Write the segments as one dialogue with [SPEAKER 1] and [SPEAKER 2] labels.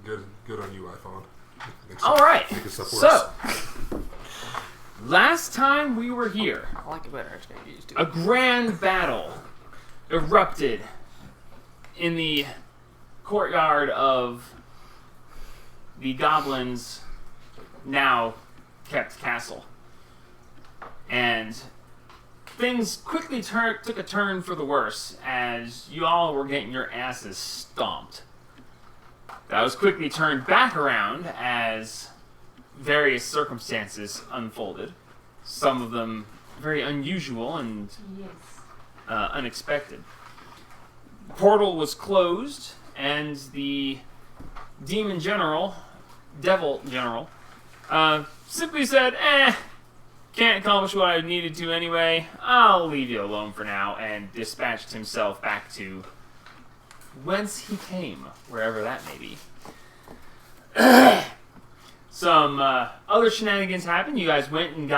[SPEAKER 1] Good on you, iPhone.
[SPEAKER 2] All right.
[SPEAKER 1] Make stuff
[SPEAKER 2] So,
[SPEAKER 1] worse.
[SPEAKER 2] last time we were here,
[SPEAKER 3] I like it better. I just gotta get used to
[SPEAKER 2] a
[SPEAKER 3] it.
[SPEAKER 2] grand battle erupted in the courtyard of the goblins' now kept castle. And things quickly took a turn for the worse as you all were getting your asses stomped. That was quickly turned back around as various circumstances unfolded. Some of them very unusual and unexpected. The portal was closed, and the devil general, simply said, can't accomplish what I needed to anyway. I'll leave you alone for now, and dispatched himself back to whence he came, wherever that may be. Some other shenanigans happened. You guys went and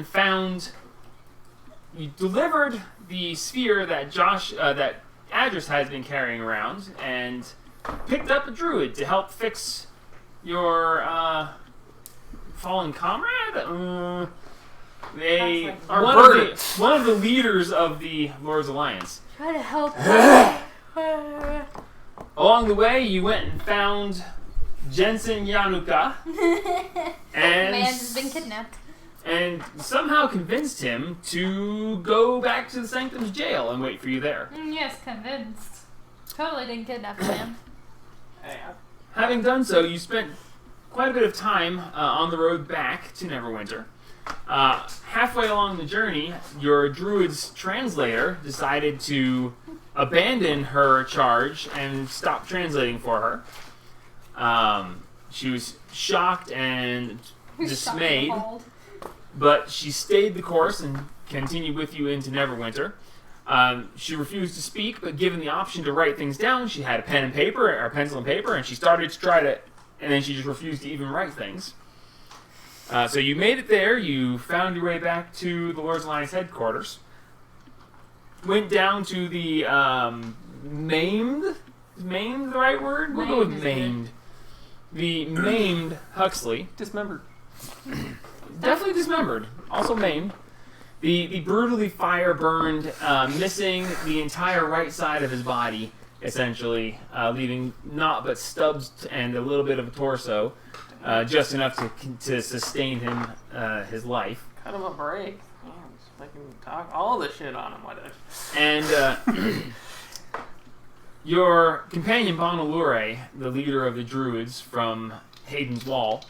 [SPEAKER 2] found. You delivered the sphere that that Adris has been carrying around, and picked up a druid to help fix your fallen comrade. One of the leaders of the Lord's Alliance.
[SPEAKER 4] Try to help.
[SPEAKER 2] Along the way, you went and found Jensen Yanuka, and
[SPEAKER 4] Man has been kidnapped.
[SPEAKER 2] and somehow convinced him to go back to the Sanctum's jail and wait for you there.
[SPEAKER 4] Yes, convinced. Totally didn't kidnap the man.
[SPEAKER 2] Having done so, you spent quite a bit of time on the road back to Neverwinter. Halfway along the journey, your druid's translator decided to abandon her charge and stop translating for her. She was shocked and dismayed, but she stayed the course and continued with you into Neverwinter. She refused to speak, but given the option to write things down, she had a pen and paper, or pencil and paper, and she started to try to, and then she just refused to even write things. So you made it there. You found your way back to the Lord's Alliance headquarters. Went down to the maimed. Is maimed the right word? We'll go with maimed. The maimed Huxley.
[SPEAKER 3] Dismembered.
[SPEAKER 2] Definitely dismembered. Also maimed. The brutally fire-burned, missing the entire right side of his body, essentially, leaving naught but stubs and a little bit of a torso, just enough to sustain him his life.
[SPEAKER 3] Cut him a break. Man, just fucking talk all the shit on him.
[SPEAKER 2] And your companion Bonalure, the leader of the druids from Hayden's Wall,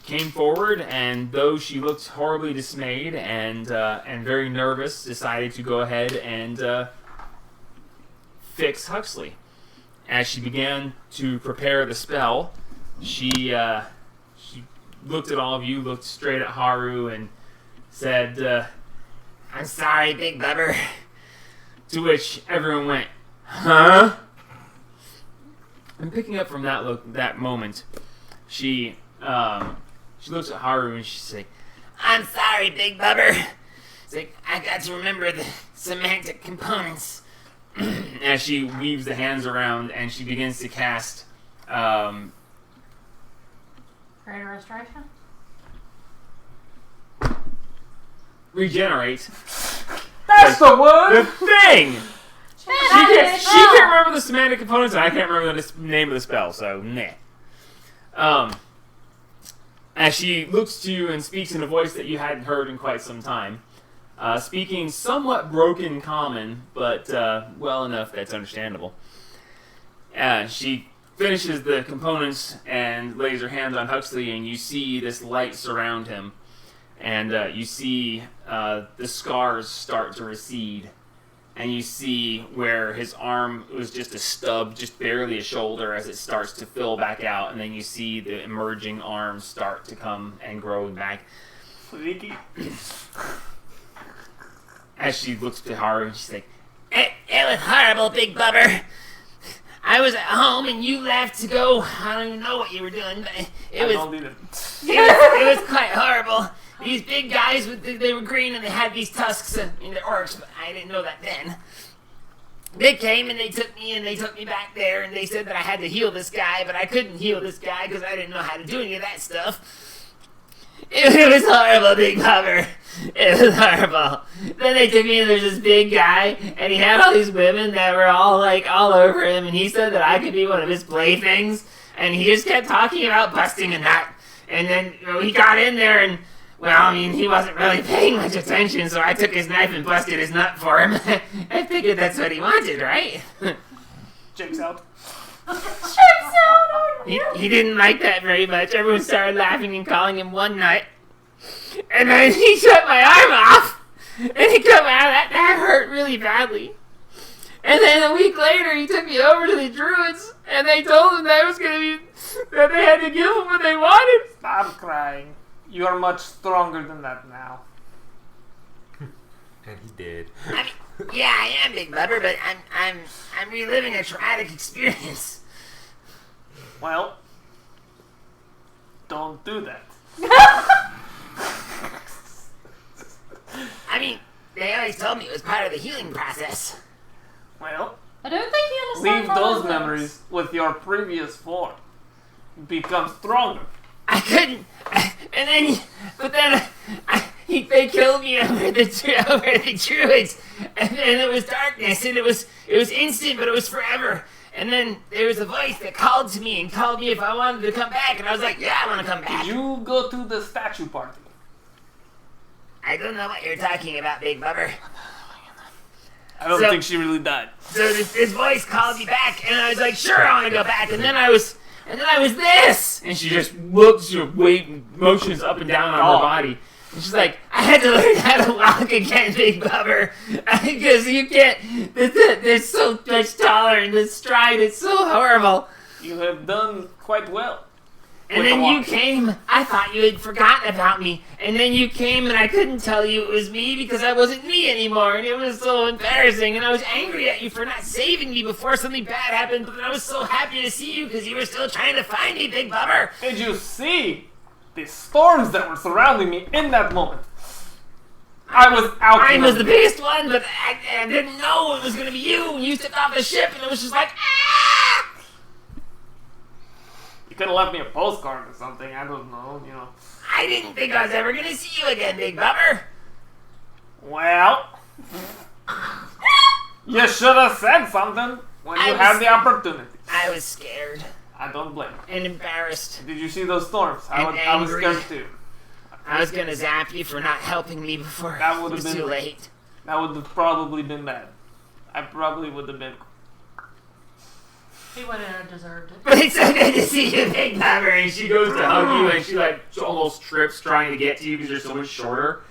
[SPEAKER 2] came forward, and though she looked horribly dismayed and very nervous, decided to go ahead and fix Huxley. As she began to prepare the spell, she looked at all of you, looked straight at Haru, and said, "I'm sorry, Big Bubber." To which everyone went, "Huh?" And picking up from that moment, she looks at Haru and she's like, "I'm sorry, Big Bubber." It's like, "I got to remember the semantic components." As she weaves the hands around and she begins to cast
[SPEAKER 4] Greater restoration?
[SPEAKER 2] regenerate.
[SPEAKER 3] That's the one!
[SPEAKER 2] The thing! She can't remember the semantic components, and I can't remember the name of the spell, so nah. As she looks to you and speaks in a voice that you hadn't heard in quite some time, speaking somewhat broken common, but well enough that's understandable. She finishes the components and lays her hands on Huxley, and you see this light surround him, and you see the scars start to recede. And you see where his arm was just a stub, just barely a shoulder, as it starts to fill back out. And then you see the emerging arms start to come and grow back. As she looks to Haru and she's like, It was horrible, Big Bubber. I was at home and you left to go. I don't even know what you were doing, but it was quite horrible. These big guys, they were green and they had these tusks and they're orcs, but I didn't know that then. they came and they took me back there, and they said that I had to heal this guy, but I couldn't heal this guy because I didn't know how to do any of that stuff. It was horrible, Big Bubber. It was horrible. Then they took me and there's this big guy, and he had all these women that were all like all over him, and he said that I could be one of his playthings, and he just kept talking about busting a nut. And then he got in there and, well, I mean, he wasn't really paying much attention, so I took his knife and busted his nut for him. I figured that's what he wanted, right?
[SPEAKER 3] Checks out.
[SPEAKER 2] He didn't like that very much. Everyone started laughing and calling him one nut. And then he shut my arm off. And he cut my arm. That hurt really badly. And then a week later, he took me over to the Druids, and they told him that that they had to give him what they wanted.
[SPEAKER 3] Stop crying. You are much stronger than that now.
[SPEAKER 1] And he did.
[SPEAKER 2] I mean, yeah, I am, Big Bubber, but I'm reliving a traumatic experience.
[SPEAKER 3] Well, don't do that.
[SPEAKER 2] I mean, they always told me it was part of the healing process.
[SPEAKER 3] Well,
[SPEAKER 4] I don't think you understand.
[SPEAKER 3] leave those memories with your previous form. Become stronger.
[SPEAKER 2] I couldn't, they killed me over the Druids, and then it was darkness, and it was instant, but it was forever. And then there was a voice that called to me and called me if I wanted to come back, and I was like, yeah, I want to come back.
[SPEAKER 3] Did you go to the statue party?
[SPEAKER 2] I don't know what you're talking about, Big Bubber.
[SPEAKER 3] I don't think she really died.
[SPEAKER 2] So this voice called me back, and I was like, sure, I want to go back. And then I was this, and she just looks, motions up and down on her body. And she's like, I had to learn how to walk again, Big Bubber, because you can't. They're so much taller, and the stride is so horrible.
[SPEAKER 3] You have done quite well.
[SPEAKER 2] And then you came, I thought you had forgotten about me, and then you came and I couldn't tell you it was me because I wasn't me anymore, and it was so embarrassing, and I was angry at you for not saving me before something bad happened, but I was so happy to see you because you were still trying to find me, Big Bubber.
[SPEAKER 3] Did you see the storms that were surrounding me in that moment? I was out.
[SPEAKER 2] Mine was the biggest one, but I didn't know it was going to be you. You took off the ship, and it was just like, ah!
[SPEAKER 3] You could have left me a postcard or something. I don't know,
[SPEAKER 2] I didn't think I was ever going to see you again, Big Bubber.
[SPEAKER 3] Well, you should have said something when you had the opportunity.
[SPEAKER 2] I was scared.
[SPEAKER 3] I don't blame you.
[SPEAKER 2] And embarrassed.
[SPEAKER 3] Did you see those storms?
[SPEAKER 2] And
[SPEAKER 3] I was
[SPEAKER 2] angry.
[SPEAKER 3] scared too.
[SPEAKER 2] I was going to zap you for not helping me before
[SPEAKER 3] That
[SPEAKER 2] it
[SPEAKER 3] would
[SPEAKER 2] was
[SPEAKER 3] have been
[SPEAKER 2] too late.
[SPEAKER 3] That would have probably been bad. I probably would have been.
[SPEAKER 4] He wouldn't have deserved it.
[SPEAKER 2] But it's so good to see you, Big Bubber. And she goes to hug you, and she almost trips trying to get to you because you're so much shorter.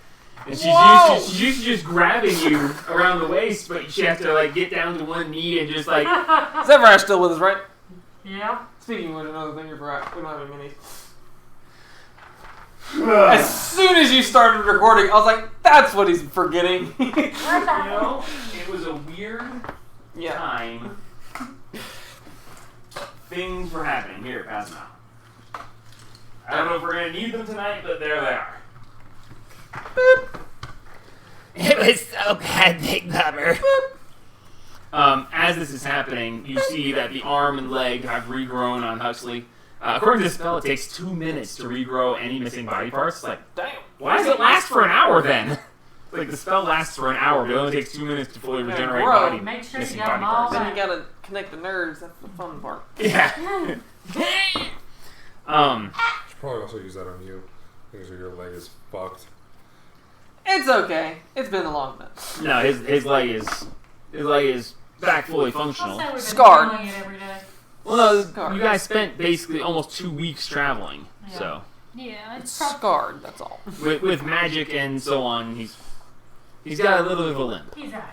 [SPEAKER 2] And she's used to just grabbing you around the waist, but she has to get down to one knee and just
[SPEAKER 3] Zevrash still with us, right?
[SPEAKER 4] Yeah.
[SPEAKER 3] Speaking of another thing, you're right. We don't have any minis. As soon as you started recording, I was like, "That's what he's forgetting."
[SPEAKER 2] it was a weird time. Things were happening. Here, pass them out. I don't know if we're going to need them tonight, but there they are. Boop. It was so bad, Big Bubber. As this is happening, you see that the arm and leg have regrown on Huxley. According to the spell, it takes 2 minutes to regrow any missing body parts.
[SPEAKER 3] Damn.
[SPEAKER 2] Why does it last for an hour then? The spell lasts for an hour, but it only takes 2 minutes to fully regenerate body.
[SPEAKER 4] Make sure you
[SPEAKER 2] missing
[SPEAKER 4] got
[SPEAKER 2] body
[SPEAKER 4] them all
[SPEAKER 2] parts.
[SPEAKER 3] Then you gotta connect the nerves. That's the fun part.
[SPEAKER 2] Yeah.
[SPEAKER 1] Should probably also use that on you because your leg is fucked.
[SPEAKER 3] It's okay. It's been a long night.
[SPEAKER 2] No, his leg is back fully functional.
[SPEAKER 4] Also, we've been
[SPEAKER 3] Scarred.
[SPEAKER 4] doing it every day.
[SPEAKER 2] Well, no,
[SPEAKER 3] Scarred.
[SPEAKER 2] you guys spent basically almost 2 weeks traveling,
[SPEAKER 4] Yeah.
[SPEAKER 2] so
[SPEAKER 4] Yeah,
[SPEAKER 3] It's
[SPEAKER 4] it's probably.
[SPEAKER 3] scarred. That's all.
[SPEAKER 2] with magic and so on, he's got a little bit of a limp.
[SPEAKER 4] He's alright.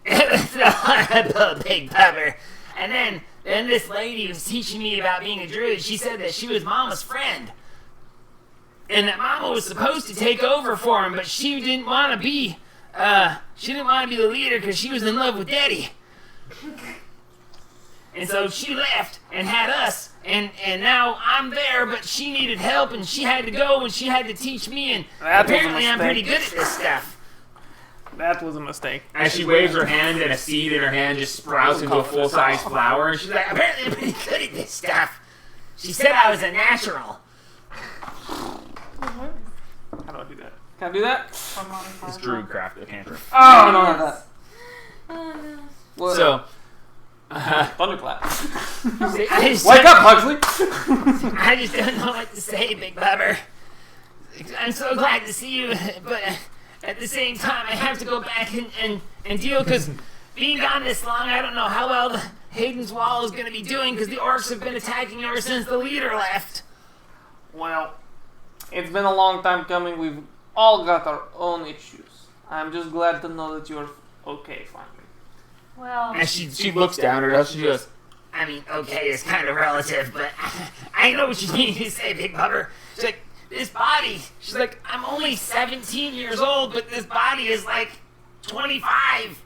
[SPEAKER 2] It was a horrible, Big Bubber. And then this lady was teaching me about being a druid. She said that she was Mama's friend, and that Mama was supposed to take over for him, but she didn't want to be. She didn't want to be the leader because she was in love with Daddy. And so she left and had us, and now I'm there, but she needed help, and she had to go, and she had to teach me, and
[SPEAKER 3] That was a
[SPEAKER 2] apparently I'm
[SPEAKER 3] mistake.
[SPEAKER 2] pretty good at this stuff.
[SPEAKER 3] That was a mistake.
[SPEAKER 2] As she waves her hand, and a seed in her hand just sprouts into a full-size flower, and she's like, apparently I'm pretty good at this stuff. She said I was a natural.
[SPEAKER 3] How do I do that? Can I do that?
[SPEAKER 2] It's Druidcraft, a cantrip.
[SPEAKER 3] Oh, I don't have that.
[SPEAKER 4] Oh no.
[SPEAKER 3] What?
[SPEAKER 2] So,
[SPEAKER 3] Thunderclap.
[SPEAKER 2] I just,
[SPEAKER 3] Wake up, Huxley!
[SPEAKER 2] I just don't know what to say, Big Bubber. I'm so glad to see you, but at the same time, I have to go back and deal, because being gone this long, I don't know how well the Hayden's Wall is going to be doing, because the orcs have been attacking ever since the leader left.
[SPEAKER 3] Well, it's been a long time coming. We've all got our own issues. I'm just glad to know that you're okay finally.
[SPEAKER 4] Well,
[SPEAKER 2] And she looks down at us, she goes, I mean, okay is kind of relative, but I know what you mean to say, Big Bubber. She's like, this body, she's like, I'm only 17 years old, but this body is like 25,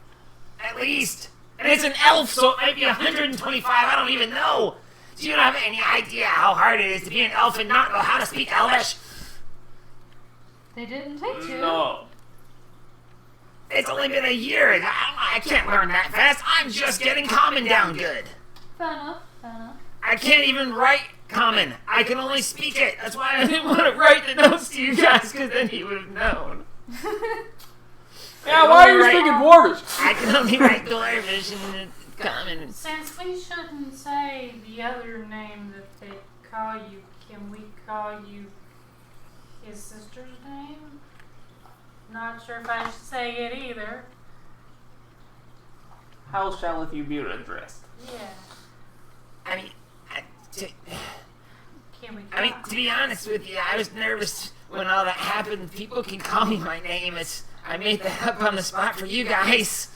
[SPEAKER 2] at least. And it's an elf, so it might be 125, I don't even know. Do you not have any idea how hard it is to be an elf and not know how to speak Elvish?
[SPEAKER 4] they didn't teach you.
[SPEAKER 3] No.
[SPEAKER 2] It's only been a year, and I can't learn that fast. I'm just getting common down good.
[SPEAKER 4] Fair enough. Fair enough.
[SPEAKER 2] I can't even write common. I can only speak it. That's why I didn't want to write the notes to you guys, because then you would have known.
[SPEAKER 3] Yeah, why are you speaking Dwarvish?
[SPEAKER 2] I can only write Dwarvish and common.
[SPEAKER 5] Since we shouldn't say the other name that they call you, can we call you his sister's name? Not sure if I should say it either.
[SPEAKER 3] How shall you be addressed?
[SPEAKER 5] Yeah.
[SPEAKER 2] I mean,
[SPEAKER 5] Can we
[SPEAKER 2] I mean, to be honest with you, I was nervous when all that happened. People can call me my name. I made that up on the spot for you guys.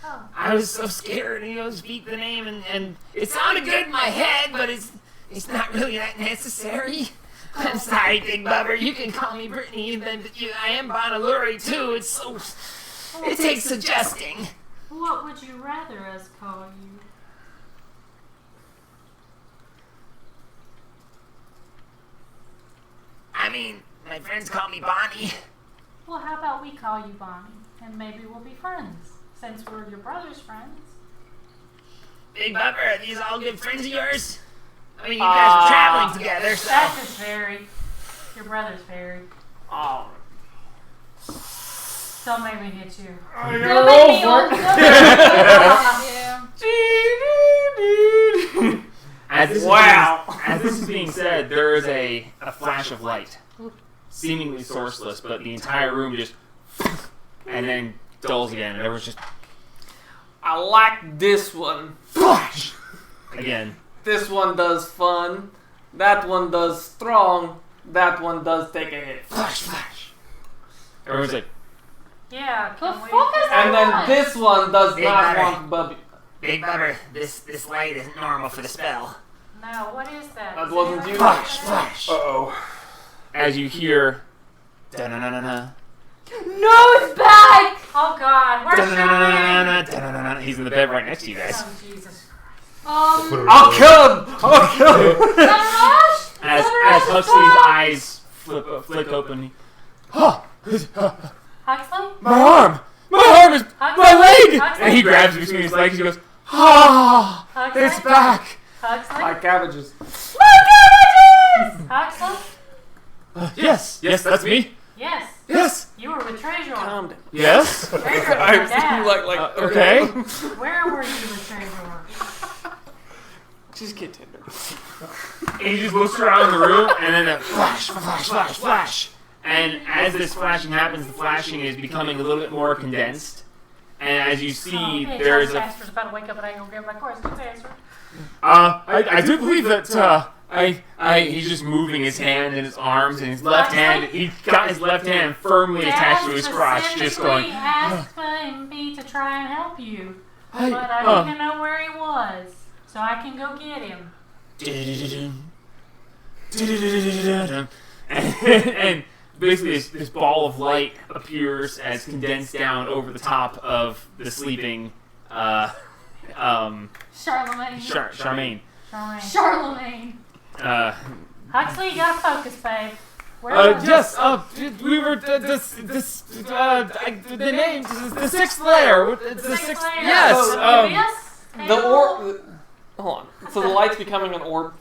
[SPEAKER 5] Oh.
[SPEAKER 2] I was so scared, speak the name, and it sounded good in my head, but it's not really that necessary. I'm sorry, Big Bubber. You can call me Brittany, but I am Bonaluri too. It takes suggesting.
[SPEAKER 5] What would you rather us call you?
[SPEAKER 2] I mean, my friends call me Bonnie.
[SPEAKER 5] Well, how about we call you Bonnie, and maybe we'll be friends, since we're your brother's friends.
[SPEAKER 2] Big Bubber, are these all good friends of yours? I mean, you guys are traveling together, so.
[SPEAKER 5] That's just Fairy. Your brother's Fairy.
[SPEAKER 3] Oh.
[SPEAKER 5] Don't make me get you.
[SPEAKER 4] Don't make me old. Don't make me
[SPEAKER 2] As this is being said, there is a flash of light, seemingly sourceless, but the entire room just and then dulls again, and everyone's just
[SPEAKER 3] I like this one.
[SPEAKER 2] flash again.
[SPEAKER 3] This one does fun. That one does strong. That one does take a hit.
[SPEAKER 2] Flash, flash. Everyone's like,
[SPEAKER 5] Yeah,
[SPEAKER 4] The
[SPEAKER 5] can we?
[SPEAKER 4] fuck is
[SPEAKER 3] And then
[SPEAKER 4] that?
[SPEAKER 3] this one does
[SPEAKER 2] Big
[SPEAKER 3] not
[SPEAKER 2] Barry.
[SPEAKER 3] want Bubby.
[SPEAKER 2] Big Bubber, this light isn't normal for the spell.
[SPEAKER 5] No, what is that?
[SPEAKER 3] That
[SPEAKER 5] Is
[SPEAKER 3] wasn't
[SPEAKER 5] anybody
[SPEAKER 3] you.
[SPEAKER 5] got
[SPEAKER 2] Flash,
[SPEAKER 5] that?
[SPEAKER 2] flash.
[SPEAKER 1] Uh-oh.
[SPEAKER 2] As you hear, da-na-na-na-na,
[SPEAKER 4] No, it's back!
[SPEAKER 5] Oh God, where's Shirley?
[SPEAKER 2] da-na-na-na-na-na, da-na-na-na-na. He's in the bed right next to you guys.
[SPEAKER 5] Oh Jesus.
[SPEAKER 3] I'll kill him! I'll kill him!
[SPEAKER 4] Rush!
[SPEAKER 2] As Huxley's eyes flick open. Oh,
[SPEAKER 5] Huxley?
[SPEAKER 2] my arm! My arm is
[SPEAKER 5] Huxley?
[SPEAKER 2] my leg!
[SPEAKER 5] Huxley?
[SPEAKER 2] And he grabs between his legs and he goes, ah,
[SPEAKER 5] Huxley?
[SPEAKER 2] it's back!
[SPEAKER 5] Huxley?
[SPEAKER 3] My cabbages.
[SPEAKER 5] Huxley?
[SPEAKER 2] Yes, that's me.
[SPEAKER 5] Yes,
[SPEAKER 2] Yes,
[SPEAKER 5] you were with Treasure.
[SPEAKER 3] Calm down.
[SPEAKER 2] yes.
[SPEAKER 5] Treasure was my dad.
[SPEAKER 2] Okay.
[SPEAKER 5] Where were you with Treasure?
[SPEAKER 3] Just get tender.
[SPEAKER 2] And he just looks around the room, and then a flash, flash, flash, flash. And as this flashing happens, the flashing is becoming a little bit more condensed. And as you see, there's a.
[SPEAKER 5] Casper's about to wake up and I ain't gonna get my questions answered.
[SPEAKER 2] I do believe that. He's just moving his hand and his arms and his left hand. He got his left hand firmly attached to his crotch, just going.
[SPEAKER 5] He asked me to try and help you,
[SPEAKER 2] I,
[SPEAKER 5] but I didn't know where he was, so I can go get him.
[SPEAKER 2] And basically this ball of light appears as condensed down over the top of the sleeping
[SPEAKER 4] Charlemagne.
[SPEAKER 2] Charmaine.
[SPEAKER 5] Charmaine.
[SPEAKER 4] Charlemagne.
[SPEAKER 5] Huxley, you gotta focus, babe. Where?
[SPEAKER 2] Yes, we were the name, the sixth layer. It's the sixth.
[SPEAKER 5] layer.
[SPEAKER 2] Yes.
[SPEAKER 3] The orb. Hold on. So the light's becoming an orb.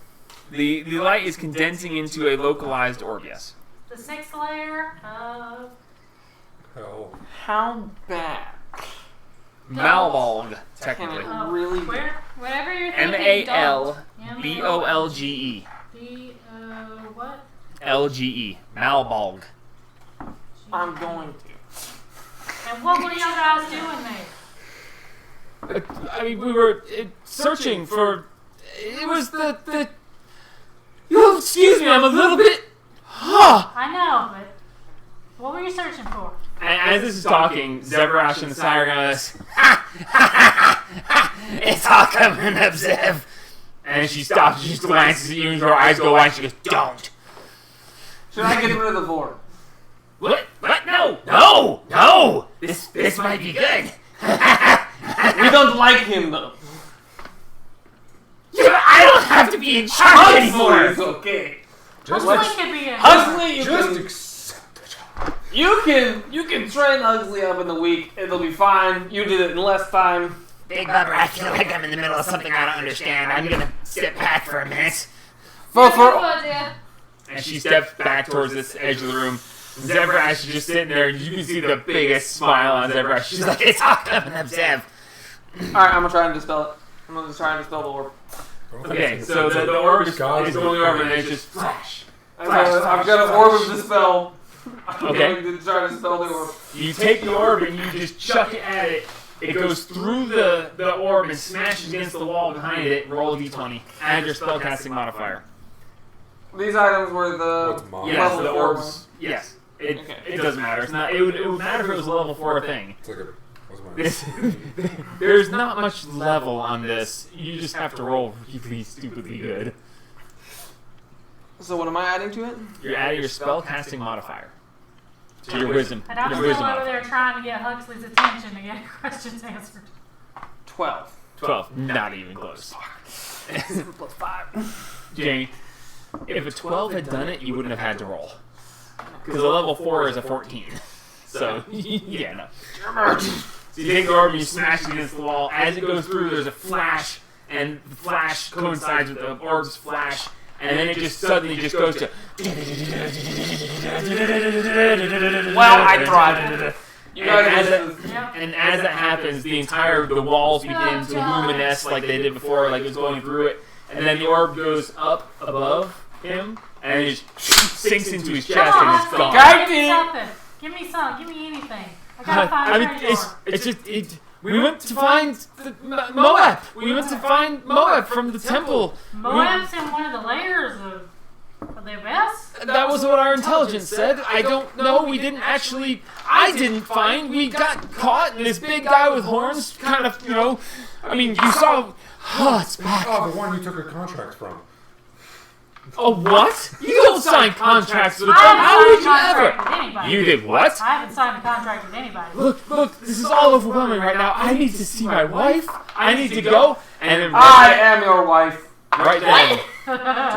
[SPEAKER 2] The light is condensing into a localized orb. Yes.
[SPEAKER 5] The 6th layer of
[SPEAKER 1] Hell.
[SPEAKER 3] How bad
[SPEAKER 2] Malbolge,
[SPEAKER 3] can
[SPEAKER 2] technically.
[SPEAKER 3] it really be?
[SPEAKER 5] where?
[SPEAKER 4] Whatever you're thinking.
[SPEAKER 2] MALBOLGE.
[SPEAKER 5] What?
[SPEAKER 2] LGE. Malbolge.
[SPEAKER 3] I'm going to.
[SPEAKER 5] And what were y'all guys doing there?
[SPEAKER 2] I mean, we were searching for. It was the. Oh, excuse me, I'm a little bit. Huh.
[SPEAKER 5] I know, but what were you searching for?
[SPEAKER 2] And as this is talking, Zevrash and the Sire goes, it's all coming up, Zev. And she stops, she just glances at you, and her eyes go wide, and she goes, don't.
[SPEAKER 3] Should I get rid of the board?
[SPEAKER 2] What? No! This might be good.
[SPEAKER 3] We don't like him though.
[SPEAKER 2] Yeah, but I don't have to be in charge
[SPEAKER 3] Huxley
[SPEAKER 2] anymore.
[SPEAKER 3] is okay.
[SPEAKER 1] Just,
[SPEAKER 5] Huxley could be a
[SPEAKER 3] Huxley,
[SPEAKER 1] just accept the job.
[SPEAKER 3] you can train Huxley up in a week. It'll be fine. You did it in less time.
[SPEAKER 2] Big Bubber, I feel like I'm in the middle of something I don't understand. I'm gonna step back for a minute.
[SPEAKER 3] For
[SPEAKER 4] Good idea.
[SPEAKER 2] And she steps back towards this edge of the room. Zevrash is just sitting there, and you can see the biggest smile on Zevrash. She's like, it's all coming up, Zev.
[SPEAKER 3] all right, I'm gonna try and dispel it. I'm gonna try and dispel the orb.
[SPEAKER 2] Okay, so the orb is going over, and it's just flash.
[SPEAKER 3] I've got an orb of dispel.
[SPEAKER 2] Okay.
[SPEAKER 3] I'm gonna try to dispel the orb.
[SPEAKER 2] You take the orb and you just chuck it at it. It goes through the orb and smashes against the wall behind it. Roll a d20. Add your spellcasting modifier.
[SPEAKER 3] These items were
[SPEAKER 1] What's
[SPEAKER 3] the
[SPEAKER 1] mine?
[SPEAKER 2] Yes,
[SPEAKER 3] level
[SPEAKER 2] the
[SPEAKER 3] 4
[SPEAKER 2] orbs.
[SPEAKER 3] ones.
[SPEAKER 2] Yes.
[SPEAKER 3] Okay.
[SPEAKER 2] It doesn't matter. It's not. It would matter if it was a level 4 thing.
[SPEAKER 1] It's like a. What's mine?
[SPEAKER 2] This, there's not much level on this. You just have to roll really stupidly good.
[SPEAKER 3] So what am I adding to it?
[SPEAKER 2] You're adding your spellcasting modifier to your wisdom.
[SPEAKER 5] And I'm
[SPEAKER 2] your
[SPEAKER 5] still
[SPEAKER 2] wisdom
[SPEAKER 5] over
[SPEAKER 2] modifier.
[SPEAKER 5] there trying to get Huxley's attention to get questions answered.
[SPEAKER 3] 12.
[SPEAKER 2] 12. Not even close.
[SPEAKER 3] Plus 5.
[SPEAKER 2] Jamie, if a 12 had done it, you wouldn't have had to roll. Because a level 4 is a 14. So, yeah, no. So you take the orb and you smash it against the wall. As it goes through, there's a flash, and the flash coincides with the orb's flash, and then it just suddenly just goes to...
[SPEAKER 3] Well, I tried. You
[SPEAKER 2] And
[SPEAKER 3] guys
[SPEAKER 2] as,
[SPEAKER 3] listen.
[SPEAKER 5] Yep.
[SPEAKER 2] and as that happens, the walls begin to luminesce like they did before, like it was going through it. And then the orb goes up above him, and it just sinks into his chest,
[SPEAKER 5] Come on,
[SPEAKER 2] and it's
[SPEAKER 5] Huxley,
[SPEAKER 2] gone.
[SPEAKER 3] Guy-
[SPEAKER 5] give me something. Give me something. Give me anything. I gotta find
[SPEAKER 2] I
[SPEAKER 5] a
[SPEAKER 2] mean,
[SPEAKER 5] treasure.
[SPEAKER 2] we went to find Moab. We went to find Moab from the temple.
[SPEAKER 5] Moab's in one of the layers of the abyss.
[SPEAKER 2] That was what our intelligence said. I don't know. We didn't actually. I didn't find. We got caught, and this big guy with horns kind of, I mean, you saw. Oh, it's back.
[SPEAKER 1] Oh, the one you took a contract from.
[SPEAKER 2] Oh, what? You don't sign contracts with the
[SPEAKER 5] I
[SPEAKER 2] temple. How would
[SPEAKER 5] haven't
[SPEAKER 2] you
[SPEAKER 5] signed a
[SPEAKER 2] ever?
[SPEAKER 5] contract with anybody.
[SPEAKER 2] You did what?
[SPEAKER 5] I haven't signed a contract with anybody.
[SPEAKER 2] Look, this is all overwhelming right now. I need to see my wife. I need to go. And then
[SPEAKER 3] I am your wife.
[SPEAKER 2] right then,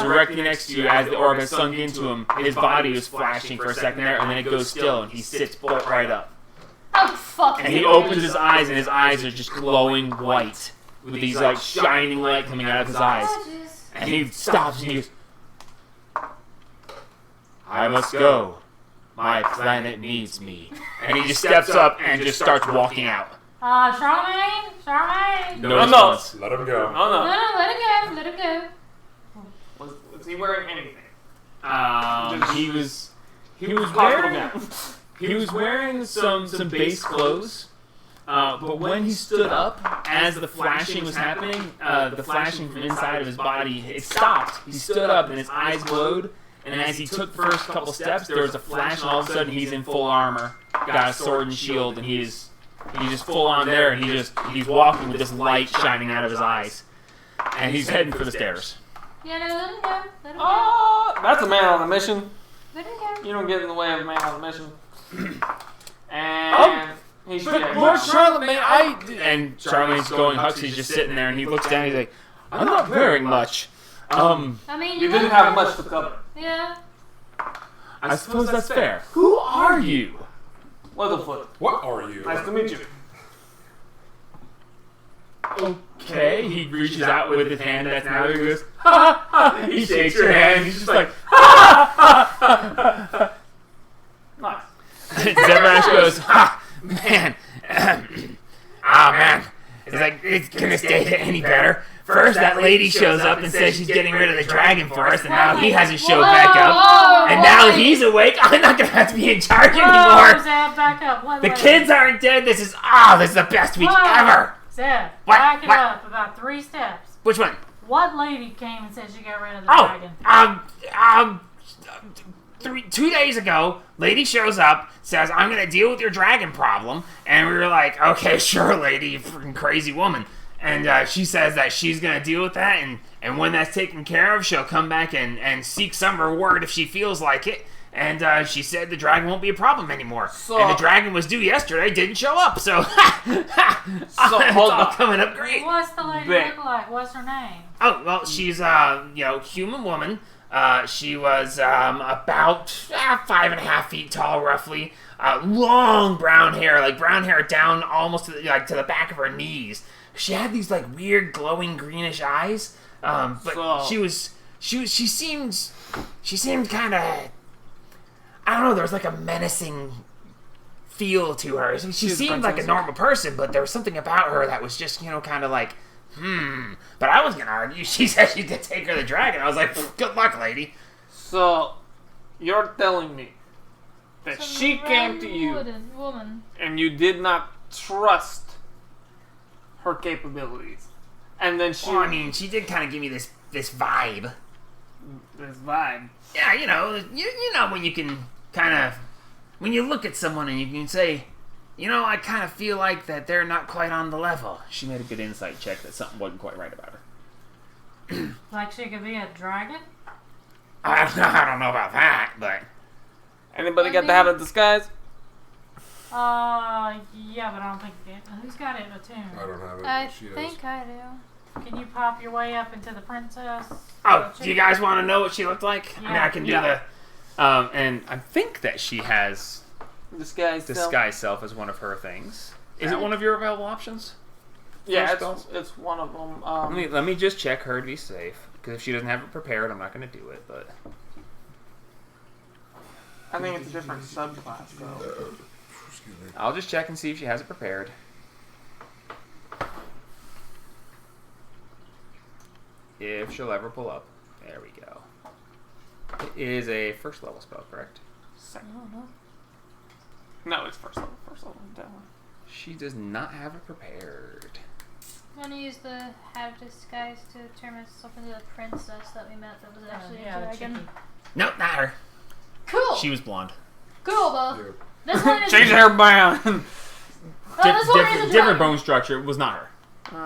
[SPEAKER 2] directly next to you, as the orb has sunk into him, his body is flashing for a second there, and then it goes still, and he sits bolt right up.
[SPEAKER 4] Oh, fuck.
[SPEAKER 2] And he opens his eyes, and his eyes are just glowing white, with these, like, shining light coming out of his eyes. And he stops, and he goes, I must go. My planet needs me. And he just steps up and just starts walking out.
[SPEAKER 5] Charmaine?
[SPEAKER 2] No
[SPEAKER 3] No.
[SPEAKER 2] response.
[SPEAKER 1] Let him go.
[SPEAKER 3] Oh
[SPEAKER 4] No,
[SPEAKER 3] no.
[SPEAKER 4] no, let it go. Let it go.
[SPEAKER 3] Was he wearing anything?
[SPEAKER 2] He was
[SPEAKER 3] Hospital
[SPEAKER 2] wearing
[SPEAKER 3] gown.
[SPEAKER 2] he was wearing some base clothes, but when he stood up, as the flashing was happening, the flashing from inside of his body, it stopped. He stood up and his eyes glowed, and as he took the first couple steps, there was a flash, and all of a sudden he's in full armor, got a sword and shield, and he's just full on there, and he's walking with this light shining out of his eyes, and he's heading for the stairs.
[SPEAKER 4] Yeah, no, let it go. Let it go.
[SPEAKER 3] Oh, that's a man on a mission.
[SPEAKER 4] Let it go.
[SPEAKER 3] You don't get in the way of a man on a mission. And he's
[SPEAKER 2] But
[SPEAKER 3] dead.
[SPEAKER 2] Lord Charlemagne, and Charlemagne's going, Huxley's just sitting there, and he looks down, he's like, I'm not wearing much.
[SPEAKER 4] I mean,
[SPEAKER 3] You didn't have much to cover.
[SPEAKER 4] Yeah.
[SPEAKER 2] I suppose that's fair. Who are you?
[SPEAKER 3] Littlefoot.
[SPEAKER 1] What are you?
[SPEAKER 3] Nice to meet you.
[SPEAKER 2] Okay, he reaches out with his hand that's now he goes, ha ha ha. He shakes your hand, he's just like, ha ha ha ha.
[SPEAKER 3] Nice.
[SPEAKER 2] Zebrash goes, ha, man, oh man, it's like, it's gonna stay any better. First, that lady shows up and says she's getting rid of the dragon for us, and now he hasn't showed back up. And now he's awake. I'm not gonna have to be in charge anymore.
[SPEAKER 5] Zeb, back up. What
[SPEAKER 2] The
[SPEAKER 5] lady?
[SPEAKER 2] kids aren't dead. This is the best week
[SPEAKER 5] Whoa.
[SPEAKER 2] ever.
[SPEAKER 5] Zeb,
[SPEAKER 2] What?
[SPEAKER 5] back it
[SPEAKER 2] What?
[SPEAKER 5] up about 3 steps.
[SPEAKER 2] Which one?
[SPEAKER 5] What lady came and said she got rid of the
[SPEAKER 2] Oh,
[SPEAKER 5] dragon?
[SPEAKER 2] 2 days ago, lady shows up, says, I'm gonna deal with your dragon problem, and we were like, okay, sure, lady, you freaking crazy woman. And she says that she's gonna deal with that, and when that's taken care of, she'll come back and seek some reward if she feels like it. And she said the dragon won't be a problem anymore.
[SPEAKER 3] So-
[SPEAKER 2] and the dragon was due yesterday, didn't show up, so it's
[SPEAKER 3] hold
[SPEAKER 2] all
[SPEAKER 3] on.
[SPEAKER 2] coming up great.
[SPEAKER 5] What's the lady
[SPEAKER 3] Vic.
[SPEAKER 5] look like? What's her name?
[SPEAKER 2] Oh, well, she's, human woman. She was about 5.5 feet tall, roughly. Long brown hair down almost to the back of her knees. She had these like weird glowing greenish eyes. But
[SPEAKER 3] So-
[SPEAKER 2] she seemed kind of, I don't know. There was like a menacing feel to her. She
[SPEAKER 3] She's a
[SPEAKER 2] seemed like a
[SPEAKER 3] princess.
[SPEAKER 2] normal person, but there was something about her that was just kind of like. But I was gonna argue. She said she could take her the dragon. I was like, good luck, lady.
[SPEAKER 3] So, you're telling me that she came to you
[SPEAKER 4] Woman.
[SPEAKER 3] and you did not trust her capabilities, and then she
[SPEAKER 2] Well, I mean, she did kind of give me this vibe.
[SPEAKER 3] this vibe.
[SPEAKER 2] Yeah, you know when you can kind of when you look at someone and you can say, I kind of feel like that they're not quite on the level. She made a good insight check that something wasn't quite right about her.
[SPEAKER 5] Like she could be a dragon?
[SPEAKER 2] I don't know about that, but
[SPEAKER 3] Anybody got the habit of disguise?
[SPEAKER 5] Yeah, but I don't think who's got it attuned?
[SPEAKER 1] I don't have it.
[SPEAKER 4] I
[SPEAKER 1] she
[SPEAKER 4] think
[SPEAKER 1] does.
[SPEAKER 4] I do.
[SPEAKER 5] Can you pop your way up into the princess?
[SPEAKER 2] do you guys want to know what she looked like? I mean, I can do
[SPEAKER 3] Yeah.
[SPEAKER 2] and I think that she has
[SPEAKER 3] Disguise.
[SPEAKER 2] disguise self as one of her things. Is it one of your available options?
[SPEAKER 3] Yeah,
[SPEAKER 2] for
[SPEAKER 3] it's,
[SPEAKER 2] spells?
[SPEAKER 3] it's one of them.
[SPEAKER 2] Let me just check her to be safe, because if she doesn't have it prepared, I'm not going to do it. But
[SPEAKER 3] I think it's a different subclass though.
[SPEAKER 1] Excuse me.
[SPEAKER 2] I'll just check and see if she has it prepared. If she'll ever pull up. There we go. It is a first level spell, correct?
[SPEAKER 4] I don't know.
[SPEAKER 3] No, it's first level. First level, definitely.
[SPEAKER 2] She does not have it prepared.
[SPEAKER 4] I'm gonna use the have disguise to turn myself into the princess that we met that was actually a
[SPEAKER 5] the
[SPEAKER 4] dragon.
[SPEAKER 5] chickie.
[SPEAKER 2] Nope, not her.
[SPEAKER 4] Cool!
[SPEAKER 2] She was blonde.
[SPEAKER 4] Cool, though.
[SPEAKER 1] Yeah.
[SPEAKER 4] This one is
[SPEAKER 3] Change her band.
[SPEAKER 4] Oh, this one is a
[SPEAKER 2] different
[SPEAKER 4] dragon.
[SPEAKER 2] bone structure. It was not her.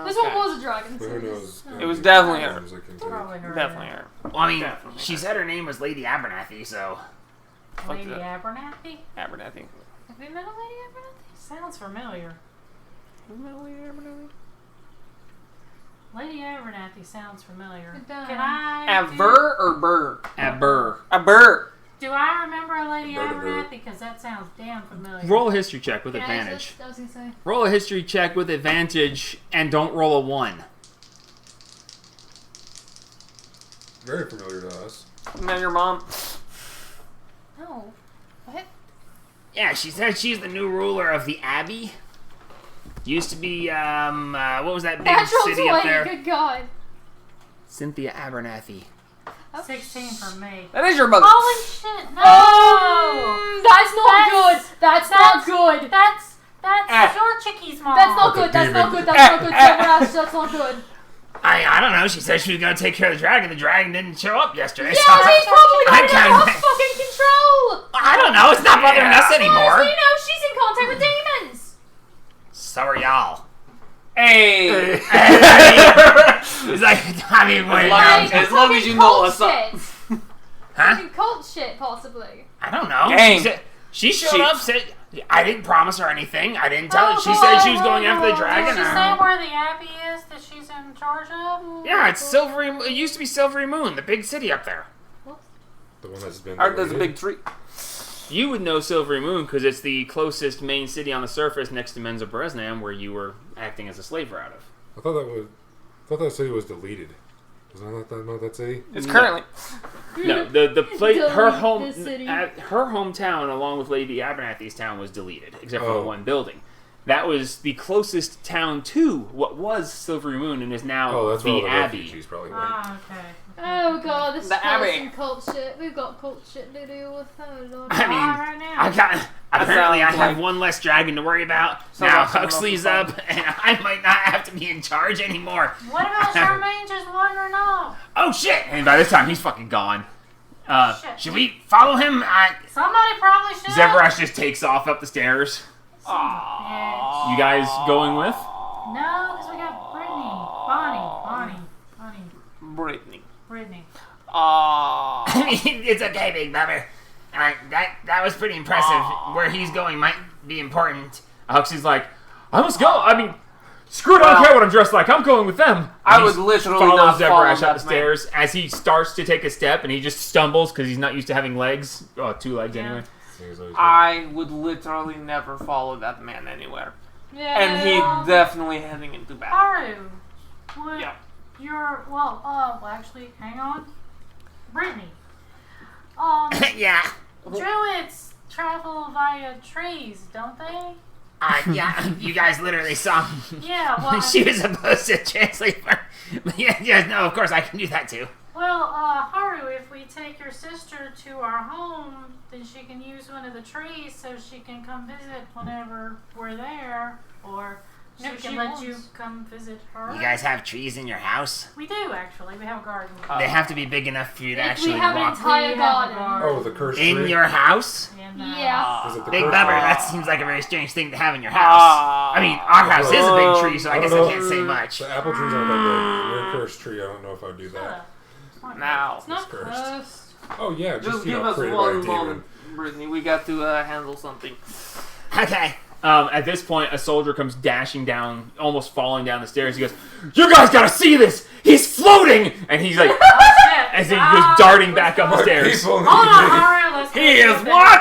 [SPEAKER 4] This one was a dragon.
[SPEAKER 1] But
[SPEAKER 4] so
[SPEAKER 1] who
[SPEAKER 4] this-
[SPEAKER 1] knows?
[SPEAKER 3] It was definitely her.
[SPEAKER 1] As I can take.
[SPEAKER 5] Probably her.
[SPEAKER 3] Definitely her.
[SPEAKER 2] Well, I mean,
[SPEAKER 3] Definitely.
[SPEAKER 2] she said her name was Lady Abernathy, so.
[SPEAKER 5] Lady
[SPEAKER 3] that.
[SPEAKER 5] Abernathy?
[SPEAKER 3] Abernathy.
[SPEAKER 4] Have we met a lady Abernathy?
[SPEAKER 5] Sounds familiar. Lady Abernathy sounds familiar.
[SPEAKER 4] It does.
[SPEAKER 5] Can I?
[SPEAKER 3] Aver or Burr?
[SPEAKER 2] Aber.
[SPEAKER 3] Aber.
[SPEAKER 5] Do I remember a Lady
[SPEAKER 1] Burr.
[SPEAKER 5] Abernathy? Because that sounds damn familiar.
[SPEAKER 2] Roll a history check with
[SPEAKER 4] Yeah,
[SPEAKER 2] advantage.
[SPEAKER 4] I was gonna say.
[SPEAKER 2] Roll a history check with advantage and don't roll a 1.
[SPEAKER 1] Very familiar to us.
[SPEAKER 3] And then your mom.
[SPEAKER 4] No. What?
[SPEAKER 2] Yeah, she said she's the new ruler of the Abbey. Used to be, what was that big
[SPEAKER 4] Natural
[SPEAKER 2] city up
[SPEAKER 4] 20,
[SPEAKER 2] there?
[SPEAKER 4] good god.
[SPEAKER 2] Cynthia Abernathy.
[SPEAKER 5] 16 for me.
[SPEAKER 3] That is your mother.
[SPEAKER 5] Holy shit! No!
[SPEAKER 4] That's not
[SPEAKER 5] That's-
[SPEAKER 4] good. That's not good.
[SPEAKER 5] That's
[SPEAKER 3] Ah.
[SPEAKER 5] your chickie's mom.
[SPEAKER 4] That's not
[SPEAKER 1] Okay,
[SPEAKER 4] good. That's not
[SPEAKER 1] demon.
[SPEAKER 4] good. That's not good. That's not good.
[SPEAKER 2] I don't know. She said she was gonna take care of the dragon. The dragon didn't show up yesterday.
[SPEAKER 4] Yeah,
[SPEAKER 2] so
[SPEAKER 4] she's probably got it
[SPEAKER 2] kinda-
[SPEAKER 4] under her fucking control.
[SPEAKER 2] I don't know. It's not bothering us
[SPEAKER 4] As
[SPEAKER 2] anymore.
[SPEAKER 4] we know, she's in contact with demons.
[SPEAKER 2] So are y'all.
[SPEAKER 3] Hey.
[SPEAKER 2] He's like, I mean, wait,
[SPEAKER 3] Like- as long as you know what's up.
[SPEAKER 4] Shit.
[SPEAKER 2] huh?
[SPEAKER 4] Fucking cult shit, possibly.
[SPEAKER 2] I don't know.
[SPEAKER 3] Dang.
[SPEAKER 2] She showed
[SPEAKER 3] She-
[SPEAKER 2] up, said, I didn't promise her anything. I didn't tell her. She said she was going after the dragon.
[SPEAKER 5] Did she say where the Abbey is that she's in charge of?
[SPEAKER 2] Yeah, it's Silvery. It used to be Silvery Moon, the big city up there.
[SPEAKER 1] The one that's been.
[SPEAKER 3] There's a
[SPEAKER 1] deleted?
[SPEAKER 3] big tree.
[SPEAKER 2] You would know Silvery Moon because it's the closest main city on the surface next to Menzo Bresnam, where you were acting as a slaver out of.
[SPEAKER 1] I thought that city was deleted. Was that not that city?
[SPEAKER 3] It's
[SPEAKER 2] No.
[SPEAKER 3] currently.
[SPEAKER 2] No, the place, her
[SPEAKER 4] Delete
[SPEAKER 2] home,
[SPEAKER 4] the city.
[SPEAKER 2] her hometown, along with Lady Abernathy's town, was deleted, except for
[SPEAKER 1] Oh.
[SPEAKER 2] the one building. That was the closest town to what was Silvery Moon, and is now
[SPEAKER 1] Oh, that's where all
[SPEAKER 2] the
[SPEAKER 1] the
[SPEAKER 2] Abbey.
[SPEAKER 1] refugees probably went.
[SPEAKER 5] Ah, okay.
[SPEAKER 4] Oh god, this is
[SPEAKER 3] The Abbey.
[SPEAKER 4] some cult shit. We've got cult shit to deal with. Oh lord.
[SPEAKER 2] I mean,
[SPEAKER 5] right now.
[SPEAKER 2] I got. Apparently, I
[SPEAKER 3] sounds
[SPEAKER 2] have
[SPEAKER 3] like-
[SPEAKER 2] one less dragon to worry about.
[SPEAKER 3] Sounds
[SPEAKER 2] Now
[SPEAKER 3] like someone
[SPEAKER 2] Huxley's
[SPEAKER 3] else's
[SPEAKER 2] up, and I might not have to be in charge anymore.
[SPEAKER 5] What about Charmaine just wandering off?
[SPEAKER 2] Oh shit! And by this time, he's fucking gone.
[SPEAKER 5] Shit.
[SPEAKER 2] Should we follow him?
[SPEAKER 5] Somebody probably should.
[SPEAKER 2] Zevrash just takes off up the stairs.
[SPEAKER 5] Yeah.
[SPEAKER 2] You guys going with?
[SPEAKER 5] No, because we got Bonnie,
[SPEAKER 3] Brittany.
[SPEAKER 5] Brittany.
[SPEAKER 2] I mean, it's okay, Big Bubber. That was pretty impressive. Where he's going might be important. Huxley's like, I must go. I mean, screw it. I don't care what I'm dressed like. I'm going with them.
[SPEAKER 3] I
[SPEAKER 2] And
[SPEAKER 3] would
[SPEAKER 2] he
[SPEAKER 3] literally
[SPEAKER 2] follows
[SPEAKER 3] not follow
[SPEAKER 2] Zevrash
[SPEAKER 3] that
[SPEAKER 2] up the stairs as he starts to take a step, and he just stumbles because he's not used to having legs. Oh, 2 legs
[SPEAKER 5] Yeah.
[SPEAKER 2] anyway.
[SPEAKER 3] I would literally never follow that man anywhere.
[SPEAKER 4] Yeah.
[SPEAKER 3] And he's definitely heading into battle.
[SPEAKER 5] Haru. What?
[SPEAKER 3] Yeah.
[SPEAKER 5] Well, actually, hang on. Brittany.
[SPEAKER 2] Yeah.
[SPEAKER 5] Druids travel via trees, don't they?
[SPEAKER 2] Yeah. You guys literally saw.
[SPEAKER 5] Yeah, well,
[SPEAKER 2] She was supposed to translate for. Yeah. No. Of course, I can do that too.
[SPEAKER 5] well, Haru, if we take your sister to our home, then she can use one of the trees so she can come visit whenever we're there, or she
[SPEAKER 4] Whenever
[SPEAKER 5] can
[SPEAKER 4] she
[SPEAKER 5] let
[SPEAKER 4] wants.
[SPEAKER 5] you come visit her.
[SPEAKER 2] You guys have trees in your house?
[SPEAKER 5] We do, actually. We have a garden.
[SPEAKER 2] They have to be big enough for you to
[SPEAKER 4] If
[SPEAKER 2] actually
[SPEAKER 4] we have an
[SPEAKER 2] walk
[SPEAKER 4] entire
[SPEAKER 5] We have a
[SPEAKER 4] garden.
[SPEAKER 1] Oh, the cursed
[SPEAKER 2] in
[SPEAKER 1] tree.
[SPEAKER 2] your house.
[SPEAKER 5] And,
[SPEAKER 4] Yeah.
[SPEAKER 1] Is it the
[SPEAKER 2] Big
[SPEAKER 1] cursed
[SPEAKER 2] Bubber,
[SPEAKER 1] tree?
[SPEAKER 2] that seems like a very strange thing to have in your house. I mean, our house is a big tree, so I guess I can't say much.
[SPEAKER 1] The apple trees aren't that big. You're a cursed tree. I don't know if I'd do
[SPEAKER 5] Shut
[SPEAKER 1] that.
[SPEAKER 5] up. It's not
[SPEAKER 3] Now,
[SPEAKER 4] It's not
[SPEAKER 1] It's cursed.
[SPEAKER 4] cursed.
[SPEAKER 1] Oh yeah,
[SPEAKER 3] just
[SPEAKER 1] just
[SPEAKER 3] give us
[SPEAKER 1] created by a
[SPEAKER 3] one
[SPEAKER 1] demon.
[SPEAKER 3] moment, Brittany. We got to handle something.
[SPEAKER 2] Okay. At this point, a soldier comes dashing down, almost falling down the stairs. He goes, "You guys gotta see this! He's floating!" And he's like,
[SPEAKER 5] Oh, shit.
[SPEAKER 2] as he goes darting back up the stairs.
[SPEAKER 1] People need
[SPEAKER 5] Hold on,
[SPEAKER 1] to-
[SPEAKER 5] Haru. Let's
[SPEAKER 3] He
[SPEAKER 5] go
[SPEAKER 3] is
[SPEAKER 5] get
[SPEAKER 3] what?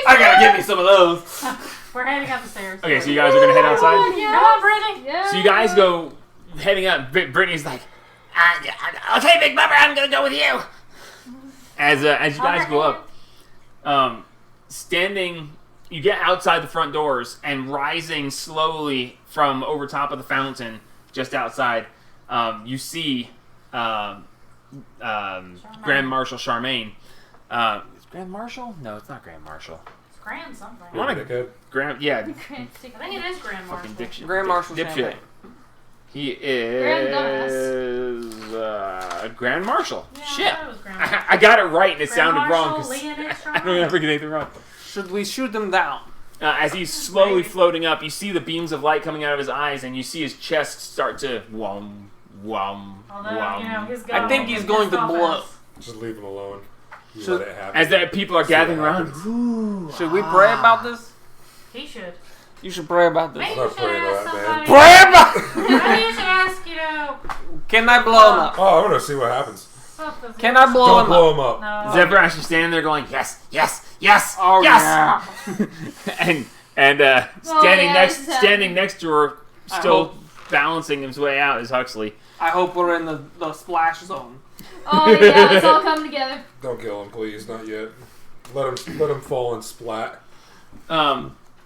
[SPEAKER 3] I gotta get me some of those.
[SPEAKER 5] there. We're heading up the stairs.
[SPEAKER 2] Okay, so you guys are gonna head outside.
[SPEAKER 5] Come on, Brittany.
[SPEAKER 4] Yeah.
[SPEAKER 2] So you guys go heading up. Brittany's like, "Okay, Big Bubber, I'm gonna go with you." As you guys go up, standing, you get outside the front doors and rising slowly from over top of the fountain, just outside, you see Grand Marshal Charmaine. Is Grand Marshal? No, it's not Grand Marshal.
[SPEAKER 5] It's grand something.
[SPEAKER 2] Wanna-
[SPEAKER 1] Dickhead.
[SPEAKER 2] Grand, yeah,
[SPEAKER 5] I think it is Grand Marshal.
[SPEAKER 2] fucking diction.
[SPEAKER 3] Grand Marshal
[SPEAKER 2] Dipshit.
[SPEAKER 3] Champagne.
[SPEAKER 2] He
[SPEAKER 4] Grand
[SPEAKER 2] is Grand Marshal.
[SPEAKER 5] Yeah,
[SPEAKER 2] Shit.
[SPEAKER 5] I thought it was Grand Marshal.
[SPEAKER 2] I got it right and it
[SPEAKER 5] Grand
[SPEAKER 2] sounded wrong
[SPEAKER 5] Marshal
[SPEAKER 2] because
[SPEAKER 5] Leonid
[SPEAKER 2] I don't
[SPEAKER 5] Charmaine.
[SPEAKER 2] ever get anything wrong.
[SPEAKER 3] Should we shoot them down?
[SPEAKER 2] As he's slowly
[SPEAKER 5] Maybe.
[SPEAKER 2] floating up, you see the beams of light coming out of his eyes, and you see his chest start to whum, whum,
[SPEAKER 5] Although,
[SPEAKER 2] whum.
[SPEAKER 5] you know, his
[SPEAKER 3] I
[SPEAKER 5] gun
[SPEAKER 3] think he's
[SPEAKER 5] is
[SPEAKER 3] going to
[SPEAKER 5] pissed off
[SPEAKER 3] blow.
[SPEAKER 5] at us.
[SPEAKER 1] Just leave him alone. You
[SPEAKER 3] So-
[SPEAKER 1] let it happen.
[SPEAKER 2] As the people are
[SPEAKER 1] See what
[SPEAKER 2] gathering around,
[SPEAKER 1] happens.
[SPEAKER 3] Should we pray about this?
[SPEAKER 5] He should.
[SPEAKER 3] You should pray about this.
[SPEAKER 5] Maybe
[SPEAKER 1] I'm
[SPEAKER 5] you
[SPEAKER 1] not
[SPEAKER 5] should
[SPEAKER 1] praying
[SPEAKER 5] ask
[SPEAKER 1] about that,
[SPEAKER 5] somebody.
[SPEAKER 3] Pray about.
[SPEAKER 5] Maybe you should ask, you know,
[SPEAKER 3] Can I blow him up?
[SPEAKER 1] Oh, I want to see what happens.
[SPEAKER 5] something.
[SPEAKER 3] Can I blow
[SPEAKER 1] Don't
[SPEAKER 3] him
[SPEAKER 1] blow
[SPEAKER 3] up?
[SPEAKER 1] him up.
[SPEAKER 5] No.
[SPEAKER 2] Zevrash is standing there going, "Yes, yes, yes,
[SPEAKER 3] Oh
[SPEAKER 2] yes,"
[SPEAKER 3] yeah.
[SPEAKER 2] and standing
[SPEAKER 4] yeah, this is
[SPEAKER 2] standing next to her,
[SPEAKER 3] I
[SPEAKER 2] still
[SPEAKER 3] hope-
[SPEAKER 2] balancing his way out, is Huxley.
[SPEAKER 3] I hope we're in the splash zone.
[SPEAKER 4] Oh yeah, let's all come together.
[SPEAKER 1] Don't kill him, please. Not yet. Let him fall and splat.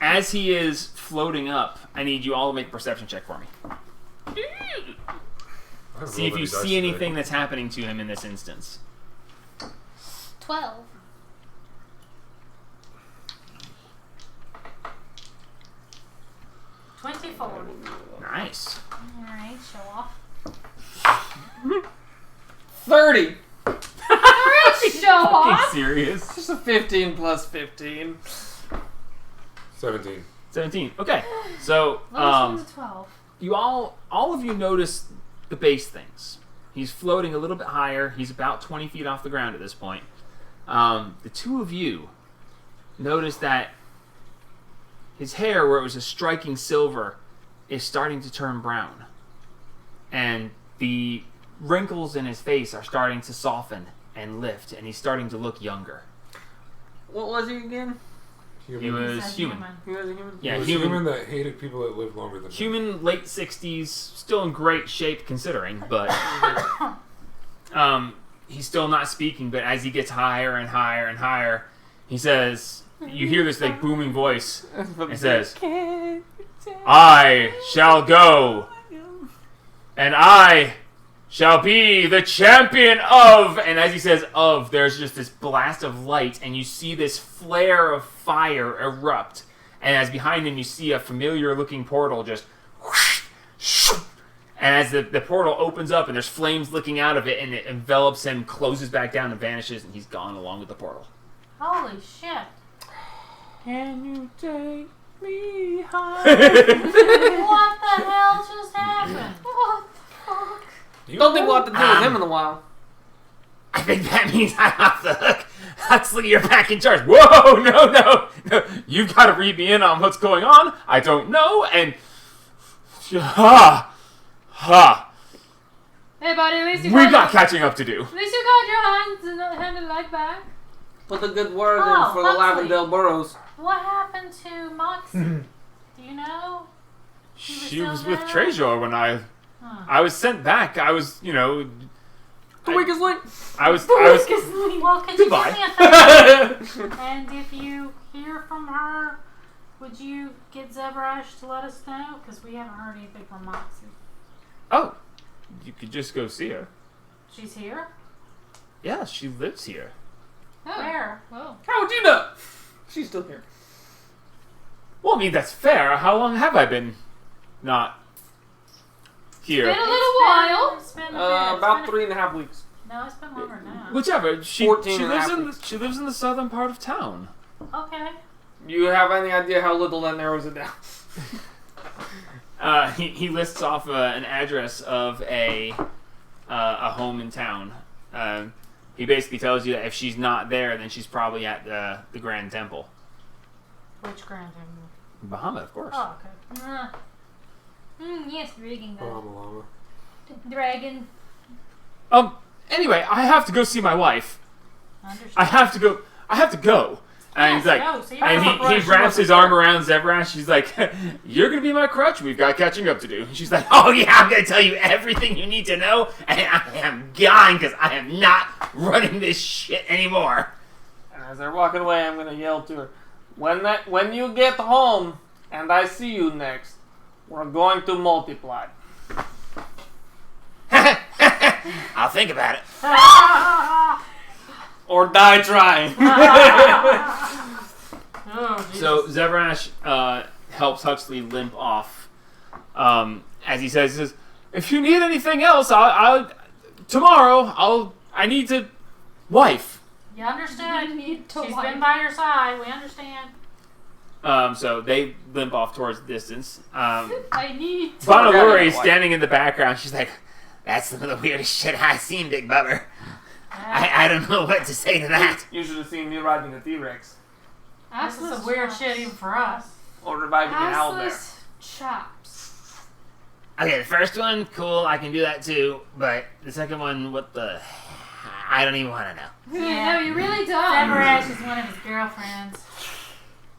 [SPEAKER 2] As he is floating up, I need you all to make a perception check for me.
[SPEAKER 1] I haven't
[SPEAKER 2] See if
[SPEAKER 1] rolled
[SPEAKER 2] you
[SPEAKER 1] any dice
[SPEAKER 2] see anything
[SPEAKER 1] today.
[SPEAKER 2] that's happening to him in this instance.
[SPEAKER 4] 12.
[SPEAKER 5] $24.
[SPEAKER 2] Nice.
[SPEAKER 4] Alright, show off.
[SPEAKER 3] 30.
[SPEAKER 4] Show off?
[SPEAKER 2] Serious?
[SPEAKER 3] Just a 15 plus 15.
[SPEAKER 1] 17.
[SPEAKER 2] 17. Okay. So,
[SPEAKER 4] Lowest one's a 12.
[SPEAKER 2] you all of you notice the base things. He's floating a little bit higher. He's about 20 feet off the ground at this point. The two of you notice that his hair, where it was a striking silver, is starting to turn brown. And the wrinkles in his face are starting to soften and lift, and he's starting to look younger.
[SPEAKER 3] What was he again?
[SPEAKER 2] He
[SPEAKER 1] Human.
[SPEAKER 2] was
[SPEAKER 5] Said
[SPEAKER 2] human.
[SPEAKER 3] He was a human?
[SPEAKER 2] Yeah,
[SPEAKER 1] He was human that hated people that lived longer than him.
[SPEAKER 2] Human, late 60s, still in great shape considering, but he's still not speaking. But as he gets higher and higher and higher, he says, you hear this like booming voice. It says, I shall go, and I shall be the champion of, and as he says of, there's just this blast of light, and you see this flare of fire erupt, and as behind him you see a familiar looking portal just whoosh, shoo, and as the portal opens up and there's flames licking out of it, and it envelops him, closes back down and vanishes, and he's gone along with the portal.
[SPEAKER 5] Holy shit.
[SPEAKER 3] Can you take me home?
[SPEAKER 5] What the hell just happened?
[SPEAKER 4] What the fuck?
[SPEAKER 3] Don't think we'll have to deal with him in a while.
[SPEAKER 2] I think that means I'm off the hook. Huxley, you're back in charge. Whoa, no. You've got to read me in on what's going on. I don't know, and... Ha!
[SPEAKER 4] Hey, buddy, at least you
[SPEAKER 2] We got
[SPEAKER 4] got
[SPEAKER 2] catching up to do.
[SPEAKER 4] At least you got your hand and light back.
[SPEAKER 3] Put the good word
[SPEAKER 5] Oh,
[SPEAKER 3] in for the
[SPEAKER 5] Huxley.
[SPEAKER 3] Lavendale Burrows.
[SPEAKER 5] What happened to Moxie? Do you know?
[SPEAKER 2] She was
[SPEAKER 5] still
[SPEAKER 2] with
[SPEAKER 5] there?
[SPEAKER 2] Trejor when
[SPEAKER 5] Huh.
[SPEAKER 2] I was sent back. I was,
[SPEAKER 3] The weakest link.
[SPEAKER 2] I was...
[SPEAKER 5] Well, could you
[SPEAKER 2] Goodbye.
[SPEAKER 5] do me a favor? And if you hear from her, would you get Zebrash to let us know? Because we haven't heard anything from Moxie.
[SPEAKER 2] Oh, you could just go see her.
[SPEAKER 5] She's here?
[SPEAKER 2] Yeah, she lives here.
[SPEAKER 4] Oh.
[SPEAKER 5] Where?
[SPEAKER 4] Whoa.
[SPEAKER 3] How would you know? She's still here.
[SPEAKER 2] Well, I mean, that's fair. How long have I been not here?
[SPEAKER 4] Been a little while.
[SPEAKER 5] It's been a bit. It's
[SPEAKER 3] About
[SPEAKER 5] been
[SPEAKER 3] 3.5 weeks.
[SPEAKER 5] No, it's been longer now.
[SPEAKER 2] Whichever. She
[SPEAKER 3] 14 and a
[SPEAKER 2] lives
[SPEAKER 3] half
[SPEAKER 2] in
[SPEAKER 3] weeks.
[SPEAKER 2] she lives in the southern part of town.
[SPEAKER 5] Okay.
[SPEAKER 3] You have any idea how little that narrows it down?
[SPEAKER 2] He lists off an address of a home in town. He basically tells you that if she's not there, then she's probably at the Grand Temple.
[SPEAKER 5] Which Grand Temple?
[SPEAKER 2] Bahamut, of course.
[SPEAKER 5] Oh, okay.
[SPEAKER 4] Yes, dragging the
[SPEAKER 1] Llama.
[SPEAKER 4] dragon.
[SPEAKER 2] Anyway, I have to go see my wife.
[SPEAKER 5] Understood.
[SPEAKER 2] I have to go. And he's like,
[SPEAKER 5] Yes, go, see
[SPEAKER 2] and
[SPEAKER 5] her.
[SPEAKER 2] he wraps his arm around Zebrash. She's like, you're going to be my crutch. We've got catching up to do. And she's like, oh yeah, I'm going to tell you everything you need to know. And I am gone because I am not running this shit anymore.
[SPEAKER 3] And as they're walking away, I'm gonna yell to her, when you get home and I see you next, we're going to multiply.
[SPEAKER 2] I'll think about it.
[SPEAKER 3] Or die trying.
[SPEAKER 5] Oh, Jesus.
[SPEAKER 2] So Zebrash helps Huxley limp off. As he says, if you need anything else, I need to wife.
[SPEAKER 5] You understood?
[SPEAKER 4] Need to
[SPEAKER 5] She's
[SPEAKER 4] wife.
[SPEAKER 5] been by your side. We understand.
[SPEAKER 2] So they limp off towards the distance.
[SPEAKER 4] I need to.
[SPEAKER 2] Bonalure is standing in the background. She's like, that's some of the weirdest shit I've seen, Big Bubber. I don't know what to say to that.
[SPEAKER 3] You should have seen me riding a T-Rex.
[SPEAKER 5] This is some weird shit even for us.
[SPEAKER 3] Or reviving an owlbear.
[SPEAKER 4] Assless chops.
[SPEAKER 2] Okay, the first one, cool, I can do that too. But the second one, what the... I don't even want to know.
[SPEAKER 5] Yeah.
[SPEAKER 4] No, you really don't.
[SPEAKER 5] Zebrash is one of his girlfriends.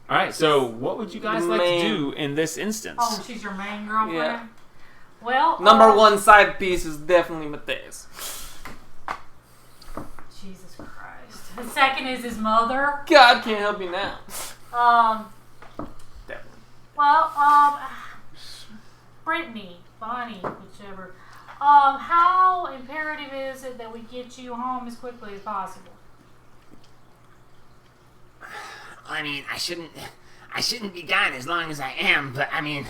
[SPEAKER 2] Alright, so what would you guys like to
[SPEAKER 3] Main.
[SPEAKER 2] do in this instance?
[SPEAKER 5] Oh, she's your main girlfriend?
[SPEAKER 3] Yeah.
[SPEAKER 5] Well,
[SPEAKER 3] Number one side piece is definitely Mateus.
[SPEAKER 5] Jesus Christ. The second is his mother.
[SPEAKER 3] God can't help you now. Definitely.
[SPEAKER 5] Well, Brittany, Bonnie, whichever. How imperative is it that we get you home as quickly as possible?
[SPEAKER 2] I mean, I shouldn't be gone as long as I am, but I mean...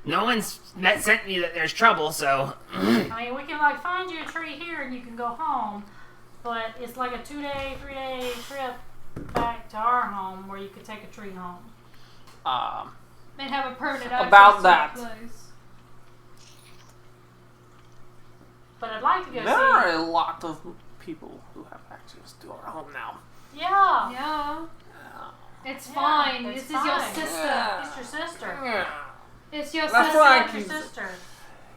[SPEAKER 2] No one's sent me that there's trouble, so...
[SPEAKER 5] I mean, we can find you a tree here and you can go home, but it's like a 2-day, 3-day trip back to our home where you could take a tree home.
[SPEAKER 4] And have a permanent access
[SPEAKER 3] About
[SPEAKER 4] to
[SPEAKER 3] that.
[SPEAKER 4] the place.
[SPEAKER 5] But I'd like to go
[SPEAKER 3] There
[SPEAKER 5] see.
[SPEAKER 3] are a lot of people who have access to our home now.
[SPEAKER 5] Yeah.
[SPEAKER 4] Yeah. It's
[SPEAKER 5] Yeah,
[SPEAKER 4] fine.
[SPEAKER 5] it's
[SPEAKER 4] This is your
[SPEAKER 5] fine.
[SPEAKER 4] sister.
[SPEAKER 3] Yeah.
[SPEAKER 5] It's your sister.
[SPEAKER 3] Yeah.
[SPEAKER 4] It's your
[SPEAKER 3] That's
[SPEAKER 4] sister.
[SPEAKER 3] right.
[SPEAKER 5] It's your sister.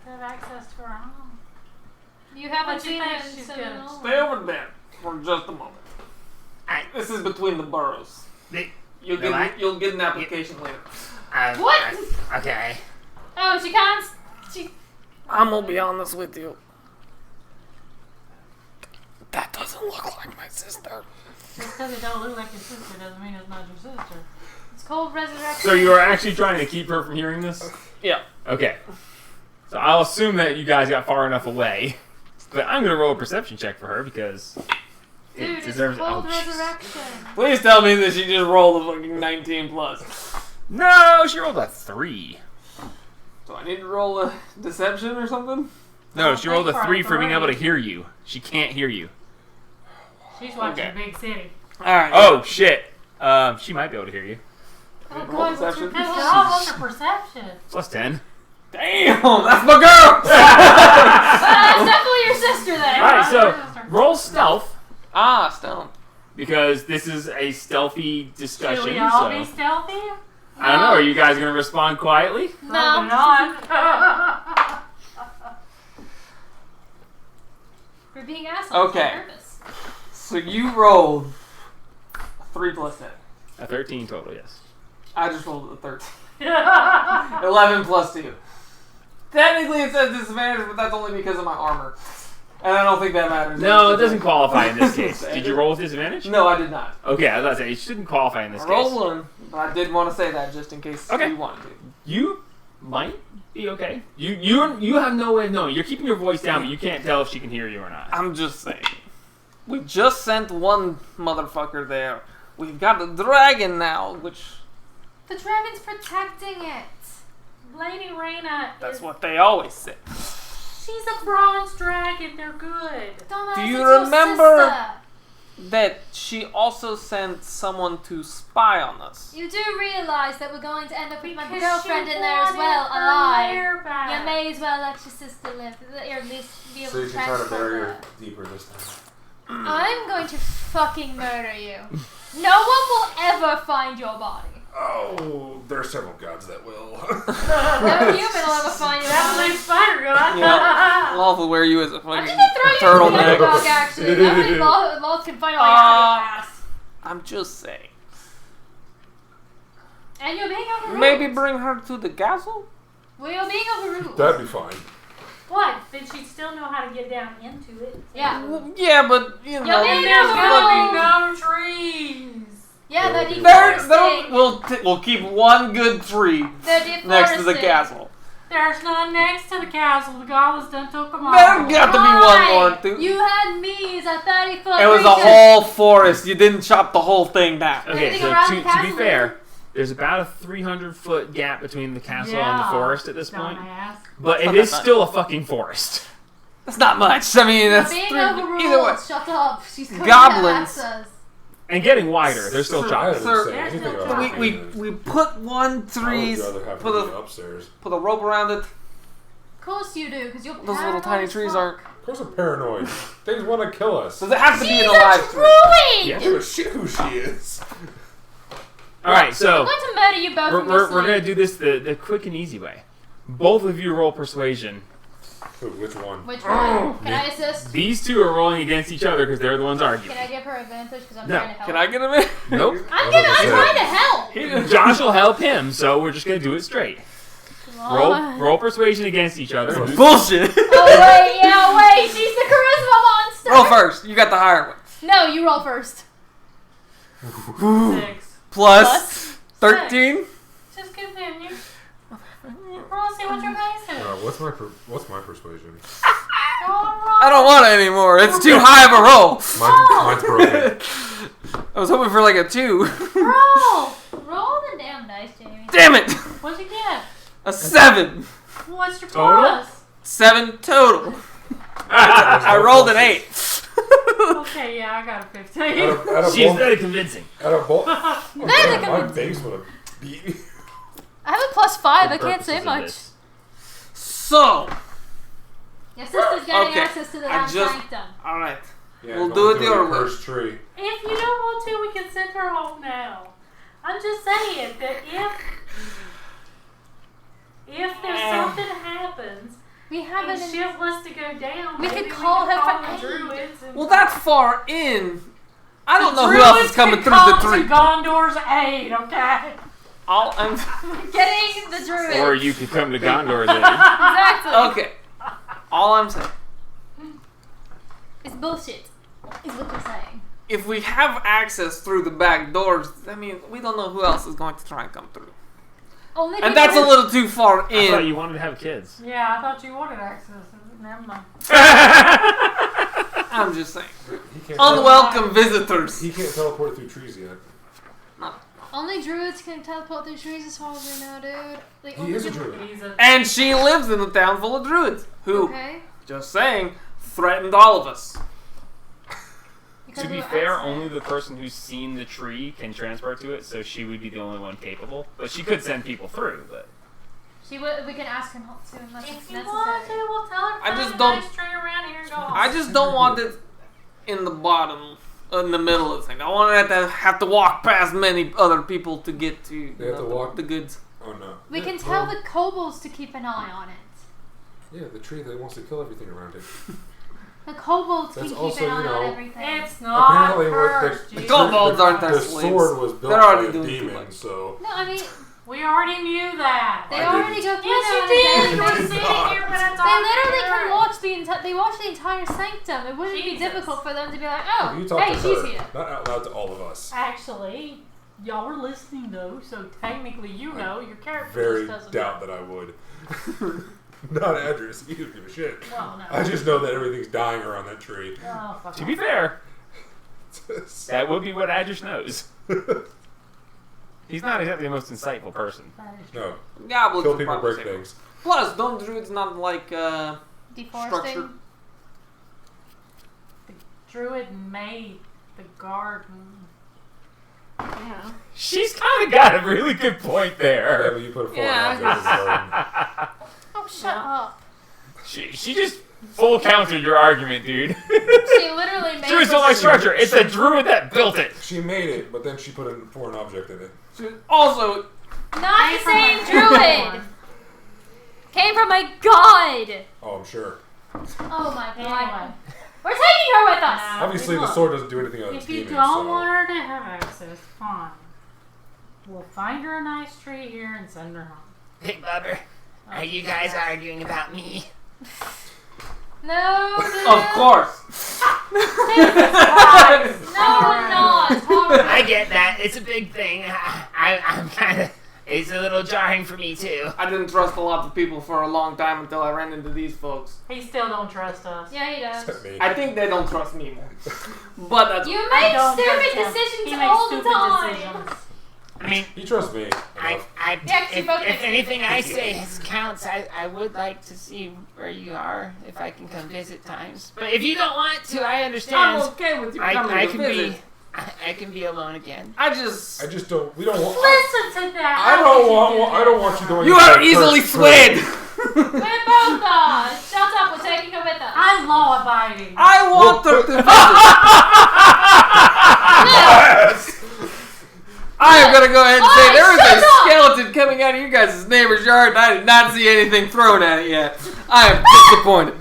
[SPEAKER 5] You have access to our home.
[SPEAKER 4] You haven't
[SPEAKER 5] What do you
[SPEAKER 4] seen
[SPEAKER 5] think
[SPEAKER 4] it in
[SPEAKER 5] she's
[SPEAKER 4] Seminole.
[SPEAKER 5] gonna-
[SPEAKER 3] Stay over there for just a moment. This is between the boroughs. You'll
[SPEAKER 2] No, I-
[SPEAKER 3] you'll get an application later.
[SPEAKER 4] What?
[SPEAKER 2] Okay.
[SPEAKER 4] Oh, she can't. She.
[SPEAKER 3] I'm gonna be honest with you. That doesn't look like my sister.
[SPEAKER 5] Just because it don't look like your sister doesn't mean it's not your sister.
[SPEAKER 4] It's called resurrection.
[SPEAKER 2] So you are actually trying to keep her from hearing this?
[SPEAKER 3] Yeah.
[SPEAKER 2] Okay. So I'll assume that you guys got far enough away. But I'm going to roll a perception check for her because it
[SPEAKER 4] Dude, it's
[SPEAKER 2] deserves
[SPEAKER 4] called
[SPEAKER 2] oh, jeez.
[SPEAKER 4] resurrection.
[SPEAKER 3] Please tell me that she just rolled a fucking 19 plus.
[SPEAKER 2] No, she rolled a 3.
[SPEAKER 3] So I need to roll a deception or something?
[SPEAKER 2] No,
[SPEAKER 5] Oh,
[SPEAKER 2] she rolled a
[SPEAKER 5] thank
[SPEAKER 2] 3
[SPEAKER 5] for
[SPEAKER 2] for being able to
[SPEAKER 5] three.
[SPEAKER 2] hear you. She can't hear you.
[SPEAKER 5] She's watching
[SPEAKER 3] Okay.
[SPEAKER 5] Big City.
[SPEAKER 3] Alright.
[SPEAKER 2] Oh, shit. She might be able to hear you.
[SPEAKER 4] Oh,
[SPEAKER 3] Roll
[SPEAKER 4] God, what's your
[SPEAKER 3] deception.
[SPEAKER 5] Good
[SPEAKER 4] perception?
[SPEAKER 5] job on your perception.
[SPEAKER 2] Plus 10.
[SPEAKER 3] Damn, that's my girl!
[SPEAKER 4] That's definitely your sister then.
[SPEAKER 2] Alright, so roll stealth
[SPEAKER 3] Ah, stone.
[SPEAKER 2] because this is a stealthy discussion.
[SPEAKER 5] Should we all
[SPEAKER 2] So
[SPEAKER 5] be stealthy?
[SPEAKER 2] I don't know. Are you guys going to respond quietly?
[SPEAKER 5] Probably
[SPEAKER 4] No.
[SPEAKER 5] not.
[SPEAKER 4] We're being assholes
[SPEAKER 3] Okay.
[SPEAKER 4] on purpose.
[SPEAKER 3] So you rolled a 3 plus 10.
[SPEAKER 2] A 13 total, yes.
[SPEAKER 3] I just rolled a 13. 11 plus 2. Technically it says disadvantage, but that's only because of my armor. And I don't think that matters.
[SPEAKER 2] No, it doesn't qualify in this case. Did you roll with disadvantage?
[SPEAKER 3] No, I did not.
[SPEAKER 2] Okay, I was about to say, it shouldn't qualify in this
[SPEAKER 3] I rolled
[SPEAKER 2] case.
[SPEAKER 3] 1, but I did want to say that just in case
[SPEAKER 2] Okay.
[SPEAKER 3] you wanted to.
[SPEAKER 2] You might be okay. You have no way of knowing. You're keeping your voice down, but you can't tell if she can hear you or not.
[SPEAKER 3] I'm just saying. We just sent one motherfucker there. We've got a dragon now, which
[SPEAKER 4] The dragon's protecting it.
[SPEAKER 5] Lady Reyna
[SPEAKER 3] that's
[SPEAKER 5] is,
[SPEAKER 3] what they always say.
[SPEAKER 5] she's a bronze dragon. They're good.
[SPEAKER 4] Dumbass,
[SPEAKER 3] Do
[SPEAKER 4] it's
[SPEAKER 3] you
[SPEAKER 4] your
[SPEAKER 3] remember-
[SPEAKER 4] sister.
[SPEAKER 3] That she also sent someone to spy on us.
[SPEAKER 4] You do realize that we're going to end up with my
[SPEAKER 5] Because
[SPEAKER 4] girlfriend
[SPEAKER 5] she
[SPEAKER 4] in there as
[SPEAKER 5] wanted
[SPEAKER 4] well,
[SPEAKER 5] her
[SPEAKER 4] alive.
[SPEAKER 5] hair back.
[SPEAKER 4] You may as well let your sister live, or at least be able
[SPEAKER 1] So you
[SPEAKER 4] to
[SPEAKER 1] can try to
[SPEAKER 4] transfer
[SPEAKER 1] bury
[SPEAKER 4] her.
[SPEAKER 1] her deeper this time.
[SPEAKER 4] I'm going to fucking murder you. No one will ever find your body.
[SPEAKER 1] Oh, there are several gods that will.
[SPEAKER 4] No human will ever find your
[SPEAKER 5] That was
[SPEAKER 4] body.
[SPEAKER 5] like Spider-God.
[SPEAKER 3] Yeah. Lawful wear you as a
[SPEAKER 4] I'm
[SPEAKER 3] fucking
[SPEAKER 4] gonna throw you into the
[SPEAKER 3] turtleneck.
[SPEAKER 4] dog, actually. Nobody laws can find all your ass.
[SPEAKER 3] I'm just saying.
[SPEAKER 4] And you're being overruled.
[SPEAKER 3] Maybe bring her to the castle?
[SPEAKER 4] Well, you're being overruled.
[SPEAKER 1] That'd be fine.
[SPEAKER 5] What? Then she'd still know how to get down into it.
[SPEAKER 4] Yeah.
[SPEAKER 3] Well, yeah, but you know,
[SPEAKER 4] being
[SPEAKER 5] There's
[SPEAKER 4] overruled.
[SPEAKER 5] gonna be no trees.
[SPEAKER 4] Yeah, they're
[SPEAKER 1] There-
[SPEAKER 4] deforesting.
[SPEAKER 3] we'll keep one good tree
[SPEAKER 4] They're deforesting.
[SPEAKER 3] next to the castle.
[SPEAKER 5] There's none next to the castle. The goblins done took them all.
[SPEAKER 3] There got to be one more. Too.
[SPEAKER 4] You had me as a 30-foot
[SPEAKER 3] It was a whole forest. You didn't chop the whole thing down.
[SPEAKER 2] Okay,
[SPEAKER 4] Anything
[SPEAKER 2] so
[SPEAKER 4] around
[SPEAKER 2] to
[SPEAKER 4] the
[SPEAKER 2] be
[SPEAKER 4] castle?
[SPEAKER 2] fair, there's about a 300-foot gap between the castle and the
[SPEAKER 5] Yeah.
[SPEAKER 2] forest at this point.
[SPEAKER 5] Dumbass.
[SPEAKER 2] But
[SPEAKER 3] not
[SPEAKER 2] it is
[SPEAKER 3] that much.
[SPEAKER 2] still a fucking forest.
[SPEAKER 3] That's not much. I mean,
[SPEAKER 4] You're
[SPEAKER 3] that's
[SPEAKER 4] being
[SPEAKER 3] three.
[SPEAKER 4] overruled.
[SPEAKER 3] Either way.
[SPEAKER 4] Shut up. She's coming
[SPEAKER 3] Goblins.
[SPEAKER 4] at us.
[SPEAKER 2] And getting wider. They're still
[SPEAKER 3] Sir,
[SPEAKER 1] I
[SPEAKER 2] chopping.
[SPEAKER 1] didn't
[SPEAKER 3] Sir,
[SPEAKER 1] say
[SPEAKER 5] they're
[SPEAKER 1] anything
[SPEAKER 5] still
[SPEAKER 1] about
[SPEAKER 3] We,
[SPEAKER 1] it.
[SPEAKER 3] we put one trees,
[SPEAKER 1] I would rather have
[SPEAKER 3] put
[SPEAKER 1] her
[SPEAKER 3] a
[SPEAKER 1] be upstairs.
[SPEAKER 3] put a rope around it.
[SPEAKER 4] Of course you do, because you're
[SPEAKER 3] Those little
[SPEAKER 4] paranoid
[SPEAKER 3] tiny
[SPEAKER 4] as
[SPEAKER 3] trees
[SPEAKER 4] fuck.
[SPEAKER 3] aren't.
[SPEAKER 1] Of course I'm paranoid. Things want to kill us.
[SPEAKER 3] Does it have to be
[SPEAKER 4] She's
[SPEAKER 3] an
[SPEAKER 4] a
[SPEAKER 3] alive tree?
[SPEAKER 4] druid!
[SPEAKER 2] Yeah.
[SPEAKER 1] Give a shit who she is.
[SPEAKER 2] Alright,
[SPEAKER 4] I'm
[SPEAKER 2] so
[SPEAKER 4] going to murder you both
[SPEAKER 2] we're,
[SPEAKER 4] in your
[SPEAKER 2] we're going to
[SPEAKER 4] sleep.
[SPEAKER 2] do this the quick and easy way. Both of you roll persuasion.
[SPEAKER 1] Who, which one?
[SPEAKER 4] Which one? Can I assist?
[SPEAKER 2] These two are rolling against each other because they're the ones arguing.
[SPEAKER 4] Can I give her advantage? Because I'm
[SPEAKER 2] No.
[SPEAKER 4] trying to help.
[SPEAKER 3] Can I get him in?
[SPEAKER 2] Nope.
[SPEAKER 4] I'm
[SPEAKER 1] I was
[SPEAKER 4] I'm
[SPEAKER 1] gonna
[SPEAKER 4] trying to help.
[SPEAKER 2] Josh will help him, so we're just going to do it straight. Roll persuasion against each other.
[SPEAKER 3] Bullshit.
[SPEAKER 4] Oh wait, yeah, wait. She's the charisma monster.
[SPEAKER 3] Roll first. You got the higher one.
[SPEAKER 4] No, you roll first.
[SPEAKER 5] 6.
[SPEAKER 3] Plus 13.
[SPEAKER 5] Just continue. Roll, see what your base is.
[SPEAKER 1] What's my persuasion?
[SPEAKER 5] Roll, roll.
[SPEAKER 3] I don't want it anymore. It's too high of a roll.
[SPEAKER 1] Mine's broken.
[SPEAKER 3] I was hoping for like a 2.
[SPEAKER 4] Roll. Roll the damn dice, Jamie.
[SPEAKER 3] Damn it.
[SPEAKER 5] What'd you get?
[SPEAKER 3] A 7.
[SPEAKER 5] What's your
[SPEAKER 2] Total?
[SPEAKER 5] plus?
[SPEAKER 3] 7 total. I rolled an 8.
[SPEAKER 5] Okay, yeah, I got a 15.
[SPEAKER 1] Out of
[SPEAKER 2] She's
[SPEAKER 1] both,
[SPEAKER 2] very convincing.
[SPEAKER 1] out of both,
[SPEAKER 4] Very
[SPEAKER 1] my
[SPEAKER 4] convincing.
[SPEAKER 1] base would have beat me.
[SPEAKER 4] I have a +5. I
[SPEAKER 2] For
[SPEAKER 4] can't say
[SPEAKER 2] purposes of
[SPEAKER 4] much.
[SPEAKER 2] this.
[SPEAKER 3] So,
[SPEAKER 4] Your sister's getting
[SPEAKER 3] Okay,
[SPEAKER 4] access to the
[SPEAKER 3] I
[SPEAKER 4] last
[SPEAKER 3] just-
[SPEAKER 4] sanctum.
[SPEAKER 3] alright.
[SPEAKER 1] Yeah,
[SPEAKER 3] We'll
[SPEAKER 1] don't
[SPEAKER 3] do it the
[SPEAKER 1] a
[SPEAKER 3] other way.
[SPEAKER 1] cursed tree.
[SPEAKER 5] If you don't want to, we can send her home now. I'm just saying that if there's something happens
[SPEAKER 4] We haven't.
[SPEAKER 5] And shit wants to go down.
[SPEAKER 4] We
[SPEAKER 5] maybe
[SPEAKER 4] could call
[SPEAKER 5] can
[SPEAKER 4] her
[SPEAKER 5] call
[SPEAKER 4] for
[SPEAKER 5] the
[SPEAKER 4] aid.
[SPEAKER 5] druids and
[SPEAKER 3] Well, that's far in. I don't know who else is coming through the tree.
[SPEAKER 5] Gondor's aid, okay?
[SPEAKER 3] I'm
[SPEAKER 4] Getting the druid.
[SPEAKER 2] Or you could come to Gondor's aid.
[SPEAKER 4] Exactly.
[SPEAKER 3] okay. All I'm saying,
[SPEAKER 4] It's bullshit. Is what you're saying.
[SPEAKER 3] if we have access through the back doors, I mean, we don't know who else is going to try and come through.
[SPEAKER 4] Only
[SPEAKER 3] And
[SPEAKER 4] people
[SPEAKER 3] that's a
[SPEAKER 4] who-
[SPEAKER 3] little too far
[SPEAKER 2] I thought
[SPEAKER 3] in.
[SPEAKER 2] you wanted to have kids.
[SPEAKER 5] Yeah, I thought you wanted access. Never mind.
[SPEAKER 3] I'm just saying.
[SPEAKER 1] He can't.
[SPEAKER 3] Unwelcome visitors.
[SPEAKER 1] He can't teleport through trees yet.
[SPEAKER 4] Only druids can teleport through trees as far as we know, dude. Like,
[SPEAKER 1] He
[SPEAKER 4] only
[SPEAKER 1] is a
[SPEAKER 4] people-
[SPEAKER 1] druid.
[SPEAKER 5] He's a
[SPEAKER 3] And she lives in a town full of druids who,
[SPEAKER 4] Okay.
[SPEAKER 3] just saying, threatened all of us.
[SPEAKER 4] Because
[SPEAKER 2] To
[SPEAKER 4] we
[SPEAKER 2] be
[SPEAKER 4] were
[SPEAKER 2] fair,
[SPEAKER 4] outside.
[SPEAKER 2] only the person who's seen the tree can transport to it, so she would be the only one capable. But she could send people through, but...
[SPEAKER 4] She would. We can ask her not to unless
[SPEAKER 5] If
[SPEAKER 4] it's
[SPEAKER 5] you want to,
[SPEAKER 4] necessary.
[SPEAKER 5] we'll tell her to
[SPEAKER 3] I
[SPEAKER 5] find
[SPEAKER 3] just
[SPEAKER 5] a
[SPEAKER 3] don't-
[SPEAKER 5] nice tree around here and go home.
[SPEAKER 3] I just don't want it in the bottom, in the middle of the thing. I want it to have to walk past many other people to get to,
[SPEAKER 1] They have to walk-
[SPEAKER 3] the goods.
[SPEAKER 1] Oh no.
[SPEAKER 4] We can
[SPEAKER 1] Yeah,
[SPEAKER 4] tell
[SPEAKER 1] well,
[SPEAKER 4] the kobolds to keep an eye on it.
[SPEAKER 1] Yeah, the tree that wants to kill everything around it.
[SPEAKER 4] The kobolds
[SPEAKER 1] That's
[SPEAKER 4] can keep
[SPEAKER 1] also,
[SPEAKER 4] an eye
[SPEAKER 1] you
[SPEAKER 4] on
[SPEAKER 1] know,
[SPEAKER 4] everything.
[SPEAKER 5] It's not
[SPEAKER 1] Apparently,
[SPEAKER 5] her.
[SPEAKER 1] what the
[SPEAKER 3] Kobolds aren't our
[SPEAKER 1] the
[SPEAKER 3] slaves.
[SPEAKER 1] sword was built
[SPEAKER 3] They're
[SPEAKER 1] by
[SPEAKER 3] already
[SPEAKER 1] a
[SPEAKER 3] doing too
[SPEAKER 1] demon,
[SPEAKER 3] much.
[SPEAKER 1] so
[SPEAKER 4] No, I mean
[SPEAKER 5] We already knew that.
[SPEAKER 4] they
[SPEAKER 1] I
[SPEAKER 4] already
[SPEAKER 1] didn't.
[SPEAKER 4] go through
[SPEAKER 5] Yes,
[SPEAKER 4] that
[SPEAKER 5] you
[SPEAKER 4] on a daily
[SPEAKER 5] did.
[SPEAKER 1] I
[SPEAKER 5] We're
[SPEAKER 1] did
[SPEAKER 5] sitting
[SPEAKER 1] not.
[SPEAKER 5] here, but that's
[SPEAKER 4] They
[SPEAKER 5] all
[SPEAKER 4] literally
[SPEAKER 5] we
[SPEAKER 4] can
[SPEAKER 5] heard.
[SPEAKER 4] watch they watch the entire sanctum. It wouldn't be
[SPEAKER 5] Jesus.
[SPEAKER 4] difficult for them to be like,
[SPEAKER 1] you
[SPEAKER 4] oh,
[SPEAKER 1] talk
[SPEAKER 4] hey,
[SPEAKER 1] to
[SPEAKER 4] she's
[SPEAKER 1] her,
[SPEAKER 4] here.
[SPEAKER 1] not out loud to all of us.
[SPEAKER 5] Actually, y'all were listening though, so technically you know your character
[SPEAKER 1] Very
[SPEAKER 5] just doesn't
[SPEAKER 1] doubt
[SPEAKER 5] know.
[SPEAKER 1] that I would. Not Adris. He doesn't give a shit.
[SPEAKER 5] Well, no.
[SPEAKER 1] I just know that everything's dying around that tree.
[SPEAKER 5] Oh, fuck
[SPEAKER 2] To be
[SPEAKER 5] off.
[SPEAKER 2] fair, that would be what Adrish knows. He's not exactly the most insightful person.
[SPEAKER 5] That is true.
[SPEAKER 1] No,
[SPEAKER 3] Goblins
[SPEAKER 1] kill
[SPEAKER 3] would
[SPEAKER 1] people,
[SPEAKER 3] probably
[SPEAKER 1] break
[SPEAKER 3] say.
[SPEAKER 1] things.
[SPEAKER 3] Plus, don't druids not like
[SPEAKER 4] Deforesting.
[SPEAKER 3] structure?
[SPEAKER 5] Druid made the garden.
[SPEAKER 4] Yeah.
[SPEAKER 2] She's kind of got a really good point
[SPEAKER 1] Yeah,
[SPEAKER 2] there.
[SPEAKER 1] but you put a foreign
[SPEAKER 3] Yeah,
[SPEAKER 1] object in the garden.
[SPEAKER 4] Oh, shut up.
[SPEAKER 2] She just full countered your argument, dude.
[SPEAKER 4] She literally made
[SPEAKER 2] Druids don't like structure. It's the druid that built it.
[SPEAKER 1] She made it, but then she put a foreign object in it.
[SPEAKER 3] Also,
[SPEAKER 4] not the same
[SPEAKER 5] Came from a
[SPEAKER 4] druid. Came from a god.
[SPEAKER 1] Oh, I'm sure.
[SPEAKER 4] Oh my god.
[SPEAKER 5] Anyway,
[SPEAKER 4] We're taking her with us.
[SPEAKER 5] Now,
[SPEAKER 1] Obviously, the
[SPEAKER 5] look,
[SPEAKER 1] sword doesn't do anything on its
[SPEAKER 5] if you
[SPEAKER 1] demons,
[SPEAKER 5] don't
[SPEAKER 1] so.
[SPEAKER 5] want her to have access, fine. We'll find her a nice tree here and send her home.
[SPEAKER 2] Hey, Bubber,
[SPEAKER 5] Oh,
[SPEAKER 2] you guys arguing about me?
[SPEAKER 4] No.
[SPEAKER 3] of course.
[SPEAKER 4] No, we're not.
[SPEAKER 2] I get that. It's a big thing. I'm kind of... It's a little jarring for me, too.
[SPEAKER 3] I didn't trust a lot of people for a long time until I ran into these folks.
[SPEAKER 5] He still don't trust us.
[SPEAKER 4] Yeah, he does.
[SPEAKER 1] Except me.
[SPEAKER 3] I think they don't trust me more. But that's
[SPEAKER 4] You
[SPEAKER 5] I
[SPEAKER 4] make
[SPEAKER 5] don't
[SPEAKER 4] stupid
[SPEAKER 5] trust him.
[SPEAKER 4] decisions
[SPEAKER 5] He makes
[SPEAKER 4] all the
[SPEAKER 5] stupid
[SPEAKER 4] time.
[SPEAKER 5] decisions.
[SPEAKER 2] I mean,
[SPEAKER 1] He trusts me enough.
[SPEAKER 4] Yeah, 'cause you both make
[SPEAKER 2] if anything I
[SPEAKER 4] stupid
[SPEAKER 2] say
[SPEAKER 4] decisions.
[SPEAKER 2] counts, I would like to see where you are, if I can come visit times. But if you don't want to, I
[SPEAKER 3] I'm
[SPEAKER 2] understand.
[SPEAKER 3] okay with you
[SPEAKER 2] I
[SPEAKER 3] coming to
[SPEAKER 2] can
[SPEAKER 3] visit.
[SPEAKER 2] be... I can be alone again.
[SPEAKER 3] I just...
[SPEAKER 1] I just don't. We don't want.
[SPEAKER 5] Listen to that.
[SPEAKER 1] I
[SPEAKER 5] How
[SPEAKER 1] don't
[SPEAKER 5] could
[SPEAKER 1] want.
[SPEAKER 5] do
[SPEAKER 1] I don't want you going.
[SPEAKER 3] You
[SPEAKER 1] into
[SPEAKER 3] are
[SPEAKER 1] that
[SPEAKER 3] easily
[SPEAKER 1] cursed
[SPEAKER 3] swayed.
[SPEAKER 1] tree.
[SPEAKER 4] We're both Shut up, we're taking her with us.
[SPEAKER 5] I'm law abiding.
[SPEAKER 3] I want her to visit. I am gonna go ahead and say
[SPEAKER 4] Alright,
[SPEAKER 3] there is
[SPEAKER 4] shut
[SPEAKER 3] a
[SPEAKER 4] up!
[SPEAKER 3] skeleton coming out of you guys' neighbor's yard and I did not see anything thrown at it yet. I am disappointed.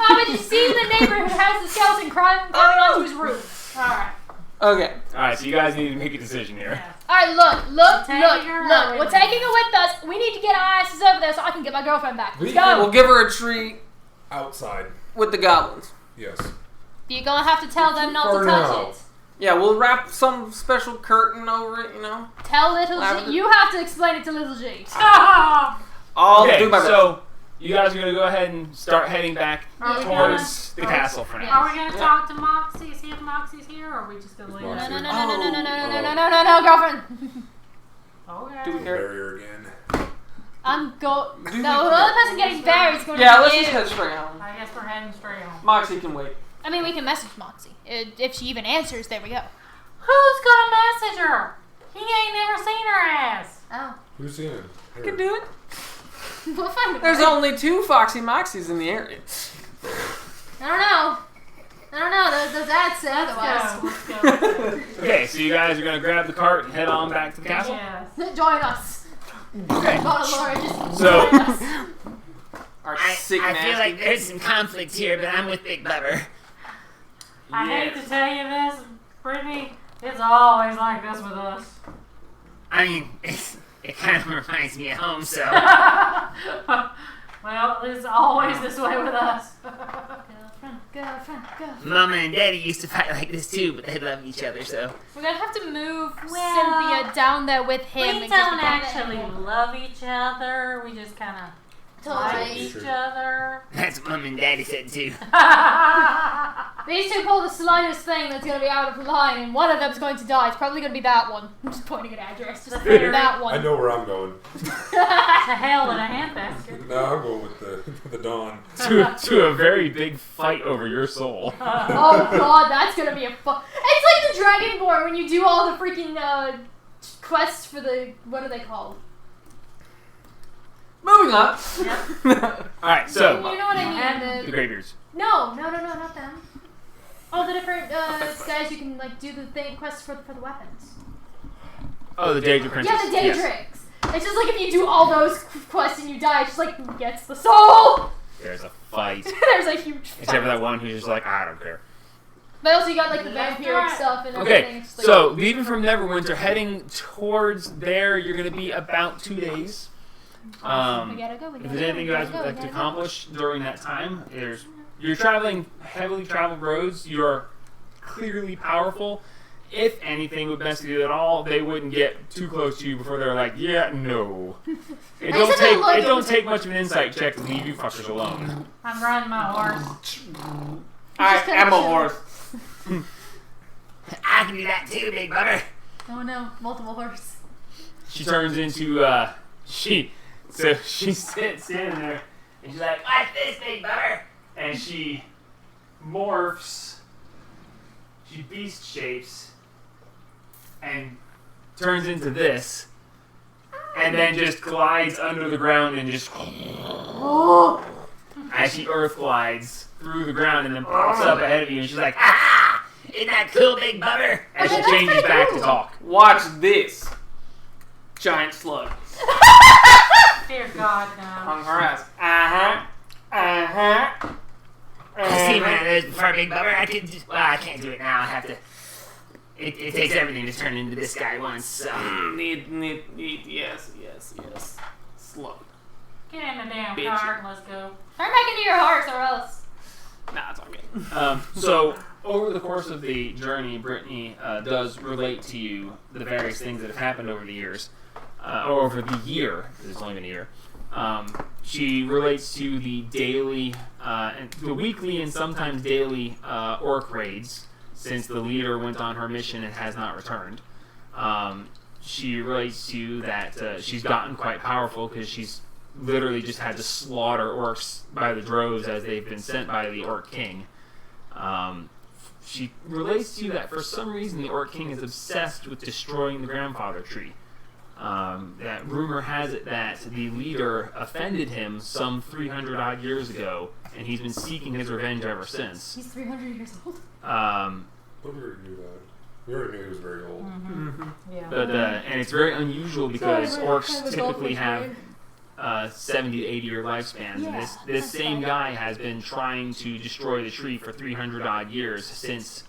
[SPEAKER 4] Oh, but you see the neighbor who has the skeleton climbing onto his roof.
[SPEAKER 5] Alright.
[SPEAKER 3] Okay.
[SPEAKER 2] Alright, so you guys need to make a decision here.
[SPEAKER 5] Yeah.
[SPEAKER 4] Alright, look.
[SPEAKER 5] Taking her
[SPEAKER 4] We're
[SPEAKER 5] with
[SPEAKER 4] taking her with us. We need to get our asses over there so I can get my girlfriend back. Let's
[SPEAKER 1] We-
[SPEAKER 4] go.
[SPEAKER 3] We'll give her a tree
[SPEAKER 1] Outside.
[SPEAKER 3] with the goblins.
[SPEAKER 1] Yes.
[SPEAKER 4] You're gonna have to tell them not
[SPEAKER 1] For
[SPEAKER 4] to touch
[SPEAKER 1] now.
[SPEAKER 4] it.
[SPEAKER 3] Yeah, we'll wrap some special curtain over it, you know.
[SPEAKER 4] Tell little
[SPEAKER 3] Lavender.
[SPEAKER 4] G. You have to explain it to little G.
[SPEAKER 3] I'll
[SPEAKER 2] Okay,
[SPEAKER 3] do my best.
[SPEAKER 2] so you guys are going to go ahead and start heading back
[SPEAKER 5] Are we
[SPEAKER 2] towards the
[SPEAKER 5] gonna-
[SPEAKER 2] castle for now.
[SPEAKER 5] Are we gonna talk to Moxie, see if Moxie's here, or are we just gonna leave
[SPEAKER 1] Is
[SPEAKER 4] No,
[SPEAKER 5] her?
[SPEAKER 4] no, no,
[SPEAKER 1] Moxie?
[SPEAKER 4] no, no, no, no, no, no, no, no, no, girlfriend.
[SPEAKER 5] Okay.
[SPEAKER 3] Do we care?
[SPEAKER 1] Barrier again.
[SPEAKER 4] I'm go.
[SPEAKER 3] Do
[SPEAKER 4] No,
[SPEAKER 3] we
[SPEAKER 4] the other
[SPEAKER 3] care?
[SPEAKER 4] person getting buried is going to
[SPEAKER 3] Yeah,
[SPEAKER 4] be
[SPEAKER 3] let's
[SPEAKER 4] you.
[SPEAKER 3] just head straight home.
[SPEAKER 5] I guess we're heading straight home.
[SPEAKER 3] Moxie can wait.
[SPEAKER 4] I mean, we can message Moxie. If she even answers, there we go.
[SPEAKER 5] Who's gonna message her? He ain't never seen her ass.
[SPEAKER 4] Oh.
[SPEAKER 1] Who's seen it?
[SPEAKER 3] I can do it.
[SPEAKER 4] We'll find a
[SPEAKER 3] There's
[SPEAKER 4] way.
[SPEAKER 3] only 2 Foxy Moxies in the area.
[SPEAKER 4] I don't know. Those ads say otherwise.
[SPEAKER 5] Let's go.
[SPEAKER 2] Okay, so you guys are going to grab the cart and head on back to the castle?
[SPEAKER 5] Yes.
[SPEAKER 4] Join us.
[SPEAKER 2] Okay.
[SPEAKER 4] God, Laura, just
[SPEAKER 2] So-
[SPEAKER 4] join us.
[SPEAKER 3] Our
[SPEAKER 2] I
[SPEAKER 3] sick
[SPEAKER 2] feel
[SPEAKER 3] nasty.
[SPEAKER 2] like there's some conflict here, but I'm with Big Bubber.
[SPEAKER 5] I hate
[SPEAKER 3] Yes.
[SPEAKER 5] to tell you this, Brittany. It's always like this with us.
[SPEAKER 2] I mean, it kind of reminds me of home, so.
[SPEAKER 5] Well, it's always this way with us.
[SPEAKER 4] Girlfriend.
[SPEAKER 2] Mama and Daddy used to fight like this too, but they love each other, so.
[SPEAKER 4] We're gonna have to move
[SPEAKER 5] Well,
[SPEAKER 4] Cynthia down there with him.
[SPEAKER 5] We
[SPEAKER 4] in case
[SPEAKER 5] don't
[SPEAKER 4] can't
[SPEAKER 5] actually
[SPEAKER 4] handle
[SPEAKER 5] love each other. We just kind of like
[SPEAKER 4] Totally.
[SPEAKER 5] each other.
[SPEAKER 2] That's what Mom and Daddy said too.
[SPEAKER 4] These two pull the slightest thing that's gonna be out of line, and one of them's going to die. It's probably gonna be that one. I'm just pointing an address. Just that one.
[SPEAKER 1] I know where I'm going.
[SPEAKER 5] To hell in a handbasket.
[SPEAKER 1] No, I'm going with the Dawn.
[SPEAKER 2] to a very big fight over your soul.
[SPEAKER 4] Oh god, that's gonna be a fun. It's like the Dragonborn when you do all the freaking quests for the what are they called?
[SPEAKER 3] Moving on.
[SPEAKER 2] Alright,
[SPEAKER 4] You
[SPEAKER 2] so.
[SPEAKER 4] know what I mean?
[SPEAKER 2] The Greybeards.
[SPEAKER 4] No, not them. All the different guys you can like do the quests for the weapons.
[SPEAKER 2] Oh, the Daedric Princess.
[SPEAKER 4] Yeah, the
[SPEAKER 2] Yes.
[SPEAKER 4] Daedrics. It's just like if you do all those quests and you die, it's just like who gets the soul.
[SPEAKER 2] There's a fight.
[SPEAKER 4] There's a huge fight.
[SPEAKER 2] Except for that one who's just like, I don't care.
[SPEAKER 4] But also you got like the
[SPEAKER 5] Left
[SPEAKER 4] vampiric
[SPEAKER 5] right.
[SPEAKER 4] stuff and everything.
[SPEAKER 2] Okay,
[SPEAKER 4] It's just like,
[SPEAKER 2] so leaving from Neverwinter, heading towards there, you're going to be about 2 days.
[SPEAKER 4] we gotta go.
[SPEAKER 2] If there's anything you guys would like to accomplish during that time, you're traveling heavily traveled roads. You're clearly powerful. If anything would mess with you at all, they wouldn't get too close to you before they're like, yeah, no. It don't take much of an insight check to leave you fuckers alone.
[SPEAKER 5] I'm riding my horse.
[SPEAKER 3] I am a horse.
[SPEAKER 2] I can do that too, Big Brother.
[SPEAKER 4] Oh no, multiple horse.
[SPEAKER 2] She turns into she sits standing there and she's like, "What's this, Big Brother?" And she morphs. She beast shapes and turns into this, and then just glides under the ground and just as she earth glides through the ground and then pops up ahead of you and she's like, "Ah! Isn't that cool, Big Brother?" As she
[SPEAKER 4] that's
[SPEAKER 2] changes
[SPEAKER 4] pretty
[SPEAKER 2] back
[SPEAKER 4] cool.
[SPEAKER 2] to talk.
[SPEAKER 3] Watch this. Giant slug.
[SPEAKER 5] Dear God, no.
[SPEAKER 3] On her ass.
[SPEAKER 2] I see one of those before, Big Brother. I can't do it now. I have to. It takes everything to turn into this guy once. So.
[SPEAKER 3] Need, yes. Slug.
[SPEAKER 5] Get in the damn
[SPEAKER 3] Bitch.
[SPEAKER 5] car and let's go.
[SPEAKER 4] Turn back into your horse or else.
[SPEAKER 3] Nah, it's all good.
[SPEAKER 2] So over the course of the journey, Brittany does relate to you the various things that have happened over the years, or over the year. 'Cause it's only been a year. She relates to the daily, the weekly, and sometimes daily orc raids since the leader went on her mission and has not returned. She relates to that she's gotten quite powerful because she's literally just had to slaughter orcs by the droves as they've been sent by the Orc King. She relates to that for some reason the Orc King is obsessed with destroying the grandfather tree. That rumor has it that the leader offended him some 300 odd years ago, and he's been seeking his revenge ever since.
[SPEAKER 4] He's 300 years old.
[SPEAKER 1] But we already knew that. We already knew he was very old.
[SPEAKER 5] Yeah.
[SPEAKER 2] But and it's very unusual because
[SPEAKER 4] Sorry,
[SPEAKER 2] orcs
[SPEAKER 4] I was
[SPEAKER 2] typically
[SPEAKER 4] old
[SPEAKER 2] have
[SPEAKER 4] for
[SPEAKER 2] 70 to 80 year lifespans.
[SPEAKER 4] Yeah,
[SPEAKER 2] And this
[SPEAKER 4] that's
[SPEAKER 2] same
[SPEAKER 4] fine.
[SPEAKER 2] guy has been trying to destroy the tree for 300 odd years since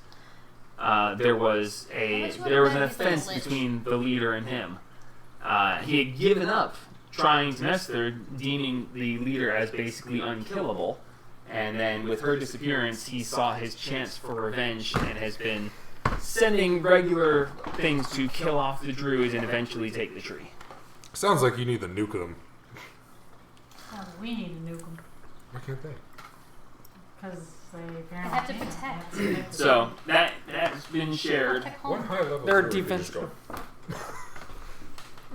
[SPEAKER 2] there was an
[SPEAKER 4] much would it be
[SPEAKER 2] offense
[SPEAKER 4] for the Lich?
[SPEAKER 2] between the leader and him. He had given up trying to mess with her, deeming the leader as basically unkillable. And then with her disappearance, he saw his chance for revenge and has been sending regular things to kill off the druids and eventually take the tree.
[SPEAKER 1] Sounds like you need to nuke them.
[SPEAKER 5] We need to nuke them.
[SPEAKER 1] Why can't they?
[SPEAKER 5] Because they apparently
[SPEAKER 4] have to
[SPEAKER 5] can't.
[SPEAKER 4] protect.
[SPEAKER 2] So that's been shared.
[SPEAKER 1] What high level?
[SPEAKER 3] They're
[SPEAKER 1] druid did you
[SPEAKER 3] defense-
[SPEAKER 1] just go?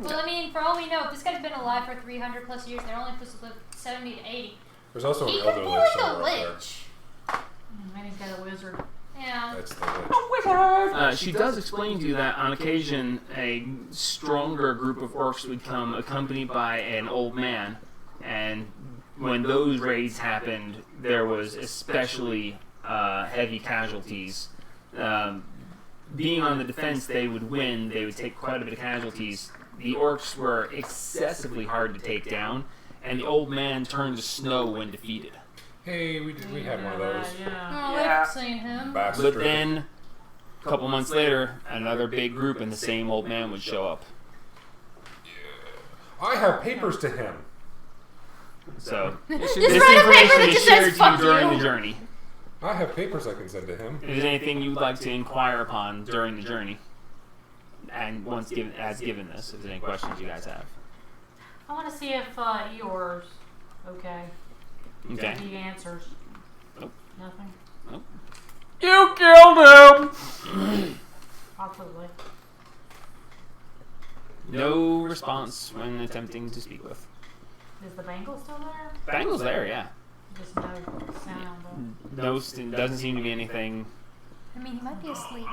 [SPEAKER 4] Well, I mean, for all we know, if this guy's been alive for 300 plus years, they're only supposed to live 70 to 80.
[SPEAKER 1] There's also
[SPEAKER 4] He
[SPEAKER 1] an
[SPEAKER 4] could
[SPEAKER 1] elder
[SPEAKER 4] be
[SPEAKER 1] lich
[SPEAKER 4] like a
[SPEAKER 1] somewhere up there.
[SPEAKER 4] lich.
[SPEAKER 5] And he's got a wizard.
[SPEAKER 4] Yeah.
[SPEAKER 1] That's the lich.
[SPEAKER 2] She does explain to you that on occasion a stronger group of orcs would come accompanied by an old man, and when those raids happened, there was especially heavy casualties. Being on the defense, they would win. They would take quite a bit of casualties. The orcs were excessively hard to take down, and the old man turned to snow when defeated.
[SPEAKER 1] Hey, we had one of those.
[SPEAKER 5] Yeah.
[SPEAKER 4] Oh,
[SPEAKER 3] Yeah.
[SPEAKER 4] I've seen him.
[SPEAKER 1] Bastard.
[SPEAKER 2] But then, a couple months later, another big group and the same old man would show up.
[SPEAKER 1] I have papers to him.
[SPEAKER 2] So,
[SPEAKER 4] Just
[SPEAKER 2] this
[SPEAKER 4] write a paper
[SPEAKER 2] information
[SPEAKER 4] that
[SPEAKER 2] is
[SPEAKER 4] just
[SPEAKER 2] shared
[SPEAKER 4] says
[SPEAKER 2] to
[SPEAKER 4] fuck
[SPEAKER 2] you during
[SPEAKER 4] you.
[SPEAKER 2] the journey.
[SPEAKER 1] I have papers I can send to him.
[SPEAKER 2] If there's anything you'd like to inquire upon during the journey, and once given this, if there's any questions you guys have.
[SPEAKER 5] I want to see if Eeyore's okay.
[SPEAKER 2] Okay.
[SPEAKER 5] If he answers.
[SPEAKER 2] Nope.
[SPEAKER 5] Nothing.
[SPEAKER 3] You killed him!
[SPEAKER 5] Possibly.
[SPEAKER 2] No response when attempting to speak with.
[SPEAKER 5] Is the bangle still there?
[SPEAKER 2] Bangle's there, yeah.
[SPEAKER 5] Just no sound.
[SPEAKER 2] No, doesn't seem to be anything
[SPEAKER 4] I mean, he might be asleep.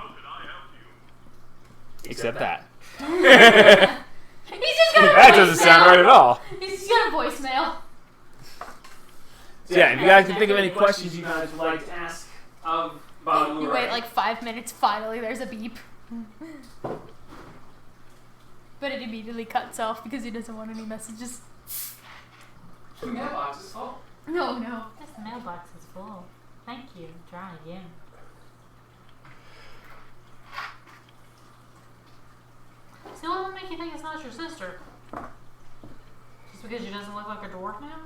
[SPEAKER 2] except that.
[SPEAKER 4] He's just got a
[SPEAKER 2] That doesn't sound right at all.
[SPEAKER 4] He's just got a voicemail.
[SPEAKER 2] So yeah, if you guys can think of any questions you guys would like to ask of Bob
[SPEAKER 4] You wait like 5 minutes, finally there's a beep. But it immediately cuts off because he doesn't want any messages.
[SPEAKER 2] The mailbox is full.
[SPEAKER 4] No, no.
[SPEAKER 5] This mailbox is full. Thank you. Try again. See, what would make you think it's not your sister? Just because she doesn't look like a dwarf now?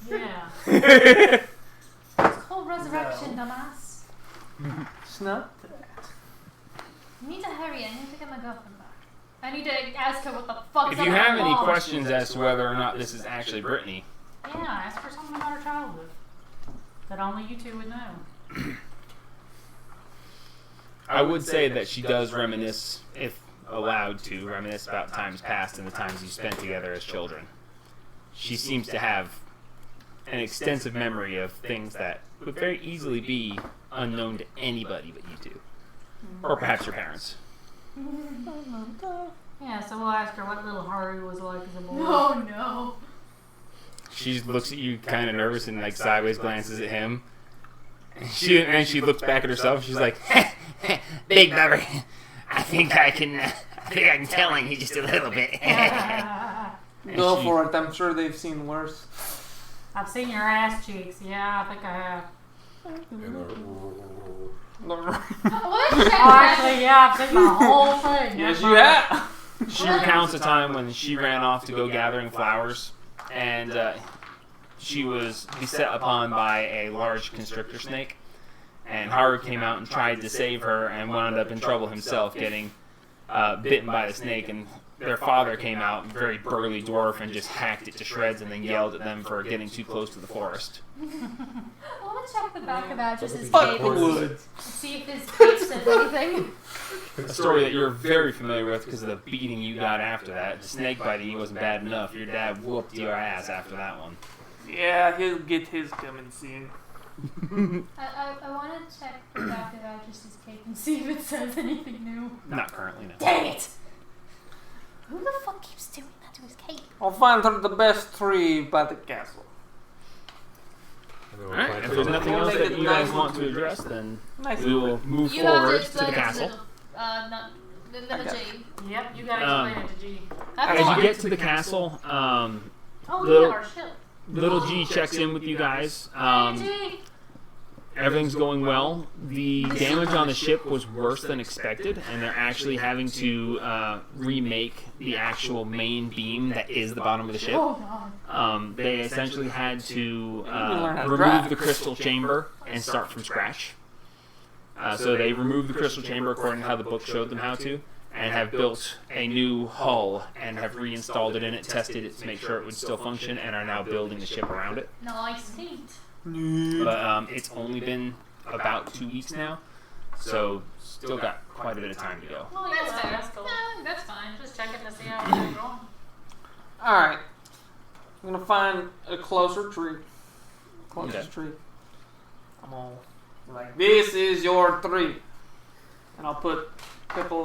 [SPEAKER 5] Yeah.
[SPEAKER 4] It's called resurrection, dumbass.
[SPEAKER 3] Snap.
[SPEAKER 4] I need to hurry. I need to get my girlfriend back. I need to ask her what the fuck
[SPEAKER 2] If
[SPEAKER 4] is
[SPEAKER 2] you
[SPEAKER 4] up with
[SPEAKER 2] have
[SPEAKER 4] her
[SPEAKER 2] any
[SPEAKER 4] mom.
[SPEAKER 2] questions as to whether or not this is actually Brittany,
[SPEAKER 5] Yeah, ask her something about her childhood. That only you two would know.
[SPEAKER 2] I would say that she does reminisce, if allowed to, reminisce about times past and the times you spent together as children. She seems to have an extensive memory of things that would very easily be unknown to anybody but you two. Or perhaps your parents.
[SPEAKER 5] Yeah, so we'll ask her what little Haru was like as a boy.
[SPEAKER 4] No, no.
[SPEAKER 2] She looks at you kind of nervous and like sideways glances at him. And she looks back at herself. She's like, "Big Bubber, I think I can tell him just a little bit." And
[SPEAKER 3] Go
[SPEAKER 2] she-
[SPEAKER 3] for it. I'm sure they've seen worse.
[SPEAKER 5] I've seen your ass cheeks. Yeah, I think I have.
[SPEAKER 4] What?
[SPEAKER 5] Oh, actually, yeah, I've seen the whole thing.
[SPEAKER 3] Yes, you have.
[SPEAKER 2] She recounts a time when she ran off to go gathering flowers, and she was beset upon by a large constrictor snake. And Haru came out and tried to save her and wound up in trouble himself, getting bitten by the snake. And their father came out, very burly dwarf, and just hacked it to shreds and then yelled at them for getting too close to the forest.
[SPEAKER 4] I want to check the back of Atris's
[SPEAKER 3] Fuck
[SPEAKER 4] cape
[SPEAKER 3] the
[SPEAKER 4] and
[SPEAKER 3] woods.
[SPEAKER 4] see if his cape says anything.
[SPEAKER 2] A story that you're very familiar with because of the beating you got after that. The snake biting you wasn't bad enough. Your dad whooped your ass after that one.
[SPEAKER 3] Yeah, he'll get his coming soon.
[SPEAKER 4] I want to check the back of Atris's cape and see if it says anything new.
[SPEAKER 2] Not currently, no.
[SPEAKER 4] Dang it! Who the fuck keeps doing that to his cape?
[SPEAKER 3] I'll find her the best tree by the castle.
[SPEAKER 2] Alright, if there's nothing else that you guys want to address, then
[SPEAKER 3] Nice.
[SPEAKER 2] we will move
[SPEAKER 4] You have to
[SPEAKER 2] forward to
[SPEAKER 4] explain
[SPEAKER 2] the
[SPEAKER 4] it to
[SPEAKER 2] castle.
[SPEAKER 4] little G.
[SPEAKER 5] Yep, you gotta
[SPEAKER 2] Um,
[SPEAKER 5] explain it to G.
[SPEAKER 4] That's
[SPEAKER 2] As
[SPEAKER 4] all.
[SPEAKER 2] you get to the castle,
[SPEAKER 5] Oh,
[SPEAKER 2] little-
[SPEAKER 5] yeah, our ship.
[SPEAKER 2] little G checks in with you guys.
[SPEAKER 4] Hey, G.
[SPEAKER 2] Everything's going well. The damage on the ship was worse than expected, and they're actually having to remake the actual main beam that is the bottom of the ship.
[SPEAKER 4] Oh god.
[SPEAKER 2] They essentially had to
[SPEAKER 3] learn how to
[SPEAKER 2] remove
[SPEAKER 3] drive.
[SPEAKER 2] the crystal chamber and start from scratch. So they removed the crystal chamber according to how the book showed them how to, and have built a new hull and have reinstalled it in it, tested it to make sure it would still function, and are now building the ship around it.
[SPEAKER 4] Nice feet.
[SPEAKER 2] But it's only been about 2 weeks now, so still got quite a bit of time to go.
[SPEAKER 5] Oh,
[SPEAKER 4] That's
[SPEAKER 5] yeah,
[SPEAKER 4] fair.
[SPEAKER 5] that's cool.
[SPEAKER 4] No, that's fine.
[SPEAKER 5] Just checking to see how it's going.
[SPEAKER 3] Alright. I'm gonna find a closer tree. Closest
[SPEAKER 2] Okay.
[SPEAKER 3] tree. I'm all like, this is your tree. And I'll put a couple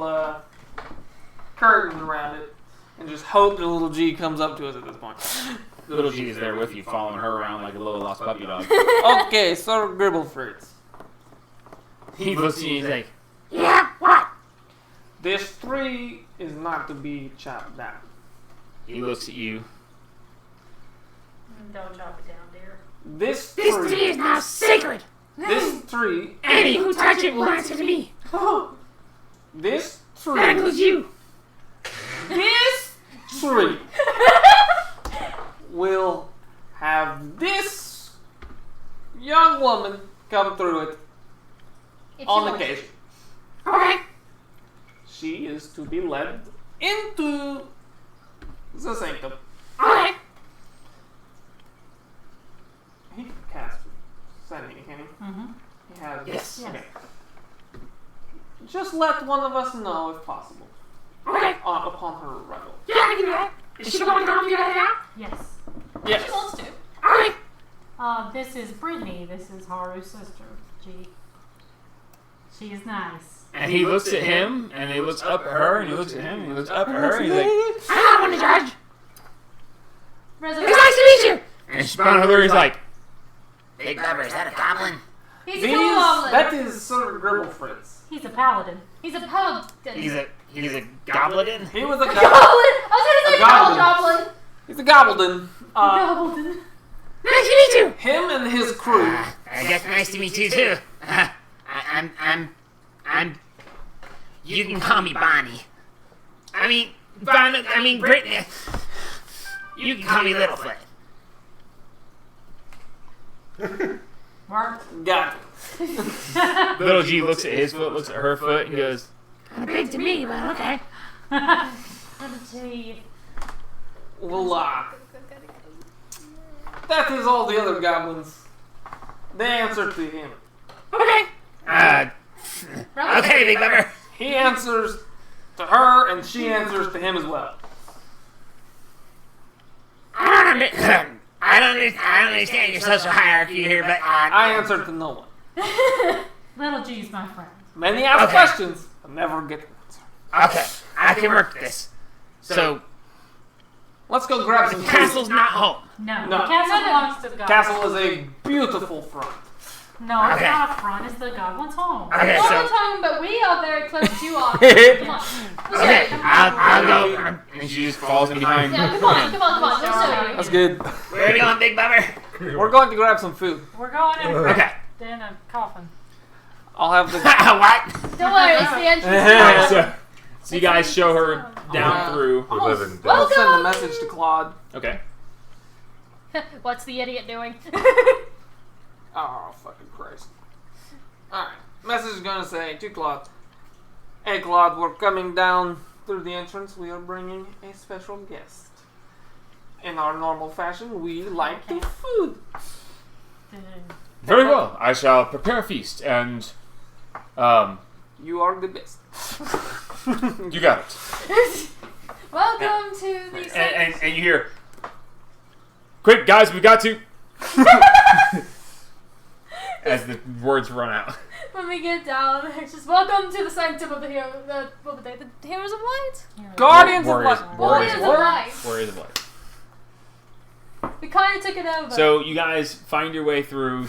[SPEAKER 3] curtains around it. And just hope the little G comes up to us at this point.
[SPEAKER 2] Little G is there with you, following her around like a little lost puppy dog.
[SPEAKER 3] Okay, Sir Gribblefritz.
[SPEAKER 2] He looks at you and he's like,
[SPEAKER 4] Yeah, what?
[SPEAKER 3] This tree is not to be chopped down.
[SPEAKER 2] He looks at you.
[SPEAKER 5] Don't chop it down, dear.
[SPEAKER 3] This
[SPEAKER 6] This
[SPEAKER 3] tree
[SPEAKER 6] tree is now sacred.
[SPEAKER 3] This tree.
[SPEAKER 6] Any who touch it will answer to me.
[SPEAKER 3] This
[SPEAKER 6] That
[SPEAKER 3] tree.
[SPEAKER 6] includes you.
[SPEAKER 3] This tree will have this young woman come through it
[SPEAKER 4] It's
[SPEAKER 3] on
[SPEAKER 4] yours.
[SPEAKER 3] occasion.
[SPEAKER 6] Okay.
[SPEAKER 3] She is to be led into the sanctum.
[SPEAKER 6] Okay.
[SPEAKER 3] He can cast sending, can he?
[SPEAKER 5] Mm-hmm.
[SPEAKER 3] He has.
[SPEAKER 6] Yes.
[SPEAKER 3] Okay. Just let one of us know if possible.
[SPEAKER 6] Okay.
[SPEAKER 3] Upon her arrival.
[SPEAKER 6] Yeah, I can do that. Is she going to help you guys out?
[SPEAKER 5] Yes.
[SPEAKER 3] Yes.
[SPEAKER 4] She wants to.
[SPEAKER 6] Okay.
[SPEAKER 5] This is Brittany. This is Haru's sister, G. She is nice.
[SPEAKER 2] And he looks at him, and he looks up at her, and he looks at him, and he looks up at her, and he's like,
[SPEAKER 6] I'm not one to judge.
[SPEAKER 4] Resurrect.
[SPEAKER 6] It's nice to meet you.
[SPEAKER 2] and she's on her, he's like,
[SPEAKER 6] Big Bubber, is that a goblin?
[SPEAKER 4] He's a goblin.
[SPEAKER 3] That is Sir Gribblefritz.
[SPEAKER 5] He's a paladin.
[SPEAKER 4] He's a paladin.
[SPEAKER 2] he's a goblin.
[SPEAKER 3] He was a
[SPEAKER 4] goblin.
[SPEAKER 3] goblin.
[SPEAKER 4] I was gonna say
[SPEAKER 3] goblin.
[SPEAKER 4] goblin.
[SPEAKER 3] He's a goblin.
[SPEAKER 4] Goblin.
[SPEAKER 6] Nice to meet you.
[SPEAKER 3] Him and his crew.
[SPEAKER 6] I guess nice to meet you too. I'm. You can call me Bonnie. I mean, Brittany. You can call me Littlefoot.
[SPEAKER 5] Mark.
[SPEAKER 3] Got it.
[SPEAKER 2] Little G looks at his foot, looks at her foot, and goes,
[SPEAKER 6] Big to me, but okay.
[SPEAKER 5] Gee.
[SPEAKER 3] Well, that is all the other goblins. They answer to him.
[SPEAKER 6] Okay. Okay, Big Bubber.
[SPEAKER 3] He answers to her, and she answers to him as well.
[SPEAKER 6] I don't understand your social hierarchy here, but
[SPEAKER 3] I answer to no one.
[SPEAKER 5] Little G's my friend.
[SPEAKER 3] Many ask
[SPEAKER 6] Okay.
[SPEAKER 3] questions, but never get an answer.
[SPEAKER 6] okay, I can work this. So,
[SPEAKER 3] Let's go grab some food.
[SPEAKER 6] castle's not home.
[SPEAKER 5] No.
[SPEAKER 3] No.
[SPEAKER 5] The castle belongs to the god.
[SPEAKER 3] Castle is a beautiful front.
[SPEAKER 5] No, it's
[SPEAKER 6] Okay.
[SPEAKER 5] not a front. It's the godlin's home.
[SPEAKER 6] Okay,
[SPEAKER 4] One
[SPEAKER 6] so
[SPEAKER 4] time, but we are very close to you all. Come on.
[SPEAKER 6] okay, I'll go.
[SPEAKER 2] and she just falls in behind.
[SPEAKER 4] Yeah, come on. Let's show you.
[SPEAKER 3] That's good.
[SPEAKER 6] Where are we going, Big Bubber?
[SPEAKER 3] We're going to grab some food.
[SPEAKER 5] We're going in,
[SPEAKER 6] Okay.
[SPEAKER 5] in a coffin.
[SPEAKER 3] I'll have the.
[SPEAKER 6] What?
[SPEAKER 4] Don't worry, it's the entrance.
[SPEAKER 2] So you guys show her down through.
[SPEAKER 1] We live in
[SPEAKER 3] I'll
[SPEAKER 1] death.
[SPEAKER 3] send a message to Claude.
[SPEAKER 2] Okay.
[SPEAKER 4] What's the idiot doing?
[SPEAKER 3] Oh, fucking Christ. Alright. Message is gonna say to Claude. Hey, Claude, we're coming down through the entrance. We are bringing a special guest. In our normal fashion, we like the food.
[SPEAKER 2] Very well. I shall prepare a feast, and
[SPEAKER 3] You are the best.
[SPEAKER 2] you got it.
[SPEAKER 4] Welcome to the
[SPEAKER 2] And you hear, quick, guys, we got to. As the words run out.
[SPEAKER 4] when we get down, it's just welcome to the sanctum of the hero. What were they? The Heroes of Light.
[SPEAKER 3] Guardians
[SPEAKER 2] Warriors-
[SPEAKER 3] of Light.
[SPEAKER 2] Warriors
[SPEAKER 4] of
[SPEAKER 3] What?
[SPEAKER 4] Light.
[SPEAKER 2] Warriors of Light.
[SPEAKER 4] We kind of took it over.
[SPEAKER 2] So you guys find your way through.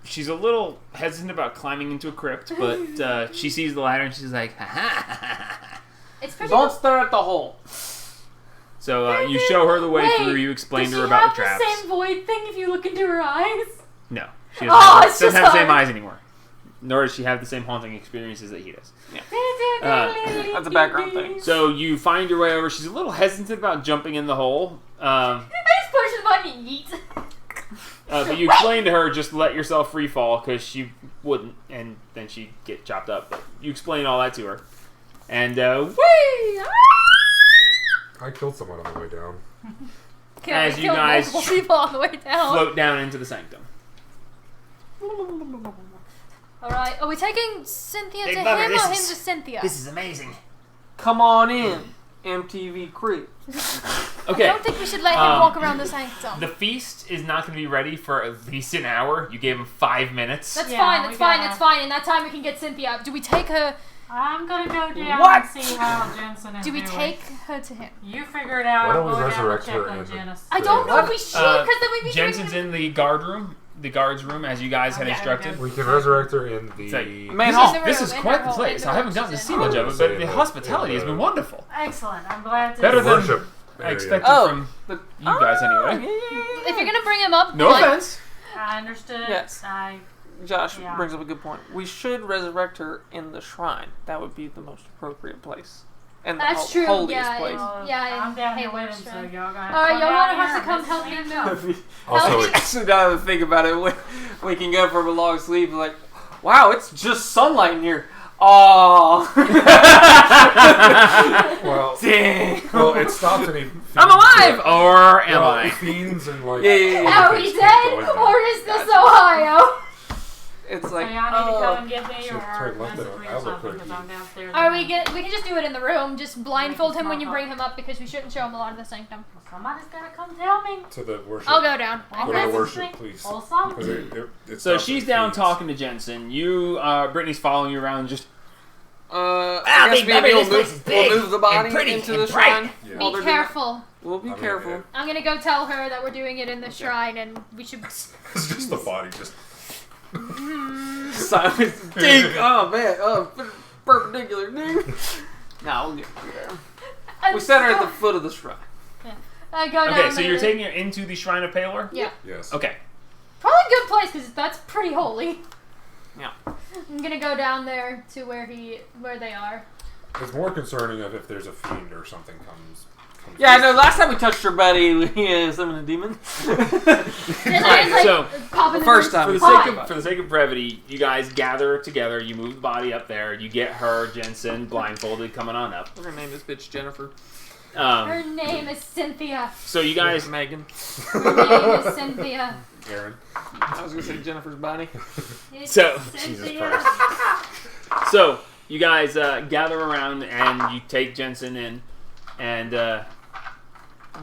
[SPEAKER 2] She's a little hesitant about climbing into a crypt, but she sees the ladder and she's like, ha ha.
[SPEAKER 4] it's pretty.
[SPEAKER 3] Don't stare at the hole.
[SPEAKER 2] So you show her the way
[SPEAKER 4] Wait,
[SPEAKER 2] through. You explain
[SPEAKER 4] Does
[SPEAKER 2] to her
[SPEAKER 4] she
[SPEAKER 2] about
[SPEAKER 4] have
[SPEAKER 2] the traps.
[SPEAKER 4] the same void thing if you look into her eyes?
[SPEAKER 2] No, she
[SPEAKER 4] Oh,
[SPEAKER 2] doesn't,
[SPEAKER 4] it's
[SPEAKER 2] doesn't
[SPEAKER 4] just
[SPEAKER 2] have the same
[SPEAKER 4] hard.
[SPEAKER 2] eyes anymore. Nor does she have the same haunting experiences that he does.
[SPEAKER 3] That's a background thing.
[SPEAKER 2] So you find your way over. She's a little hesitant about jumping in the hole.
[SPEAKER 4] I just push the button and yeet.
[SPEAKER 2] But you explain to her just let yourself free fall because she wouldn't, and then she'd get chopped up. But you explain all that to her, and whee!
[SPEAKER 1] I killed someone on the way down.
[SPEAKER 2] As you
[SPEAKER 4] Killed
[SPEAKER 2] guys
[SPEAKER 4] multiple people on the way down.
[SPEAKER 2] float down into the sanctum.
[SPEAKER 4] All right, are we taking Cynthia
[SPEAKER 6] Big
[SPEAKER 4] to
[SPEAKER 6] Bubber,
[SPEAKER 4] him
[SPEAKER 6] this
[SPEAKER 4] or him
[SPEAKER 6] is-
[SPEAKER 4] to Cynthia?
[SPEAKER 6] This is amazing.
[SPEAKER 3] Come on in, MTV Creep.
[SPEAKER 4] I
[SPEAKER 2] Okay,
[SPEAKER 4] don't think we should let him
[SPEAKER 2] Um,
[SPEAKER 4] walk around the sanctum.
[SPEAKER 2] the feast is not going to be ready for at least an hour. You gave him 5 minutes.
[SPEAKER 4] That's
[SPEAKER 5] Yeah,
[SPEAKER 4] fine.
[SPEAKER 5] we
[SPEAKER 4] That's fine.
[SPEAKER 5] gotta-
[SPEAKER 4] That's fine. In that time, we can get Cynthia. Do we take her?
[SPEAKER 5] I'm gonna go down
[SPEAKER 3] What?
[SPEAKER 5] and see how Jensen is
[SPEAKER 4] Do we
[SPEAKER 5] doing.
[SPEAKER 4] take her to him?
[SPEAKER 5] You figure it out.
[SPEAKER 1] Why don't
[SPEAKER 5] I'll
[SPEAKER 1] we
[SPEAKER 5] go down and
[SPEAKER 1] resurrect
[SPEAKER 5] check
[SPEAKER 1] her
[SPEAKER 5] on
[SPEAKER 1] and-
[SPEAKER 5] Janice.
[SPEAKER 4] I don't know if we
[SPEAKER 3] What?
[SPEAKER 4] should, because then we'd be
[SPEAKER 2] Jensen's
[SPEAKER 4] doing
[SPEAKER 2] in the guard room. the guards' room as you guys had
[SPEAKER 5] Okay,
[SPEAKER 2] instructed.
[SPEAKER 5] okay.
[SPEAKER 1] We can resurrect her in the.
[SPEAKER 2] Say-
[SPEAKER 3] Main
[SPEAKER 2] This
[SPEAKER 3] hall.
[SPEAKER 2] is, this is quite the place. I haven't gotten to see much of it, but the hospitality has been wonderful.
[SPEAKER 5] Excellent. I'm glad to
[SPEAKER 2] Better
[SPEAKER 5] see
[SPEAKER 2] than
[SPEAKER 1] worship
[SPEAKER 2] I
[SPEAKER 1] area.
[SPEAKER 2] expected
[SPEAKER 3] Oh,
[SPEAKER 2] from
[SPEAKER 3] the,
[SPEAKER 2] you guys anyway.
[SPEAKER 4] If you're gonna bring him up,
[SPEAKER 2] No
[SPEAKER 4] like,
[SPEAKER 2] offense.
[SPEAKER 5] I understood.
[SPEAKER 3] Yes.
[SPEAKER 5] I
[SPEAKER 3] Josh
[SPEAKER 5] Yeah.
[SPEAKER 3] brings up a good point. We should resurrect her in the shrine. That would be the most appropriate place. And the
[SPEAKER 4] That's true,
[SPEAKER 3] holiest
[SPEAKER 4] yeah,
[SPEAKER 3] place.
[SPEAKER 4] yeah,
[SPEAKER 5] I'm down here
[SPEAKER 4] Halo
[SPEAKER 5] with him, so
[SPEAKER 4] Shrine.
[SPEAKER 5] y'all gotta
[SPEAKER 4] Alright,
[SPEAKER 5] come
[SPEAKER 4] y'all
[SPEAKER 5] down
[SPEAKER 4] wanna
[SPEAKER 5] here
[SPEAKER 4] have to
[SPEAKER 5] and
[SPEAKER 4] come
[SPEAKER 5] visit
[SPEAKER 4] help
[SPEAKER 5] me.
[SPEAKER 4] me move.
[SPEAKER 1] Also,
[SPEAKER 4] Help me.
[SPEAKER 3] Actually, now that I think about it, we can go from a long sleep like, wow, it's just sunlight in here. Oh,
[SPEAKER 1] well,
[SPEAKER 3] dang.
[SPEAKER 1] well, it stops any. Fiends
[SPEAKER 2] I'm alive, or am
[SPEAKER 1] well,
[SPEAKER 2] I?
[SPEAKER 1] Fiends and like.
[SPEAKER 3] Yeah.
[SPEAKER 4] Are we dead, or is this Ohio?
[SPEAKER 3] It's
[SPEAKER 5] So
[SPEAKER 3] like,
[SPEAKER 5] y'all need to come
[SPEAKER 3] oh,
[SPEAKER 5] and get me
[SPEAKER 1] So
[SPEAKER 5] or
[SPEAKER 1] turn left
[SPEAKER 5] message
[SPEAKER 1] at
[SPEAKER 5] me or
[SPEAKER 1] Albuquerque.
[SPEAKER 5] something because I'm downstairs.
[SPEAKER 4] Are
[SPEAKER 5] now.
[SPEAKER 4] we we can just do it in the room. Just blindfold him when you bring him up because we shouldn't show him a lot of the sanctum.
[SPEAKER 5] Well, somebody's gotta come tell me.
[SPEAKER 1] To the worship.
[SPEAKER 4] I'll go down.
[SPEAKER 1] Go to
[SPEAKER 5] Message
[SPEAKER 1] the worship,
[SPEAKER 5] me.
[SPEAKER 1] please.
[SPEAKER 5] Or something.
[SPEAKER 1] Because it
[SPEAKER 2] So
[SPEAKER 1] stops
[SPEAKER 2] she's
[SPEAKER 1] any
[SPEAKER 2] down
[SPEAKER 1] fiends.
[SPEAKER 2] talking to Jensen. You, Brittany's following you around. Just
[SPEAKER 3] I
[SPEAKER 6] Big
[SPEAKER 3] guess maybe
[SPEAKER 6] Bubba,
[SPEAKER 3] we'll
[SPEAKER 6] this place is
[SPEAKER 3] move,
[SPEAKER 6] big
[SPEAKER 3] we'll move the
[SPEAKER 6] and
[SPEAKER 3] body
[SPEAKER 6] pretty
[SPEAKER 3] into
[SPEAKER 6] and
[SPEAKER 3] the
[SPEAKER 6] bright.
[SPEAKER 3] shrine.
[SPEAKER 1] Yeah.
[SPEAKER 3] while
[SPEAKER 4] Be
[SPEAKER 3] they're doing that.
[SPEAKER 4] careful.
[SPEAKER 3] We'll be
[SPEAKER 1] I mean,
[SPEAKER 3] careful.
[SPEAKER 4] I'm gonna go tell her that we're doing it in the shrine, and we should.
[SPEAKER 1] It's just the body, just.
[SPEAKER 3] Silence. Ding. Oh man. Oh, perpendicular. Ding. No, we'll get there. We set her at the foot of the shrine.
[SPEAKER 4] I go down
[SPEAKER 2] okay. So
[SPEAKER 4] there.
[SPEAKER 2] you're taking her into the Shrine of Palor.
[SPEAKER 4] Yeah,
[SPEAKER 1] Yes.
[SPEAKER 2] Okay.
[SPEAKER 4] probably a good place because that's pretty holy.
[SPEAKER 3] Yeah.
[SPEAKER 4] I'm gonna go down there to where they are.
[SPEAKER 1] It's more concerning if there's a fiend or something comes.
[SPEAKER 3] Yeah, I know. Last time we touched her buddy, we summoned a demon.
[SPEAKER 4] And I was like,
[SPEAKER 2] so,
[SPEAKER 4] popping
[SPEAKER 3] the first
[SPEAKER 4] the
[SPEAKER 3] time.
[SPEAKER 2] For the sake of brevity, you guys gather together. You move the body up there. You get her, Jensen, blindfolded, coming on up.
[SPEAKER 3] We're gonna name this bitch Jennifer.
[SPEAKER 4] Her name is Cynthia.
[SPEAKER 2] So you guys,
[SPEAKER 3] Megan.
[SPEAKER 4] Her name is Cynthia.
[SPEAKER 1] Aaron.
[SPEAKER 3] I was gonna say Jennifer's body.
[SPEAKER 4] It's
[SPEAKER 2] So-
[SPEAKER 1] Jesus
[SPEAKER 4] Cynthia.
[SPEAKER 1] Christ.
[SPEAKER 2] so you guys gather around and you take Jensen in, and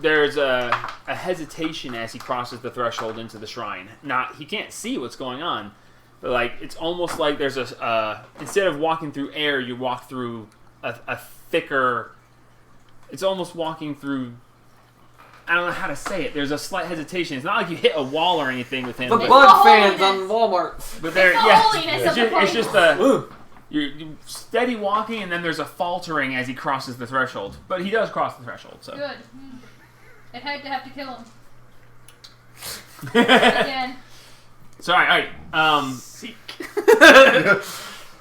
[SPEAKER 2] there's a hesitation as he crosses the threshold into the shrine. Not he can't see what's going on, but like it's almost like there's instead of walking through air, you walk through a thicker. It's almost walking through. I don't know how to say it. There's a slight hesitation. It's not like you hit a wall or anything with him.
[SPEAKER 3] The
[SPEAKER 2] but-
[SPEAKER 3] Bud
[SPEAKER 4] the
[SPEAKER 3] fans
[SPEAKER 4] holiness.
[SPEAKER 3] on Walmart.
[SPEAKER 2] But there,
[SPEAKER 4] It's the
[SPEAKER 2] yeah,
[SPEAKER 4] holiness
[SPEAKER 2] it's
[SPEAKER 4] of the
[SPEAKER 2] just, it's
[SPEAKER 4] place.
[SPEAKER 2] just a you're steady walking, and then there's a faltering as he crosses the threshold. But he does cross the threshold. So
[SPEAKER 4] Good. I'd hate to have to kill him again.
[SPEAKER 2] so all right.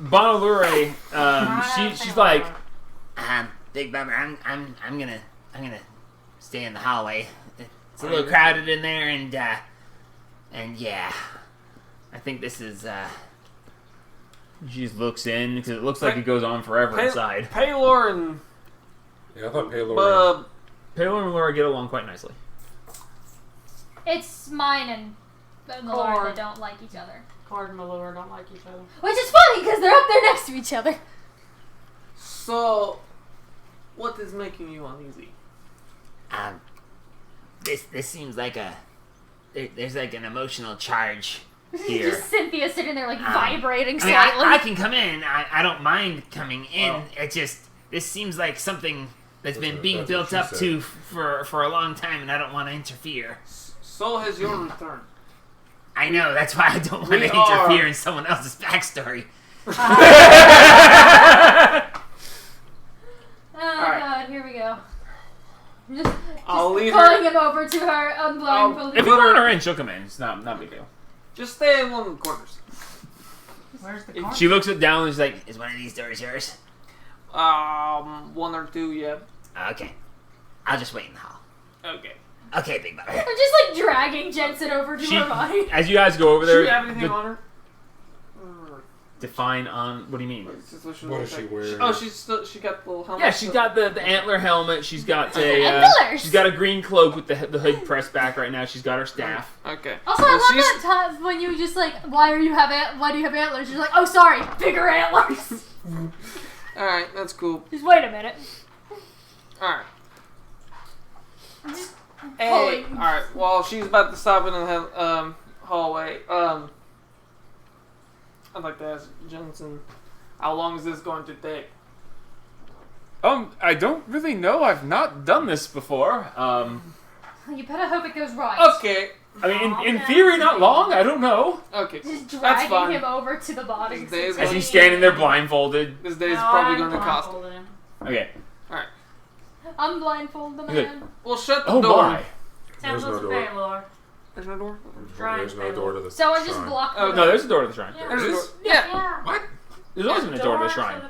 [SPEAKER 2] Bonalure, she's like,
[SPEAKER 6] Big Bubba, I'm gonna stay in the hallway. It's a little crowded in there, and yeah, I think this is
[SPEAKER 2] she just looks in because it looks like it goes on forever inside.
[SPEAKER 3] Paylor and
[SPEAKER 1] Yeah, I thought Palor.
[SPEAKER 2] Paylor and Laura get along quite nicely.
[SPEAKER 4] It's mine and Laura
[SPEAKER 5] Cord.
[SPEAKER 4] that don't like each other.
[SPEAKER 5] Cord and Malure don't like each other.
[SPEAKER 4] Which is funny because they're up there next to each other.
[SPEAKER 3] So, what is making you uneasy?
[SPEAKER 6] this seems like there's like an emotional charge here.
[SPEAKER 4] Just Cynthia sitting there like vibrating
[SPEAKER 6] I mean,
[SPEAKER 4] slightly.
[SPEAKER 6] I can come in. I don't mind coming in.
[SPEAKER 1] Oh.
[SPEAKER 6] It just this seems like something that's been
[SPEAKER 1] That's
[SPEAKER 6] being
[SPEAKER 1] what
[SPEAKER 6] built
[SPEAKER 1] she
[SPEAKER 6] up
[SPEAKER 1] said.
[SPEAKER 6] to for a long time, and I don't want to interfere.
[SPEAKER 3] So has your return.
[SPEAKER 6] I know that's why I don't want
[SPEAKER 3] We
[SPEAKER 6] to
[SPEAKER 3] are-
[SPEAKER 6] interfere in someone else's backstory.
[SPEAKER 4] Oh
[SPEAKER 3] Alright.
[SPEAKER 4] god, here we go. Just
[SPEAKER 3] I'll leave
[SPEAKER 4] calling
[SPEAKER 3] her.
[SPEAKER 4] him over to her, unblindfolded.
[SPEAKER 2] If you want her in, she'll come in. It's not a big deal.
[SPEAKER 3] Just stay in one of the corners.
[SPEAKER 5] Where's the
[SPEAKER 3] If
[SPEAKER 5] car?
[SPEAKER 2] She looks it down and she's like,
[SPEAKER 6] Is one of these doors yours?
[SPEAKER 3] One or two, yeah.
[SPEAKER 6] Okay, I'll just wait in the hall.
[SPEAKER 3] Okay.
[SPEAKER 6] Okay, Big Bubba.
[SPEAKER 4] I'm just like dragging Jensen over to
[SPEAKER 2] She-
[SPEAKER 4] her body.
[SPEAKER 2] as you guys go over
[SPEAKER 3] Does
[SPEAKER 2] there,
[SPEAKER 3] she have anything
[SPEAKER 2] the-
[SPEAKER 3] on her?
[SPEAKER 2] define on. What do you mean?
[SPEAKER 1] What is she wearing?
[SPEAKER 3] Oh, she got the little helmet.
[SPEAKER 2] Yeah, she's got the antler helmet. She's got a
[SPEAKER 4] Antlers!
[SPEAKER 2] she's got a green cloak with the hood pressed back right now. She's got her staff.
[SPEAKER 3] Okay.
[SPEAKER 4] Also,
[SPEAKER 3] Well,
[SPEAKER 4] I love
[SPEAKER 3] she's-
[SPEAKER 4] that time when you just like, why do you have antlers? You're like, oh, sorry, bigger antlers.
[SPEAKER 3] Alright, that's cool.
[SPEAKER 4] Just wait a minute.
[SPEAKER 3] Alright.
[SPEAKER 4] Just
[SPEAKER 3] Hey,
[SPEAKER 4] pulling.
[SPEAKER 3] alright. While she's about to stop in the hallway, I'd like to ask Jensen, how long is this going to take?
[SPEAKER 2] I don't really know. I've not done this before.
[SPEAKER 4] You better hope it goes right.
[SPEAKER 3] Okay,
[SPEAKER 2] I mean, in theory, not long. I don't know.
[SPEAKER 3] Okay,
[SPEAKER 4] Just
[SPEAKER 3] that's
[SPEAKER 4] dragging
[SPEAKER 3] fine.
[SPEAKER 4] him over to the body.
[SPEAKER 3] These days
[SPEAKER 2] As he's standing there blindfolded.
[SPEAKER 3] This day's
[SPEAKER 5] No,
[SPEAKER 3] probably
[SPEAKER 5] I'm
[SPEAKER 3] going to cost him.
[SPEAKER 5] blindfolded him.
[SPEAKER 2] Okay.
[SPEAKER 4] Unblindfold the
[SPEAKER 2] Good.
[SPEAKER 4] man.
[SPEAKER 3] Well, shut the
[SPEAKER 2] Oh
[SPEAKER 3] door.
[SPEAKER 2] my.
[SPEAKER 1] There's
[SPEAKER 5] Temple
[SPEAKER 1] no
[SPEAKER 5] of
[SPEAKER 1] door.
[SPEAKER 5] Paylor.
[SPEAKER 3] There's no door?
[SPEAKER 1] There's no door to the
[SPEAKER 4] So I just
[SPEAKER 1] shrine.
[SPEAKER 4] blocked
[SPEAKER 3] Oh,
[SPEAKER 4] the
[SPEAKER 2] No, there's a door to the shrine.
[SPEAKER 5] Yeah.
[SPEAKER 3] There's a door.
[SPEAKER 1] Is?
[SPEAKER 3] Yeah.
[SPEAKER 5] Yeah.
[SPEAKER 1] What?
[SPEAKER 2] There's always been a door to the shrine.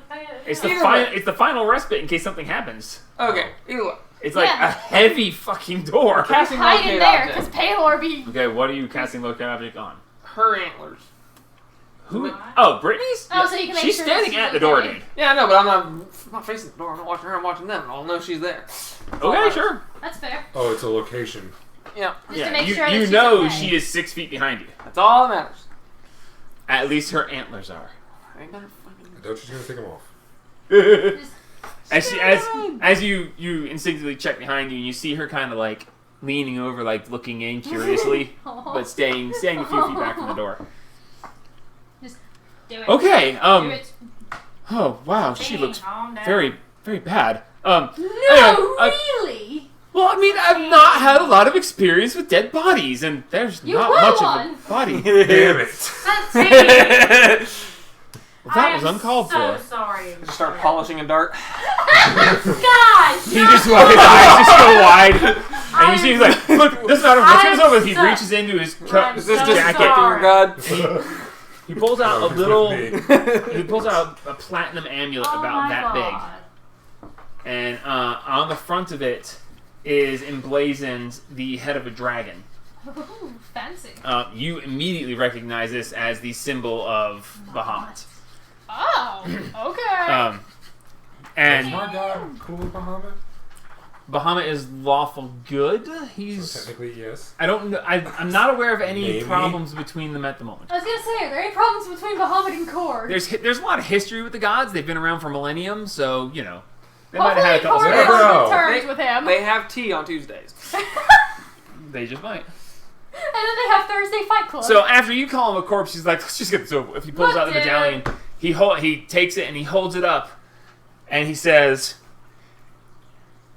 [SPEAKER 2] It's the
[SPEAKER 3] Either
[SPEAKER 2] it's the final respite in case something happens.
[SPEAKER 3] Okay, either way.
[SPEAKER 2] It's like
[SPEAKER 4] Yeah.
[SPEAKER 2] a heavy fucking door.
[SPEAKER 3] Casting
[SPEAKER 4] hide
[SPEAKER 3] locate
[SPEAKER 4] in there,
[SPEAKER 3] object.
[SPEAKER 4] because Paylor be...
[SPEAKER 2] Okay, what are you casting locate object on?
[SPEAKER 3] Her antlers.
[SPEAKER 2] Who? Oh, Brittany's?
[SPEAKER 4] Oh, so you can make
[SPEAKER 2] She's
[SPEAKER 4] sure
[SPEAKER 2] standing
[SPEAKER 4] she's
[SPEAKER 2] at the door,
[SPEAKER 4] okay.
[SPEAKER 2] dude.
[SPEAKER 3] Yeah, I know, but I'm not facing the door. I'm not watching her. I'm watching them. I'll know she's there.
[SPEAKER 2] Okay, sure.
[SPEAKER 4] That's fair.
[SPEAKER 1] Oh, it's a location.
[SPEAKER 3] Yeah,
[SPEAKER 4] Just to make
[SPEAKER 2] you,
[SPEAKER 4] sure that
[SPEAKER 2] you
[SPEAKER 4] she's
[SPEAKER 2] know
[SPEAKER 4] okay.
[SPEAKER 2] she is 6 feet behind you.
[SPEAKER 3] that's all that matters.
[SPEAKER 2] At least her antlers are.
[SPEAKER 3] I ain't gonna fucking.
[SPEAKER 1] Don't you gonna take them off?
[SPEAKER 2] as you instinctively check behind you, and you see her kind of like leaning over, like looking in curiously, but staying a few feet back from the door.
[SPEAKER 4] Do it.
[SPEAKER 2] Okay.
[SPEAKER 4] Do it.
[SPEAKER 2] Oh wow, she looks
[SPEAKER 5] Calm down.
[SPEAKER 2] very bad.
[SPEAKER 4] No,
[SPEAKER 2] anyway,
[SPEAKER 4] really?
[SPEAKER 2] well, I mean, I've not had a lot of experience with dead bodies, and there's
[SPEAKER 4] You
[SPEAKER 2] not
[SPEAKER 4] were
[SPEAKER 2] much
[SPEAKER 4] one.
[SPEAKER 2] of a body.
[SPEAKER 1] Damn it!
[SPEAKER 2] Well, that was uncalled
[SPEAKER 5] so
[SPEAKER 2] for.
[SPEAKER 5] sorry.
[SPEAKER 3] Just start polishing a dart.
[SPEAKER 5] God,
[SPEAKER 2] He just his eyes just go wide, and you see he's like, "Look, doesn't matter what comes over." He
[SPEAKER 5] so-
[SPEAKER 2] reaches into his
[SPEAKER 5] I'm
[SPEAKER 3] Is this
[SPEAKER 5] so
[SPEAKER 3] just
[SPEAKER 2] jacket.
[SPEAKER 5] sorry.
[SPEAKER 3] God?
[SPEAKER 2] He pulls out a
[SPEAKER 1] It's
[SPEAKER 2] little.
[SPEAKER 1] with me.
[SPEAKER 2] He pulls out a platinum amulet
[SPEAKER 5] Oh
[SPEAKER 2] about
[SPEAKER 5] my
[SPEAKER 2] that
[SPEAKER 5] God.
[SPEAKER 2] big, and on the front of it is emblazoned the head of a dragon.
[SPEAKER 4] Ooh, fancy.
[SPEAKER 2] You immediately recognize this as the symbol of Bahamut.
[SPEAKER 4] Oh, okay.
[SPEAKER 1] Is
[SPEAKER 2] And
[SPEAKER 1] my god cool with Bahamut?
[SPEAKER 2] Bahamut is lawful good.
[SPEAKER 1] So
[SPEAKER 2] He's.
[SPEAKER 1] technically, yes.
[SPEAKER 2] I don't know. I'm not aware of any
[SPEAKER 1] Maybe.
[SPEAKER 2] problems between them at the moment.
[SPEAKER 4] I was gonna say, are there any problems between Bahamut and Korg?
[SPEAKER 2] There's a lot of history with the gods. They've been around for millennium, so you know they might
[SPEAKER 4] Hopefully
[SPEAKER 2] have had a couple.
[SPEAKER 4] Korg
[SPEAKER 1] Never
[SPEAKER 4] is
[SPEAKER 1] know.
[SPEAKER 4] on terms
[SPEAKER 3] They-
[SPEAKER 4] with him.
[SPEAKER 3] They have tea on Tuesdays.
[SPEAKER 2] They just might.
[SPEAKER 4] And then they have Thursday Fight Club.
[SPEAKER 2] So after you call him a corpse, he's like, "Let's just get this over with." He pulls
[SPEAKER 4] Look,
[SPEAKER 2] out the
[SPEAKER 4] dude.
[SPEAKER 2] medallion. He takes it and he holds it up, and he says,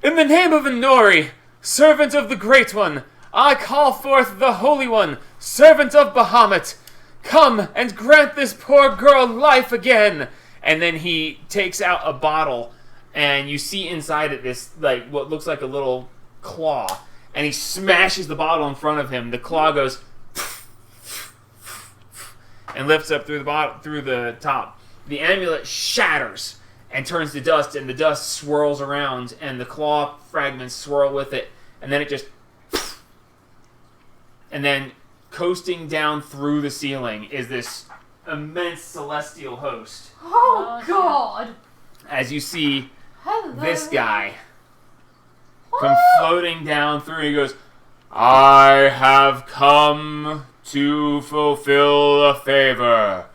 [SPEAKER 2] "In the name of Inori, servant of the Great One, I call forth the Holy One, servant of Bahamut. Come and grant this poor girl life again." And then he takes out a bottle, and you see inside it this like what looks like a little claw, and he smashes the bottle in front of him. The claw goes and lifts up through the top. The amulet shatters and turns to dust, and the dust swirls around, and the claw fragments swirl with it, and then it just and then coasting down through the ceiling is this immense celestial host.
[SPEAKER 4] oh God.
[SPEAKER 2] As you see
[SPEAKER 4] Hello.
[SPEAKER 2] this guy come floating down through, he goes, "I have come to fulfill a favor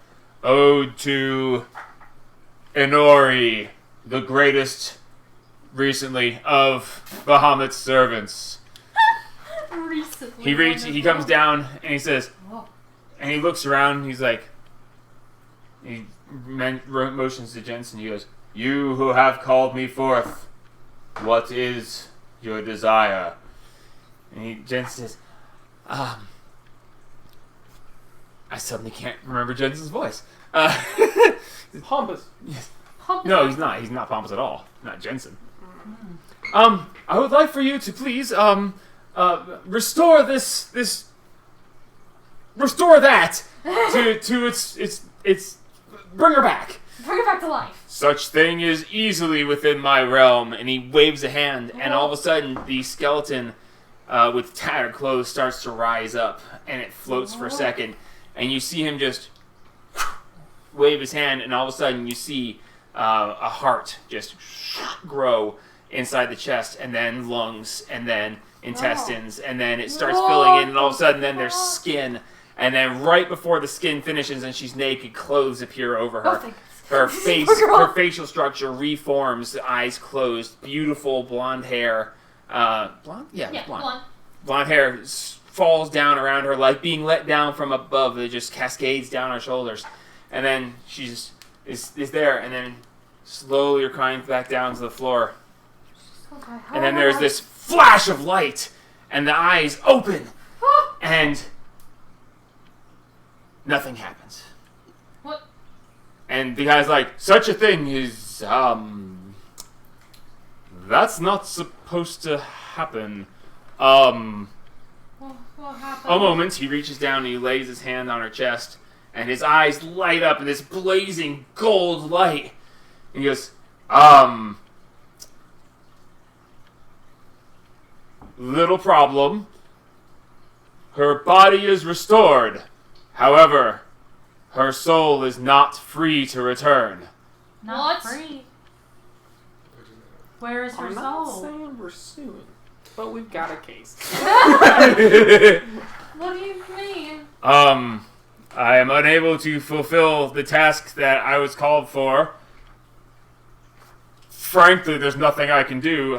[SPEAKER 2] owed to Inori, the greatest recently of Bahamut's servants."
[SPEAKER 4] Recently.
[SPEAKER 2] He comes down and he says,
[SPEAKER 4] Oh.
[SPEAKER 2] and he looks around and he's like, he motions to Jensen, he goes, "You who have called me forth, what is your desire?" And Jensen says, I suddenly can't remember Jensen's voice.
[SPEAKER 3] Pompous.
[SPEAKER 2] No, he's not. He's not pompous at all. Not Jensen. I would like for you to please, restore restore that to its, bring her back.
[SPEAKER 4] Bring it back to life.
[SPEAKER 2] Such thing is easily within my realm. And he waves a hand, and all of a sudden, the skeleton with tattered clothes starts to rise up, and it floats for a second, and you see him just wave his hand, and all of a sudden, you see a heart just grow inside the chest, and then lungs, and then intestines, and then it starts filling in, and all of a sudden, then there's skin, and then right before the skin finishes and she's naked, clothes appear over her.
[SPEAKER 4] Oh, thank
[SPEAKER 2] Her
[SPEAKER 4] goodness.
[SPEAKER 2] face,
[SPEAKER 4] Poor girl.
[SPEAKER 2] her facial structure reforms, eyes closed, beautiful blonde hair. Blonde? Yeah,
[SPEAKER 4] Yeah,
[SPEAKER 2] blonde.
[SPEAKER 4] one.
[SPEAKER 2] Blonde hair falls down around her like being let down from above. It just cascades down her shoulders. And then she just is there, and then slowly reclines back down to the floor.
[SPEAKER 4] Okay,
[SPEAKER 2] And then there's this flash of light, and the eyes open, And nothing happens.
[SPEAKER 4] What?
[SPEAKER 2] And the guy's like, such a thing is, that's not supposed to happen.
[SPEAKER 4] What happened?
[SPEAKER 2] A moment, he reaches down and he lays his hand on her chest, and his eyes light up in this blazing gold light. And he goes, little problem. Her body is restored. However, her soul is not free to return.
[SPEAKER 5] Not
[SPEAKER 4] What?
[SPEAKER 5] free. Where is her
[SPEAKER 3] I'm not
[SPEAKER 5] soul?
[SPEAKER 3] saying we're suing, but we've got a case.
[SPEAKER 4] What do you mean?
[SPEAKER 2] I am unable to fulfill the task that I was called for. Frankly, there's nothing I can do.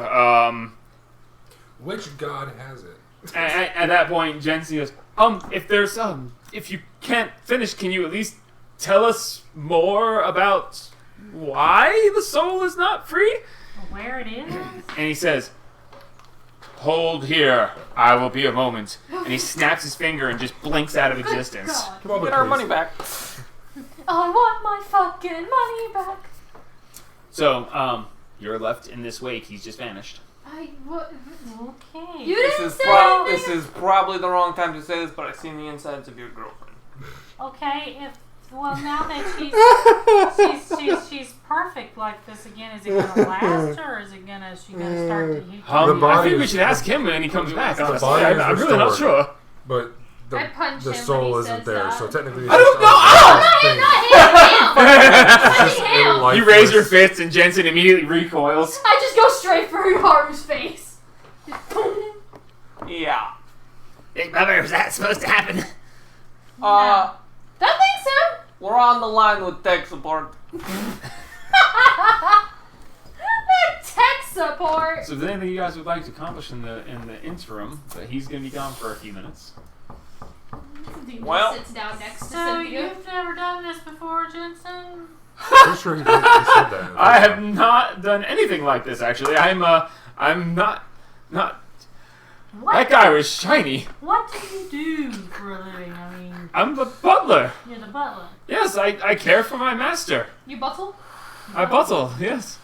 [SPEAKER 1] Which god has it?
[SPEAKER 2] At that point, Jensen goes, if you can't finish, can you at least tell us more about why the soul is not free?
[SPEAKER 5] Where it is?
[SPEAKER 2] And he says, hold here, I will be a moment. And he snaps his finger and just blinks out of existence.
[SPEAKER 4] God.
[SPEAKER 1] Come on,
[SPEAKER 3] Get our
[SPEAKER 1] please.
[SPEAKER 3] money back.
[SPEAKER 4] I want my fucking money back.
[SPEAKER 2] So, you're left in this wake. He's just vanished.
[SPEAKER 4] What?
[SPEAKER 5] Okay.
[SPEAKER 4] You
[SPEAKER 3] This
[SPEAKER 4] didn't
[SPEAKER 3] is,
[SPEAKER 4] say
[SPEAKER 3] this
[SPEAKER 4] anything.
[SPEAKER 3] is probably the wrong time to say this, but I've seen the insides of your girlfriend.
[SPEAKER 5] Okay, well now that she's perfect like this again, is it gonna last or is it gonna she gonna start to heat
[SPEAKER 1] The
[SPEAKER 2] I
[SPEAKER 1] body
[SPEAKER 2] think we
[SPEAKER 1] is-
[SPEAKER 2] should ask him when he comes back.
[SPEAKER 1] The
[SPEAKER 2] Honestly,
[SPEAKER 1] body is
[SPEAKER 2] I'm really not
[SPEAKER 1] restored.
[SPEAKER 2] sure.
[SPEAKER 1] But
[SPEAKER 4] I punch
[SPEAKER 1] the
[SPEAKER 4] him when
[SPEAKER 1] soul
[SPEAKER 4] he
[SPEAKER 1] isn't
[SPEAKER 4] says
[SPEAKER 1] there,
[SPEAKER 4] that.
[SPEAKER 1] so technically
[SPEAKER 2] I don't know.
[SPEAKER 4] Not
[SPEAKER 1] It's just
[SPEAKER 4] him.
[SPEAKER 1] a lifeless-
[SPEAKER 2] You raise your fist, and Jensen immediately recoils.
[SPEAKER 4] I just go straight for Haru's face.
[SPEAKER 3] Yeah.
[SPEAKER 6] Big Bubba, was that supposed to happen?
[SPEAKER 4] Don't think so.
[SPEAKER 3] We're on the line with tech support.
[SPEAKER 4] Tech support.
[SPEAKER 2] So, if there's anything you guys would like to accomplish in the interim, but he's going to be gone for a few minutes.
[SPEAKER 4] Dude
[SPEAKER 3] Well-
[SPEAKER 4] sits down next to
[SPEAKER 5] So
[SPEAKER 4] Cynthia.
[SPEAKER 5] you've never done this before, Jensen?
[SPEAKER 1] Pretty sure he said that.
[SPEAKER 2] I have not done anything like this. Actually, I'm not.
[SPEAKER 5] What?
[SPEAKER 2] That guy was shiny.
[SPEAKER 5] What do you do for a living? I mean,
[SPEAKER 2] I'm the butler.
[SPEAKER 5] you're the butler.
[SPEAKER 2] Yes, I care for my master.
[SPEAKER 4] You buttle?
[SPEAKER 2] I buttle. Yes.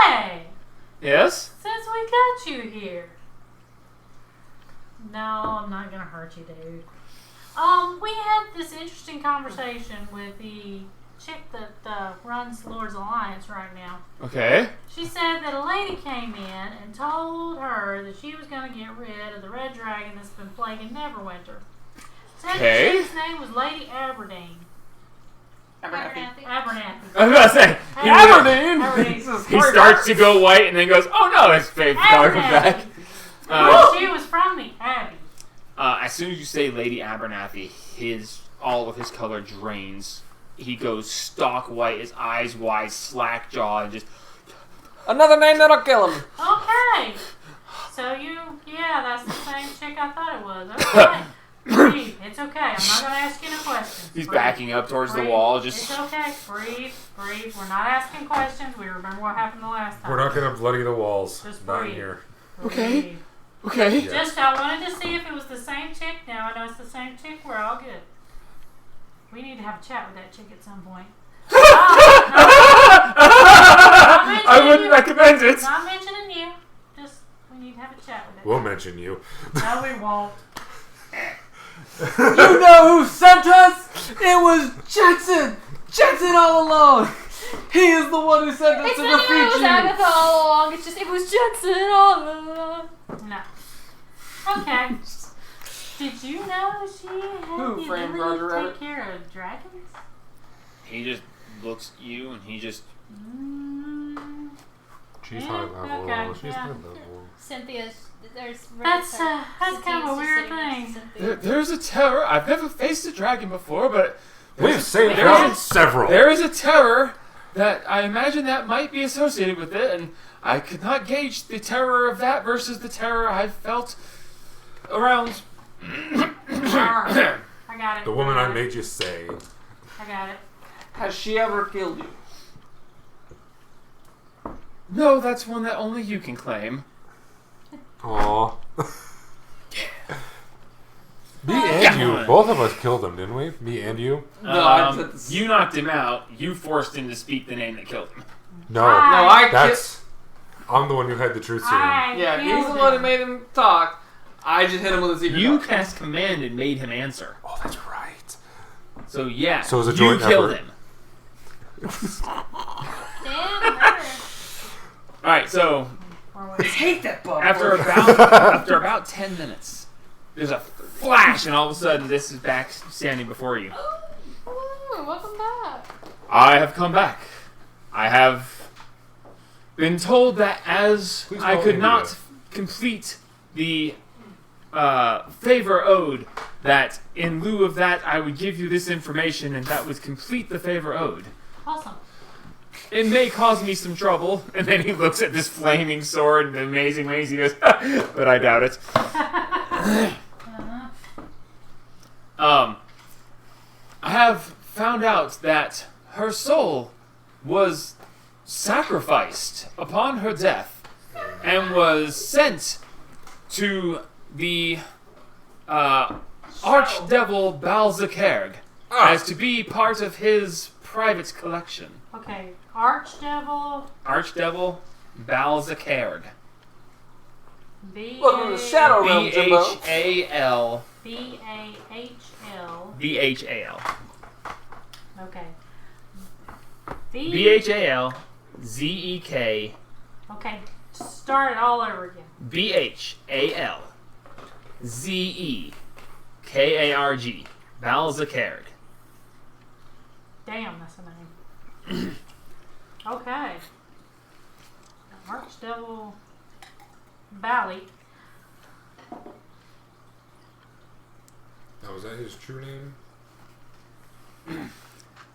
[SPEAKER 5] Hey,
[SPEAKER 2] Yes.
[SPEAKER 5] since we got you here. No, I'm not gonna hurt you, dude. We had this interesting conversation with the chick that runs Lord's Alliance right now.
[SPEAKER 2] Okay.
[SPEAKER 5] She said that a lady came in and told her that she was going to get rid of the red dragon that's been plaguing Neverwinter. Said
[SPEAKER 2] Okay.
[SPEAKER 5] the chick's name was Lady Aberdeen.
[SPEAKER 3] Abernathy.
[SPEAKER 5] Abernathy.
[SPEAKER 2] I was gonna say he,
[SPEAKER 3] Aberdeen!
[SPEAKER 5] Aberdeen.
[SPEAKER 2] he starts to go white and then goes, "Oh no, his face color comes back."
[SPEAKER 5] She was from the Abbey.
[SPEAKER 2] As soon as you say Lady Abernathy, all of his color drains. He goes stock white, his eyes wide, slack jaw, and just
[SPEAKER 3] Another name that'll kill him.
[SPEAKER 5] Okay. So that's the same chick I thought it was. Okay. Breathe. It's okay. I'm not going to ask you no questions.
[SPEAKER 2] he's
[SPEAKER 5] Breathe.
[SPEAKER 2] backing up towards the
[SPEAKER 5] Breathe.
[SPEAKER 2] wall.
[SPEAKER 5] It's
[SPEAKER 2] Just
[SPEAKER 5] okay. Breathe. Breathe. We're not asking questions. We remember what happened the last time.
[SPEAKER 1] We're not gonna bloody the walls.
[SPEAKER 5] Just
[SPEAKER 1] Not in
[SPEAKER 5] breathe.
[SPEAKER 1] here.
[SPEAKER 2] Okay.
[SPEAKER 5] Breathe.
[SPEAKER 2] okay.
[SPEAKER 1] Yeah.
[SPEAKER 5] Just I wanted to see if it was the same chick. Now I know it's the same chick. We're all good. We need to have a chat with that chick at some point.
[SPEAKER 2] I wouldn't recommend it.
[SPEAKER 5] Not mentioning you. Just we need to have a chat with that.
[SPEAKER 1] We'll mention you.
[SPEAKER 5] No, we won't.
[SPEAKER 3] You know who sent us? It was Jensen! Jensen all along! He is the one who sent us
[SPEAKER 4] It's
[SPEAKER 3] to
[SPEAKER 4] not even it was
[SPEAKER 3] defeat you!
[SPEAKER 4] Agatha all along. It's just it was Jensen all along.
[SPEAKER 5] No. Okay. Did you know she had
[SPEAKER 3] Who
[SPEAKER 5] the
[SPEAKER 3] framed
[SPEAKER 5] ability
[SPEAKER 3] Roger
[SPEAKER 5] to
[SPEAKER 3] Rabbit?
[SPEAKER 5] take care of dragons?
[SPEAKER 2] He just looks at you and he just.
[SPEAKER 5] Mm,
[SPEAKER 1] She's
[SPEAKER 5] Yeah,
[SPEAKER 1] high level.
[SPEAKER 5] okay,
[SPEAKER 1] She's
[SPEAKER 5] yeah.
[SPEAKER 1] high level.
[SPEAKER 4] Cynthia's there's
[SPEAKER 5] that's kind of a weird thing.
[SPEAKER 2] There's a terror. I've never faced a dragon before, but
[SPEAKER 1] We've saved
[SPEAKER 2] There
[SPEAKER 1] out
[SPEAKER 2] is-
[SPEAKER 1] several.
[SPEAKER 2] there is a terror that I imagine that might be associated with it, and I could not gauge the terror of that versus the terror I've felt around.
[SPEAKER 5] I got it.
[SPEAKER 1] The woman
[SPEAKER 5] I
[SPEAKER 1] I
[SPEAKER 5] got it.
[SPEAKER 1] made you say.
[SPEAKER 5] I got it.
[SPEAKER 3] Has she ever killed you?
[SPEAKER 2] No, that's one that only you can claim.
[SPEAKER 1] Aww. Me and you, both of us killed him, didn't we? Me and you.
[SPEAKER 3] No, I said this-
[SPEAKER 2] You knocked him out. You forced him to speak the name that killed him.
[SPEAKER 1] No,
[SPEAKER 3] No, I
[SPEAKER 1] that's. I'm the one who had the truth serum.
[SPEAKER 3] Yeah, he's the one who made him talk. I just hit him with a secret.
[SPEAKER 2] You
[SPEAKER 3] talk.
[SPEAKER 2] cast command and made him answer.
[SPEAKER 1] Oh, that's right.
[SPEAKER 2] So yeah,
[SPEAKER 1] So it was a
[SPEAKER 2] you
[SPEAKER 1] joint
[SPEAKER 2] killed
[SPEAKER 1] effort.
[SPEAKER 2] him.
[SPEAKER 4] Damn murder.
[SPEAKER 2] All right, so
[SPEAKER 3] I hate that bubble.
[SPEAKER 2] after about 10 minutes, there's a flash, and all of a sudden, this is back standing before you.
[SPEAKER 4] Ooh, welcome back.
[SPEAKER 2] I have come back. I have been told that as
[SPEAKER 1] Please
[SPEAKER 2] I
[SPEAKER 1] call
[SPEAKER 2] could
[SPEAKER 1] India.
[SPEAKER 2] not complete the favor ode, that in lieu of that, I would give you this information, and that would complete the favor ode.
[SPEAKER 4] Awesome.
[SPEAKER 2] It may cause me some trouble. And then he looks at this flaming sword in amazing ways. He goes, but I doubt it. I have found out that her soul was sacrificed upon her death and was sent to the Archdevil Balzakerg as to be part of his private collection.
[SPEAKER 5] Okay, Archdevil.
[SPEAKER 2] Archdevil Balzakerg.
[SPEAKER 3] Welcome to the Shadow Realm, Jimbo.
[SPEAKER 2] B-H-A-L.
[SPEAKER 5] B-A-H-L.
[SPEAKER 2] B-H-A-L.
[SPEAKER 5] Okay.
[SPEAKER 2] B-H-A-L-Z-E-K.
[SPEAKER 5] Okay, start it all over again.
[SPEAKER 2] B-H-A-L-Z-E-K-A-R-G. Balzakerg.
[SPEAKER 5] Damn, that's a name. Okay. Archdevil Bally.
[SPEAKER 1] Now, was that his true name?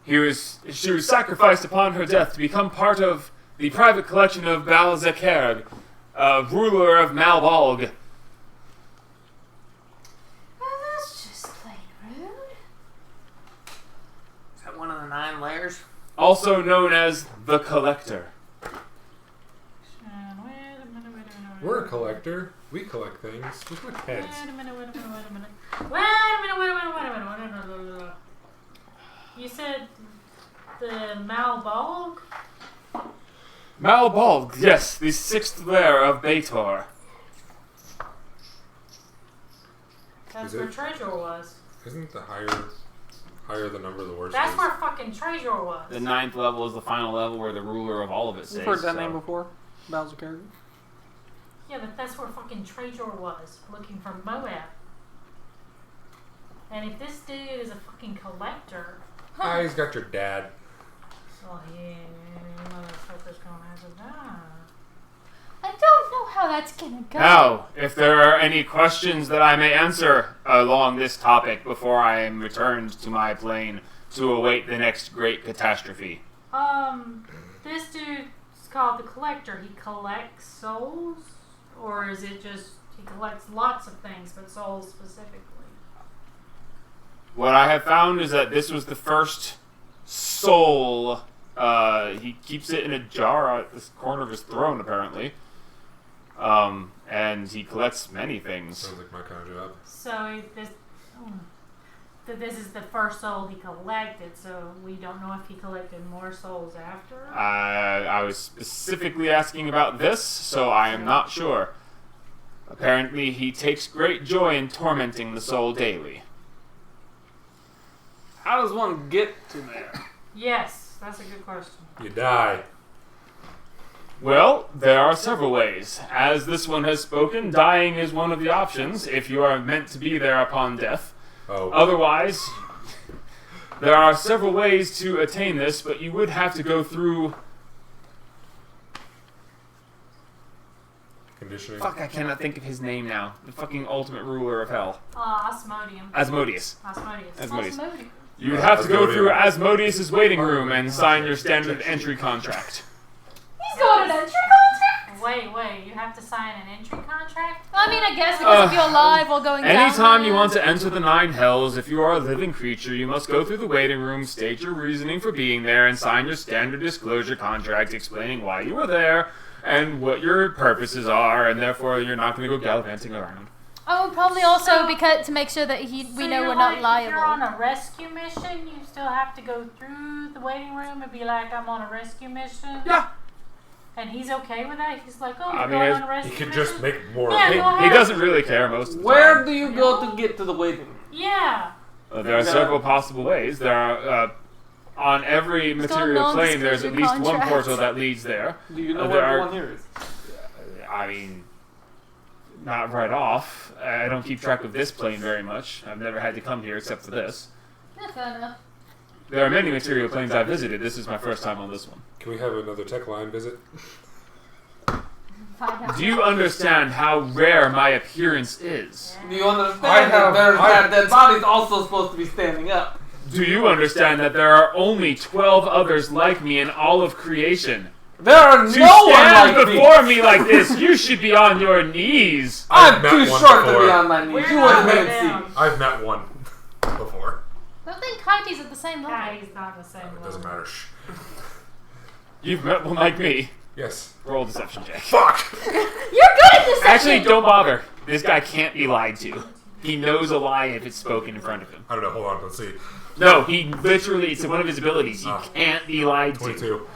[SPEAKER 2] She was sacrificed upon her death to become part of the private collection of Balzakerg, ruler of Malbolg.
[SPEAKER 4] Well, that's just plain rude.
[SPEAKER 3] Is that one of the 9 layers?
[SPEAKER 2] Also known as the Collector.
[SPEAKER 5] Wait a minute.
[SPEAKER 1] We're a collector. We collect things. We collect heads.
[SPEAKER 5] Wait a minute. You said the Malbolg?
[SPEAKER 2] Malbolg, yes, the 6th layer of Bator.
[SPEAKER 5] That's
[SPEAKER 1] Is
[SPEAKER 5] where
[SPEAKER 1] it?
[SPEAKER 5] Treasure was.
[SPEAKER 1] Isn't the higher the number, the worse it
[SPEAKER 5] That's
[SPEAKER 1] is?
[SPEAKER 5] where fucking Treasure was.
[SPEAKER 2] The 9th level is the final level where the ruler of all of it stays.
[SPEAKER 3] You've heard that
[SPEAKER 2] so-
[SPEAKER 3] name before? Bowser Kerrigan?
[SPEAKER 5] Yeah, but that's where fucking Treasure was, looking for Moab. And if this dude is a fucking collector,
[SPEAKER 1] Ah, he's got your dad.
[SPEAKER 5] well, yeah, motherfucker's gonna have to die.
[SPEAKER 4] I don't know how that's gonna go.
[SPEAKER 2] Now, if there are any questions that I may answer along this topic before I am returned to my plane to await the next great catastrophe.
[SPEAKER 5] This dude's called the Collector. He collects souls? Or is it just, he collects lots of things, but souls specifically?
[SPEAKER 2] What I have found is that this was the first soul. He keeps it in a jar at the corner of his throne, apparently. And he collects many things.
[SPEAKER 1] Sounds like my kind of job.
[SPEAKER 5] So this is the first soul he collected, so we don't know if he collected more souls after?
[SPEAKER 2] I was specifically asking about this, so I am not sure. Apparently, he takes great joy in tormenting the soul daily.
[SPEAKER 3] How does one get to there?
[SPEAKER 5] Yes, that's a good question.
[SPEAKER 1] You die.
[SPEAKER 2] Well, there are several ways. As this one has spoken, dying is one of the options if you are meant to be there upon death.
[SPEAKER 1] Oh.
[SPEAKER 2] Otherwise, there are several ways to attain this, but you would have to go through...
[SPEAKER 1] Conditioning.
[SPEAKER 2] Fuck, I cannot think of his name now. The fucking ultimate ruler of hell.
[SPEAKER 5] Asmodeum.
[SPEAKER 2] Asmodeus.
[SPEAKER 5] Asmodeus.
[SPEAKER 2] Asmodeus.
[SPEAKER 4] Asmodeus.
[SPEAKER 2] You would have to go
[SPEAKER 1] Asmodeus.
[SPEAKER 2] through Asmodeus' waiting room and sign your standard entry contract.
[SPEAKER 4] He's got an entry contract?
[SPEAKER 5] Wait, you have to sign an entry contract?
[SPEAKER 4] I mean, I guess because if you're alive while going down.
[SPEAKER 2] Anytime you want to enter the Nine Hells, if you are a living creature, you must go through the waiting room, state your reasoning for being there, and sign your standard disclosure contract explaining why you were there and what your purposes are, and therefore you're not going to go gallivanting around.
[SPEAKER 4] Oh, probably also because to make sure that we know we're not
[SPEAKER 5] If you're on
[SPEAKER 4] liable.
[SPEAKER 5] a rescue mission, you still have to go through the waiting room and be like, I'm on a rescue mission.
[SPEAKER 2] Yeah.
[SPEAKER 5] And he's okay with that. He's like, oh,
[SPEAKER 2] I
[SPEAKER 5] you're
[SPEAKER 2] mean,
[SPEAKER 5] going
[SPEAKER 2] it's-
[SPEAKER 5] on a rescue
[SPEAKER 1] You could
[SPEAKER 5] mission?
[SPEAKER 1] just make more.
[SPEAKER 5] Yeah,
[SPEAKER 2] He,
[SPEAKER 5] go ahead.
[SPEAKER 2] he doesn't really care most of the
[SPEAKER 3] Where
[SPEAKER 2] time.
[SPEAKER 3] do you go to get to the waiting room?
[SPEAKER 5] Yeah.
[SPEAKER 2] There are several possible ways. There are on every material plane. There's at least one
[SPEAKER 4] contract.
[SPEAKER 2] portal that leads there.
[SPEAKER 3] Do you know
[SPEAKER 2] There
[SPEAKER 3] where
[SPEAKER 2] are-
[SPEAKER 3] the one here is?
[SPEAKER 2] I mean, not right off. I don't keep track of this plane very much. I've never had to come here except for this.
[SPEAKER 4] Yeah, fair enough.
[SPEAKER 2] There are many material planes I've visited. This is my first time on this one.
[SPEAKER 1] Can we have another tech line visit?
[SPEAKER 4] Find out.
[SPEAKER 2] Do you understand how rare my appearance is?
[SPEAKER 3] Do you understand
[SPEAKER 1] I have-
[SPEAKER 3] that dead body's also supposed to be standing up?
[SPEAKER 2] Do you understand that there are only 12 others like me in all of creation?
[SPEAKER 3] There are
[SPEAKER 2] To
[SPEAKER 3] no one
[SPEAKER 2] stand
[SPEAKER 3] like me.
[SPEAKER 2] before me like this, you should be on your knees.
[SPEAKER 3] I'm
[SPEAKER 1] I've met
[SPEAKER 3] too
[SPEAKER 1] one
[SPEAKER 3] short to
[SPEAKER 1] before.
[SPEAKER 3] be on my knees.
[SPEAKER 5] We're
[SPEAKER 3] You
[SPEAKER 5] not
[SPEAKER 3] wouldn't even
[SPEAKER 5] down.
[SPEAKER 3] see.
[SPEAKER 1] I've met one before.
[SPEAKER 4] I don't think Kitey's at the same level.
[SPEAKER 5] Yeah, he's not the same
[SPEAKER 1] It
[SPEAKER 5] level.
[SPEAKER 1] doesn't matter. Shh.
[SPEAKER 2] You've met one like me.
[SPEAKER 1] Yes.
[SPEAKER 2] Roll a deception check.
[SPEAKER 1] Fuck!
[SPEAKER 4] You're good at this.
[SPEAKER 2] Actually, don't bother. This guy can't be lied to. He knows a lie if it's spoken in front of him.
[SPEAKER 1] I don't know. Hold on. Let's see.
[SPEAKER 2] No, he literally, it's one of his abilities. He
[SPEAKER 1] Ah.
[SPEAKER 2] can't be lied to.
[SPEAKER 1] 22.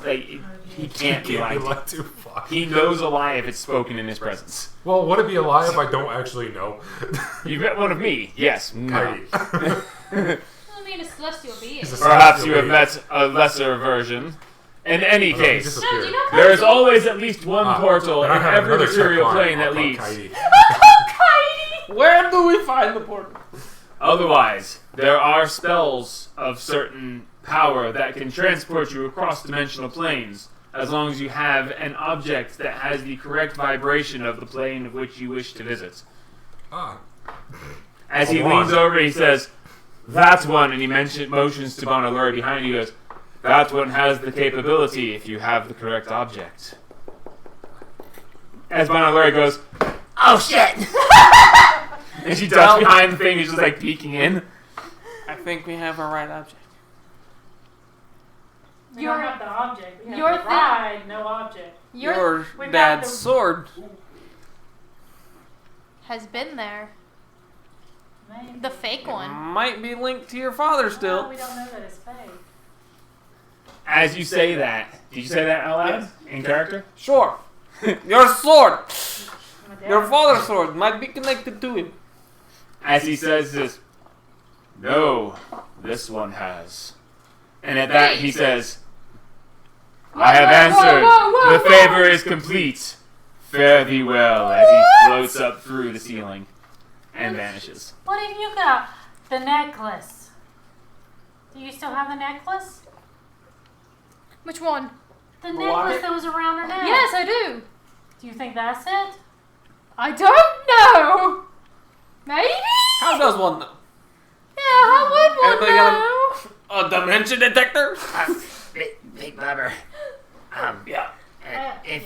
[SPEAKER 2] Like, he can't be
[SPEAKER 1] Can't
[SPEAKER 2] lied
[SPEAKER 1] be
[SPEAKER 2] to.
[SPEAKER 1] lied to. Fuck.
[SPEAKER 2] He knows a lie if it's spoken in his presence.
[SPEAKER 1] Well, would it be a lie if I don't actually know?
[SPEAKER 2] You met one of me. Yes. No.
[SPEAKER 1] Kylie.
[SPEAKER 4] I mean, a celestial being.
[SPEAKER 1] He's a
[SPEAKER 2] Perhaps you
[SPEAKER 1] celestial
[SPEAKER 2] have
[SPEAKER 1] being.
[SPEAKER 2] met a lesser version. In any
[SPEAKER 1] Oh, no, he
[SPEAKER 2] case,
[SPEAKER 1] just
[SPEAKER 4] No, do you
[SPEAKER 1] appeared.
[SPEAKER 4] know
[SPEAKER 2] there is
[SPEAKER 4] Kitey?
[SPEAKER 2] always at least one portal in
[SPEAKER 1] and I have
[SPEAKER 2] every
[SPEAKER 1] another
[SPEAKER 2] material
[SPEAKER 1] tech line.
[SPEAKER 2] plane that
[SPEAKER 1] I'll call
[SPEAKER 2] leads.
[SPEAKER 1] Kylie.
[SPEAKER 4] Kitey!
[SPEAKER 3] Where do we find the portal?
[SPEAKER 2] Otherwise, there are spells of certain power that can transport you across dimensional planes, as long as you have an object that has the correct vibration of the plane of which you wish to visit.
[SPEAKER 1] Ah.
[SPEAKER 2] As he
[SPEAKER 1] Hold on.
[SPEAKER 2] leans over, he says, "That's one," and he motions to Bonaluri behind you. He goes, "That one has the capability if you have the correct object." As Bonaluri goes,
[SPEAKER 6] Oh shit!
[SPEAKER 2] and she ducks behind the thing, he's just like peeking in.
[SPEAKER 3] I think we have our right object.
[SPEAKER 5] We don't have the object. We have
[SPEAKER 4] your
[SPEAKER 5] the
[SPEAKER 4] thing-
[SPEAKER 5] ride, no object.
[SPEAKER 3] Your
[SPEAKER 5] we got
[SPEAKER 3] dad's
[SPEAKER 5] the-
[SPEAKER 3] sword.
[SPEAKER 4] Has been there.
[SPEAKER 5] Maybe.
[SPEAKER 4] The fake one.
[SPEAKER 3] Might be linked to your father
[SPEAKER 5] No,
[SPEAKER 3] still.
[SPEAKER 5] we don't know that it's fake.
[SPEAKER 2] As you say that, did you say that out loud? In character?
[SPEAKER 3] Sure. Your sword.
[SPEAKER 5] My dad-
[SPEAKER 3] Your father's sword might be connected to him.
[SPEAKER 2] As he says this, "No, this one has." And at that he says, "I have answered.
[SPEAKER 4] whoa,
[SPEAKER 2] The
[SPEAKER 4] whoa.
[SPEAKER 2] favor is complete. Fare thee well," as he floats up through the ceiling and vanishes.
[SPEAKER 5] What have you got? The necklace. Do you still have the necklace?
[SPEAKER 4] Which one?
[SPEAKER 5] The
[SPEAKER 3] Why?
[SPEAKER 5] necklace that was around her neck.
[SPEAKER 4] Yes, I do.
[SPEAKER 5] Do you think that's it?
[SPEAKER 4] I don't know. Maybe?
[SPEAKER 3] How does one know?
[SPEAKER 4] Yeah, how would one
[SPEAKER 3] Everybody got
[SPEAKER 4] know?
[SPEAKER 3] A dimension detector?
[SPEAKER 6] Big Bubber.
[SPEAKER 3] Yeah.
[SPEAKER 6] If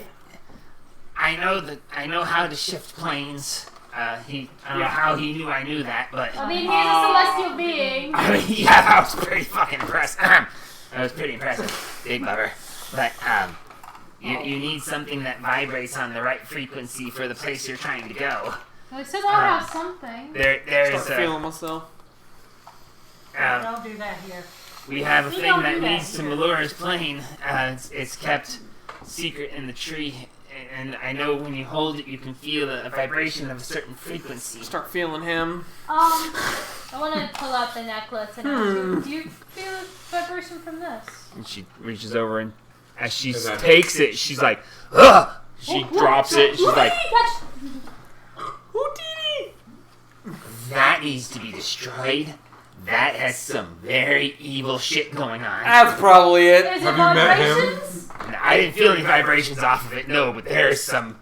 [SPEAKER 6] I know how to shift planes. I don't know how he knew I knew that, but
[SPEAKER 4] I mean, he's a celestial being.
[SPEAKER 6] I mean, yeah, that was pretty fucking impressive. That was pretty impressive, Big Bubber. But you need something that vibrates on the right frequency for the place you're trying to go.
[SPEAKER 4] Well, it says I have something.
[SPEAKER 6] There's
[SPEAKER 3] Start feeling myself.
[SPEAKER 5] Don't do that here.
[SPEAKER 6] we have a
[SPEAKER 5] We
[SPEAKER 6] thing
[SPEAKER 5] don't
[SPEAKER 6] that
[SPEAKER 5] do that
[SPEAKER 6] leads to
[SPEAKER 5] here.
[SPEAKER 6] Malura's plane. It's kept secret in the tree, and I know when you hold it, you can feel a vibration of a certain frequency.
[SPEAKER 3] Start feeling him.
[SPEAKER 4] I want to pull out the necklace and ask you, do you feel a vibration from this?
[SPEAKER 2] And she reaches over and as she
[SPEAKER 1] And then-
[SPEAKER 2] takes it, she's like, "Ugh!" She drops it. She's like,
[SPEAKER 4] Catch.
[SPEAKER 6] That needs to be destroyed. That has some very evil shit going on.
[SPEAKER 3] That's probably it.
[SPEAKER 4] Is it
[SPEAKER 1] Have you met him?
[SPEAKER 4] vibrations?
[SPEAKER 6] I didn't feel any vibrations off of it, no, but there's some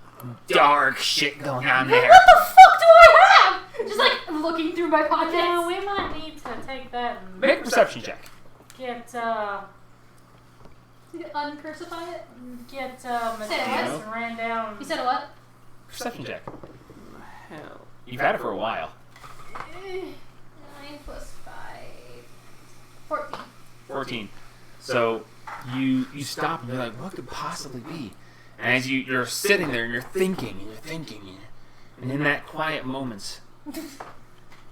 [SPEAKER 6] dark shit going on
[SPEAKER 4] Then
[SPEAKER 6] there.
[SPEAKER 4] what the fuck do I have? Just like looking through my pockets.
[SPEAKER 5] Yeah, we might need to take that and
[SPEAKER 2] "Make a perception check."
[SPEAKER 5] get
[SPEAKER 4] Uncrucify it?
[SPEAKER 5] Matthias and ran down.
[SPEAKER 4] You said a what?
[SPEAKER 2] Perception check.
[SPEAKER 3] Hell.
[SPEAKER 2] You've had it for a while.
[SPEAKER 4] 9 plus 5. 14.
[SPEAKER 2] 14. So you stop and you're like, what could possibly be? And as you're sitting there and you're thinking, And in that quiet moment,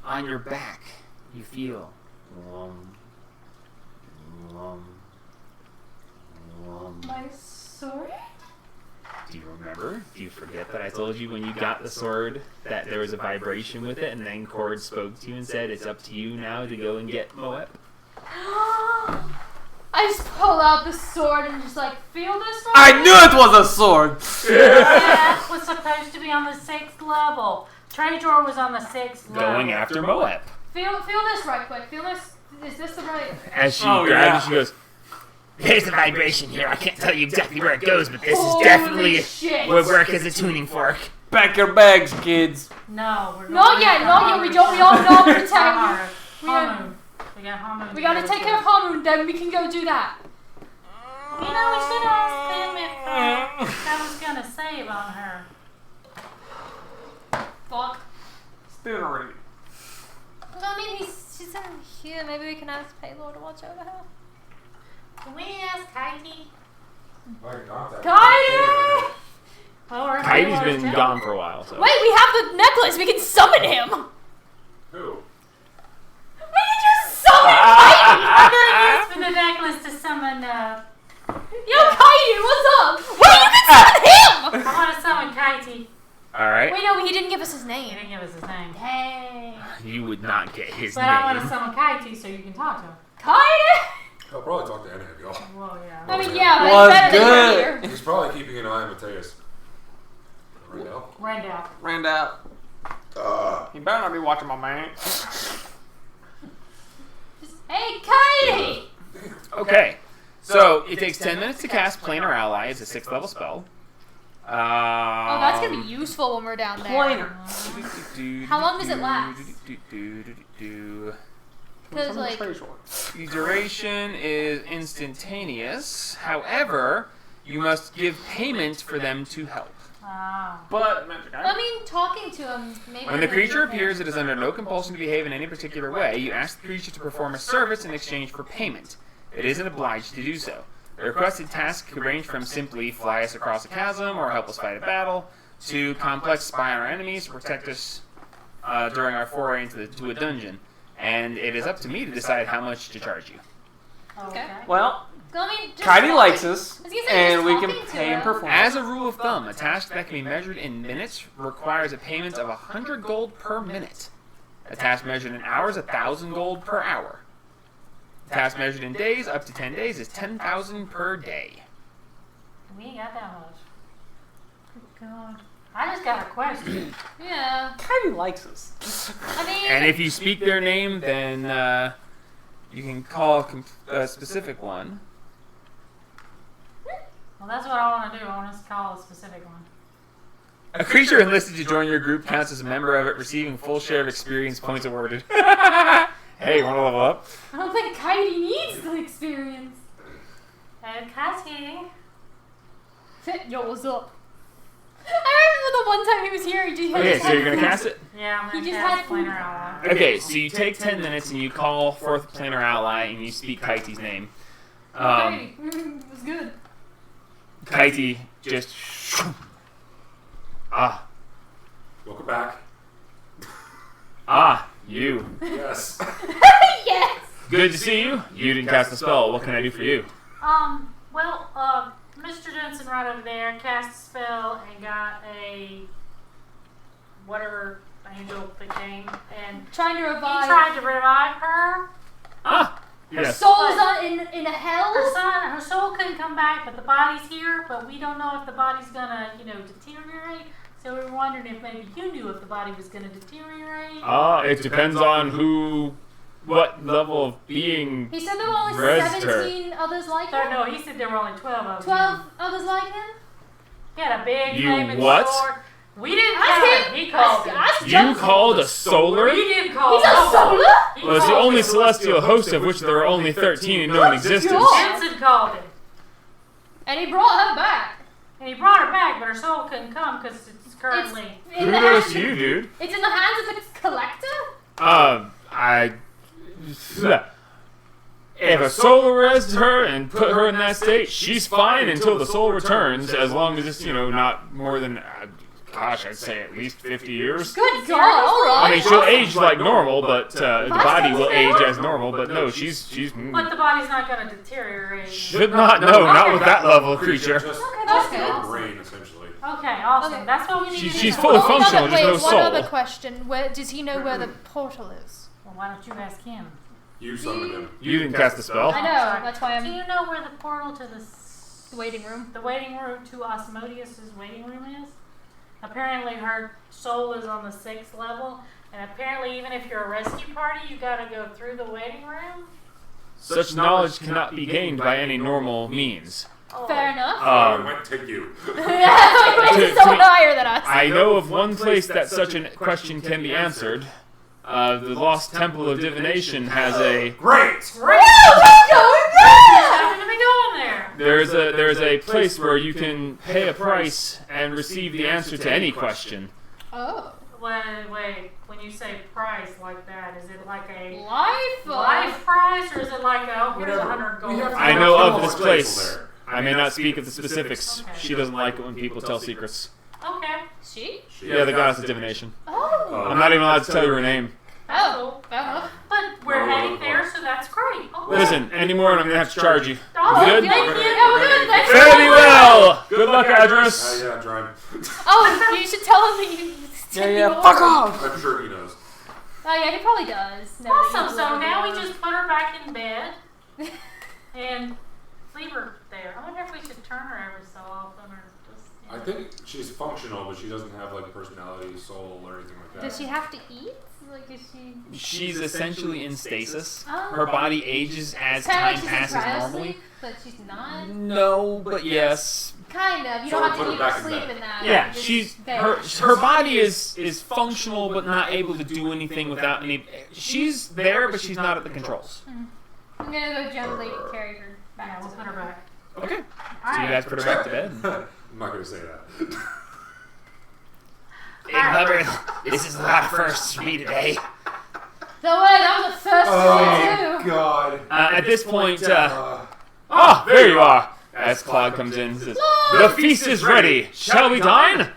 [SPEAKER 2] on your back, you feel
[SPEAKER 4] My sword?
[SPEAKER 2] Do you remember? Do you forget that I told you when you got the sword that there was a vibration with it, and then Cord spoke to you and said, it's up to you now to go and get Moep?
[SPEAKER 4] I just pull out the sword and just like, feel this one?
[SPEAKER 3] I knew it was a sword.
[SPEAKER 5] That was supposed to be on the 6th level. Trajor was on the 6th level.
[SPEAKER 2] Going after Moep.
[SPEAKER 4] Feel this right quick. Feel this. Is this the right?
[SPEAKER 2] As she
[SPEAKER 3] Oh,
[SPEAKER 2] grabs
[SPEAKER 3] yeah.
[SPEAKER 2] you, she goes,
[SPEAKER 6] There's a vibration here. I can't tell you exactly where it goes, but this is
[SPEAKER 4] Holy
[SPEAKER 6] definitely
[SPEAKER 4] shit.
[SPEAKER 6] would work as a tuning fork.
[SPEAKER 3] Pack your bags, kids.
[SPEAKER 5] No, we're
[SPEAKER 4] Not
[SPEAKER 5] going
[SPEAKER 4] yet,
[SPEAKER 5] after
[SPEAKER 4] not yet. We don't. We
[SPEAKER 5] Hamu.
[SPEAKER 4] all know the time.
[SPEAKER 5] Hamu.
[SPEAKER 4] We don't-
[SPEAKER 5] Hamu. We got Hamu.
[SPEAKER 4] We gotta take care of Hamun, then we can go do that.
[SPEAKER 5] You know, we should ask them if I was gonna save on her.
[SPEAKER 4] Fuck.
[SPEAKER 3] Still ready.
[SPEAKER 4] I mean, she's in here. Maybe we can ask Paylor to watch over her.
[SPEAKER 5] Can we ask Katie?
[SPEAKER 1] I can contact
[SPEAKER 4] Katie!
[SPEAKER 5] Well, we're
[SPEAKER 2] Heidi's been gone for a while, so.
[SPEAKER 4] Wait, we have the necklace. We can summon him.
[SPEAKER 1] Who?
[SPEAKER 4] We can just summon Katie.
[SPEAKER 5] For the necklace to summon,
[SPEAKER 4] Yo, Katie, what's up? Wait, you can summon him.
[SPEAKER 5] I want to summon Katie.
[SPEAKER 2] Alright.
[SPEAKER 4] Wait, no, he didn't give us his
[SPEAKER 5] He
[SPEAKER 4] name.
[SPEAKER 5] didn't give us his name.
[SPEAKER 4] Hey,
[SPEAKER 2] You would not get his
[SPEAKER 5] But I want to
[SPEAKER 2] name.
[SPEAKER 5] summon Katie so you can talk to him.
[SPEAKER 4] Katie.
[SPEAKER 1] I'll probably talk to any of y'all.
[SPEAKER 5] Well, yeah.
[SPEAKER 4] I mean, yeah, but
[SPEAKER 3] Was
[SPEAKER 4] it's better than
[SPEAKER 3] good.
[SPEAKER 4] you're here.
[SPEAKER 1] He's probably keeping an eye on Mateus. Right now.
[SPEAKER 5] Randall.
[SPEAKER 3] Ran out. You better not be watching my man.
[SPEAKER 4] Hey, Katie.
[SPEAKER 2] Okay. So, it takes 10 minutes to cast Planar Ally. It's a 6th level spell.
[SPEAKER 4] Oh, that's gonna be useful when we're down there.
[SPEAKER 3] Planar.
[SPEAKER 4] How long does it last?
[SPEAKER 2] The
[SPEAKER 4] Because like,
[SPEAKER 2] duration is instantaneous. However, you must give payment for them to help.
[SPEAKER 5] Ah.
[SPEAKER 3] But
[SPEAKER 4] I mean, talking to him. Maybe
[SPEAKER 2] When the creature appears, it is under no compulsion to behave in any particular way. You ask the creature to perform a service in exchange for payment. It isn't obliged to do so. The requested task could range from simply fly us across a chasm or help us fight a battle, to complex spy on our enemies, protect us during our foray into a dungeon. And it is up to me to decide how much to charge you.
[SPEAKER 5] Okay.
[SPEAKER 3] well,
[SPEAKER 4] I mean, just
[SPEAKER 3] Kaidi
[SPEAKER 4] talking-
[SPEAKER 3] likes us,
[SPEAKER 4] I was gonna say,
[SPEAKER 3] and
[SPEAKER 4] just
[SPEAKER 3] we can
[SPEAKER 4] talking to
[SPEAKER 3] pay and
[SPEAKER 4] him.
[SPEAKER 3] perform.
[SPEAKER 2] As a rule of thumb, a task that can be measured in minutes requires a payment of 100 gold per minute. A task measured in hours, 1,000 gold per hour. A task measured in days, up to 10 days, is 10,000 per day.
[SPEAKER 5] We ain't got that much. God. I just got a question.
[SPEAKER 4] Yeah.
[SPEAKER 3] Kaidi likes us.
[SPEAKER 4] I mean,
[SPEAKER 2] And if you speak their name, then you can call a specific one.
[SPEAKER 5] Well, that's what I want to do. I want us to call a specific one.
[SPEAKER 2] A creature enlisted to join your group counts as a member of it, receiving full share of experience points awarded. Hey, want to level up?
[SPEAKER 4] I don't think Kaidi needs the experience.
[SPEAKER 5] Katie.
[SPEAKER 4] Yo, what's up? I remember the one time he was here. He just
[SPEAKER 2] Okay, so you're going to cast it?
[SPEAKER 5] Yeah, I'm
[SPEAKER 4] He
[SPEAKER 5] going to
[SPEAKER 4] just
[SPEAKER 5] cast
[SPEAKER 4] had-
[SPEAKER 5] Planar Ally.
[SPEAKER 2] Okay, so you take 10 minutes and you call forth Planar Ally and you speak Kaiti's name.
[SPEAKER 4] Hey, it was good.
[SPEAKER 2] Kaiti just... Ah,
[SPEAKER 1] Welcome back.
[SPEAKER 2] you.
[SPEAKER 1] Yes.
[SPEAKER 4] Yes.
[SPEAKER 2] Good to see you. You didn't cast the spell. What can I do for you?
[SPEAKER 5] Well, Mr. Jensen right over there cast a spell and got a whatever angel that came, and
[SPEAKER 4] Trying to
[SPEAKER 5] he
[SPEAKER 4] revive.
[SPEAKER 5] tried to revive her.
[SPEAKER 2] Ah,
[SPEAKER 4] Her
[SPEAKER 2] yes.
[SPEAKER 4] soul is in a hell.
[SPEAKER 5] Her soul couldn't come back, but the body's here. But we don't know if the body's gonna, deteriorate. So we were wondering if maybe you knew if the body was gonna deteriorate.
[SPEAKER 2] It depends on what level of being...
[SPEAKER 4] He said there were only
[SPEAKER 2] Rezzed her.
[SPEAKER 4] 17 others like him.
[SPEAKER 5] No, he said there were only 12 of them.
[SPEAKER 4] 12 others like him.
[SPEAKER 5] He had a big
[SPEAKER 2] You
[SPEAKER 5] flaming
[SPEAKER 2] what?
[SPEAKER 5] sword. We didn't
[SPEAKER 4] Ask
[SPEAKER 5] call
[SPEAKER 4] him.
[SPEAKER 5] him. He called him.
[SPEAKER 4] Ask
[SPEAKER 2] You
[SPEAKER 4] Johnson.
[SPEAKER 2] called a solar?
[SPEAKER 5] We didn't call
[SPEAKER 4] He's
[SPEAKER 5] him.
[SPEAKER 4] a solar?
[SPEAKER 5] He
[SPEAKER 2] Well, it's the
[SPEAKER 5] called
[SPEAKER 2] only
[SPEAKER 5] him.
[SPEAKER 2] celestial host of which there are only 13 in known existence.
[SPEAKER 4] God.
[SPEAKER 5] Jensen called him.
[SPEAKER 4] And he brought her back.
[SPEAKER 5] And he brought her back, but her soul couldn't come because it's currently...
[SPEAKER 4] It's in the
[SPEAKER 2] Kudos
[SPEAKER 4] hands
[SPEAKER 2] to you, dude.
[SPEAKER 4] It's in the hands of the collector.
[SPEAKER 2] If a soul arrests her and put her in that state, she's fine until the soul returns, as long as it's, not more than a gosh, I'd say at least 50 years.
[SPEAKER 4] Good God! All right.
[SPEAKER 2] I mean, she'll age like normal, but the body will age as normal. But no, she's
[SPEAKER 5] But the body's not going to deteriorate.
[SPEAKER 2] should not. No, not with that level of creature.
[SPEAKER 1] Just
[SPEAKER 4] Okay, that's good.
[SPEAKER 1] your brain, essentially.
[SPEAKER 5] Okay, awesome.
[SPEAKER 4] Okay.
[SPEAKER 5] That's what we need to
[SPEAKER 2] She's
[SPEAKER 5] do.
[SPEAKER 2] fully
[SPEAKER 4] One
[SPEAKER 2] functional,
[SPEAKER 4] other-
[SPEAKER 2] just no
[SPEAKER 4] wait,
[SPEAKER 2] soul.
[SPEAKER 4] one other question. Where does he know where the portal is?
[SPEAKER 5] Well, why don't you ask him?
[SPEAKER 1] You summoned him.
[SPEAKER 2] You didn't cast the spell.
[SPEAKER 4] I know. That's why
[SPEAKER 5] Do
[SPEAKER 4] I'm
[SPEAKER 5] you know where the portal to
[SPEAKER 4] the waiting room.
[SPEAKER 5] the waiting room to Osmodius's waiting room is? Apparently her soul is on the 6th level, and apparently even if you're a rescue party, you gotta go through the waiting room.
[SPEAKER 2] Such knowledge cannot be gained by any normal means.
[SPEAKER 5] Oh.
[SPEAKER 4] Fair enough.
[SPEAKER 1] I went to you.
[SPEAKER 4] Yeah, he's so higher than us.
[SPEAKER 2] I know of one place that such a question can be answered. The Lost Temple of Divination has a.
[SPEAKER 1] Great!
[SPEAKER 5] Great! Happen to be going there.
[SPEAKER 2] There's a place where you can pay a price and receive the answer to any question.
[SPEAKER 4] Oh.
[SPEAKER 5] Wait. When you say price like that, is it like a
[SPEAKER 4] Life?
[SPEAKER 5] life price, or is it like a, oh, here's
[SPEAKER 1] Whatever.
[SPEAKER 5] 100 gold?
[SPEAKER 1] We have to
[SPEAKER 2] I know of this
[SPEAKER 1] Table
[SPEAKER 2] place.
[SPEAKER 1] there.
[SPEAKER 2] I may not speak of the specifics.
[SPEAKER 5] Okay.
[SPEAKER 2] She doesn't like it when people tell secrets.
[SPEAKER 5] Okay.
[SPEAKER 4] She?
[SPEAKER 2] Yeah, the goddess of divination.
[SPEAKER 4] Oh.
[SPEAKER 2] I'm not even allowed to tell you her name.
[SPEAKER 4] Oh. Fair enough.
[SPEAKER 5] But we're heading there, so that's great. Okay.
[SPEAKER 2] Listen, any more and I'm gonna have to charge you.
[SPEAKER 5] Oh,
[SPEAKER 2] Good?
[SPEAKER 5] thank you.
[SPEAKER 4] Yeah, we're good. Thanks.
[SPEAKER 2] Fare thee well! Good luck, Adris!
[SPEAKER 1] Yeah, drive.
[SPEAKER 4] Oh, you should tell him that you.
[SPEAKER 3] Fuck off!
[SPEAKER 1] I'm sure he knows.
[SPEAKER 4] Oh yeah, he probably does. No,
[SPEAKER 5] Awesome.
[SPEAKER 4] he's
[SPEAKER 5] So
[SPEAKER 4] a
[SPEAKER 5] now we
[SPEAKER 4] little
[SPEAKER 5] just put her back in bed and leave her there. I wonder if we should turn her every so often, or just.
[SPEAKER 1] I think she's functional, but she doesn't have like personality, soul, or anything like that.
[SPEAKER 4] Does she have to eat? Like, is she?
[SPEAKER 2] She's essentially in stasis.
[SPEAKER 4] Oh.
[SPEAKER 2] Her body ages as
[SPEAKER 4] Kinda
[SPEAKER 2] time
[SPEAKER 4] like she's
[SPEAKER 2] passes
[SPEAKER 4] in
[SPEAKER 2] normally.
[SPEAKER 4] sleep, but she's not.
[SPEAKER 2] No, but yes.
[SPEAKER 4] Kind of. You
[SPEAKER 1] So
[SPEAKER 4] don't
[SPEAKER 1] put
[SPEAKER 4] have
[SPEAKER 1] her
[SPEAKER 4] to
[SPEAKER 1] back
[SPEAKER 4] eat or
[SPEAKER 1] in
[SPEAKER 4] sleep
[SPEAKER 1] bed.
[SPEAKER 4] in that.
[SPEAKER 2] Yeah,
[SPEAKER 4] Just
[SPEAKER 2] she's
[SPEAKER 4] there.
[SPEAKER 2] her body is functional but not able to do anything without any. She's there, but she's not at the controls.
[SPEAKER 4] I'm gonna go gently carry her back.
[SPEAKER 5] Yeah, we'll
[SPEAKER 4] to
[SPEAKER 5] put her back.
[SPEAKER 2] Okay,
[SPEAKER 5] All
[SPEAKER 2] so you
[SPEAKER 5] right.
[SPEAKER 2] guys put her back to bed.
[SPEAKER 1] I'm not gonna say that.
[SPEAKER 6] Big Hubbard, this is a lot of firsts for me today.
[SPEAKER 4] No way, that was the first one too.
[SPEAKER 1] God.
[SPEAKER 2] At this point, there you are. As Claude comes in, and says, "The feast is ready. Shall we dine?"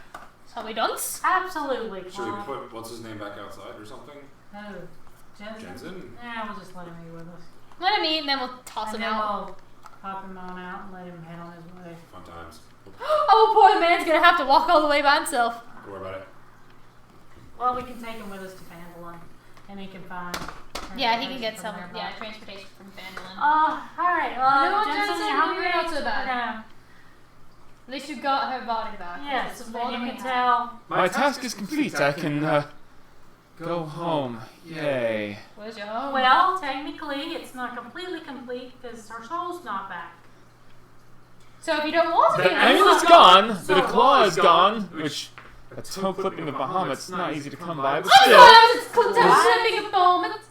[SPEAKER 4] Shall we dance?
[SPEAKER 5] Absolutely.
[SPEAKER 1] Should we
[SPEAKER 5] Claude.
[SPEAKER 1] put what's his name back outside or something?
[SPEAKER 5] No. Jensen?
[SPEAKER 1] Jensen?
[SPEAKER 5] Yeah, we'll just let him be with us.
[SPEAKER 4] Let him eat and then we'll toss
[SPEAKER 5] And
[SPEAKER 4] him
[SPEAKER 5] then
[SPEAKER 4] out.
[SPEAKER 5] we'll pop him on out and let him head on his way.
[SPEAKER 1] Fun times.
[SPEAKER 4] Oh, poor man's gonna have to walk all the way by himself.
[SPEAKER 1] Don't worry about it.
[SPEAKER 5] Well, we can take him with us to Vandalin, and he can find.
[SPEAKER 4] Yeah, he can get
[SPEAKER 5] transportation
[SPEAKER 4] some.
[SPEAKER 5] from
[SPEAKER 4] Yeah,
[SPEAKER 5] nearby.
[SPEAKER 4] transportation from Vandalin.
[SPEAKER 5] All right.
[SPEAKER 4] You know what,
[SPEAKER 5] Jensen,
[SPEAKER 4] Jensen?
[SPEAKER 5] you hungry?
[SPEAKER 4] You're not so bad.
[SPEAKER 5] Yeah.
[SPEAKER 4] At least you got her body back.
[SPEAKER 5] Yes,
[SPEAKER 4] This is
[SPEAKER 5] but
[SPEAKER 4] more
[SPEAKER 5] you
[SPEAKER 4] than
[SPEAKER 5] can
[SPEAKER 4] we had.
[SPEAKER 5] tell.
[SPEAKER 2] My task is complete. I can go home. Yay.
[SPEAKER 4] Where's your home?
[SPEAKER 5] Well, technically, it's not completely complete because her soul's not back.
[SPEAKER 4] So if you don't want to
[SPEAKER 2] The
[SPEAKER 4] be
[SPEAKER 2] amulet's gone.
[SPEAKER 5] So
[SPEAKER 2] The claw is
[SPEAKER 5] what?
[SPEAKER 2] gone. Which a toe clipping of Bahamut's not easy to come by, but
[SPEAKER 4] I
[SPEAKER 2] still.
[SPEAKER 4] thought I was slipping a moment.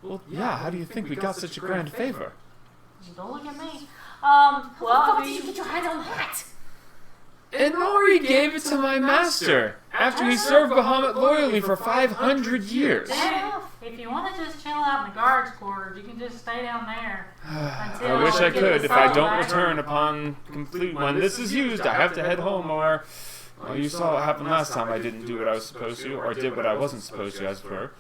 [SPEAKER 2] Well, yeah. How do you think we got such a grand favor?
[SPEAKER 5] Don't look at me.
[SPEAKER 4] How the
[SPEAKER 5] Well,
[SPEAKER 4] fuck
[SPEAKER 5] I
[SPEAKER 4] did you
[SPEAKER 5] mean,
[SPEAKER 4] get your hands on that?
[SPEAKER 2] Inori gave it to my master after he served Bahamut loyally for 500 years.
[SPEAKER 5] then, if you want to just chill out in the guards' quarters, you can just stay down there.
[SPEAKER 2] I wish I could. If I don't return upon complete when this is used, I have to head home. Or, well, you saw what happened last time. I didn't do what I was supposed to, or did what I wasn't supposed to, as it were.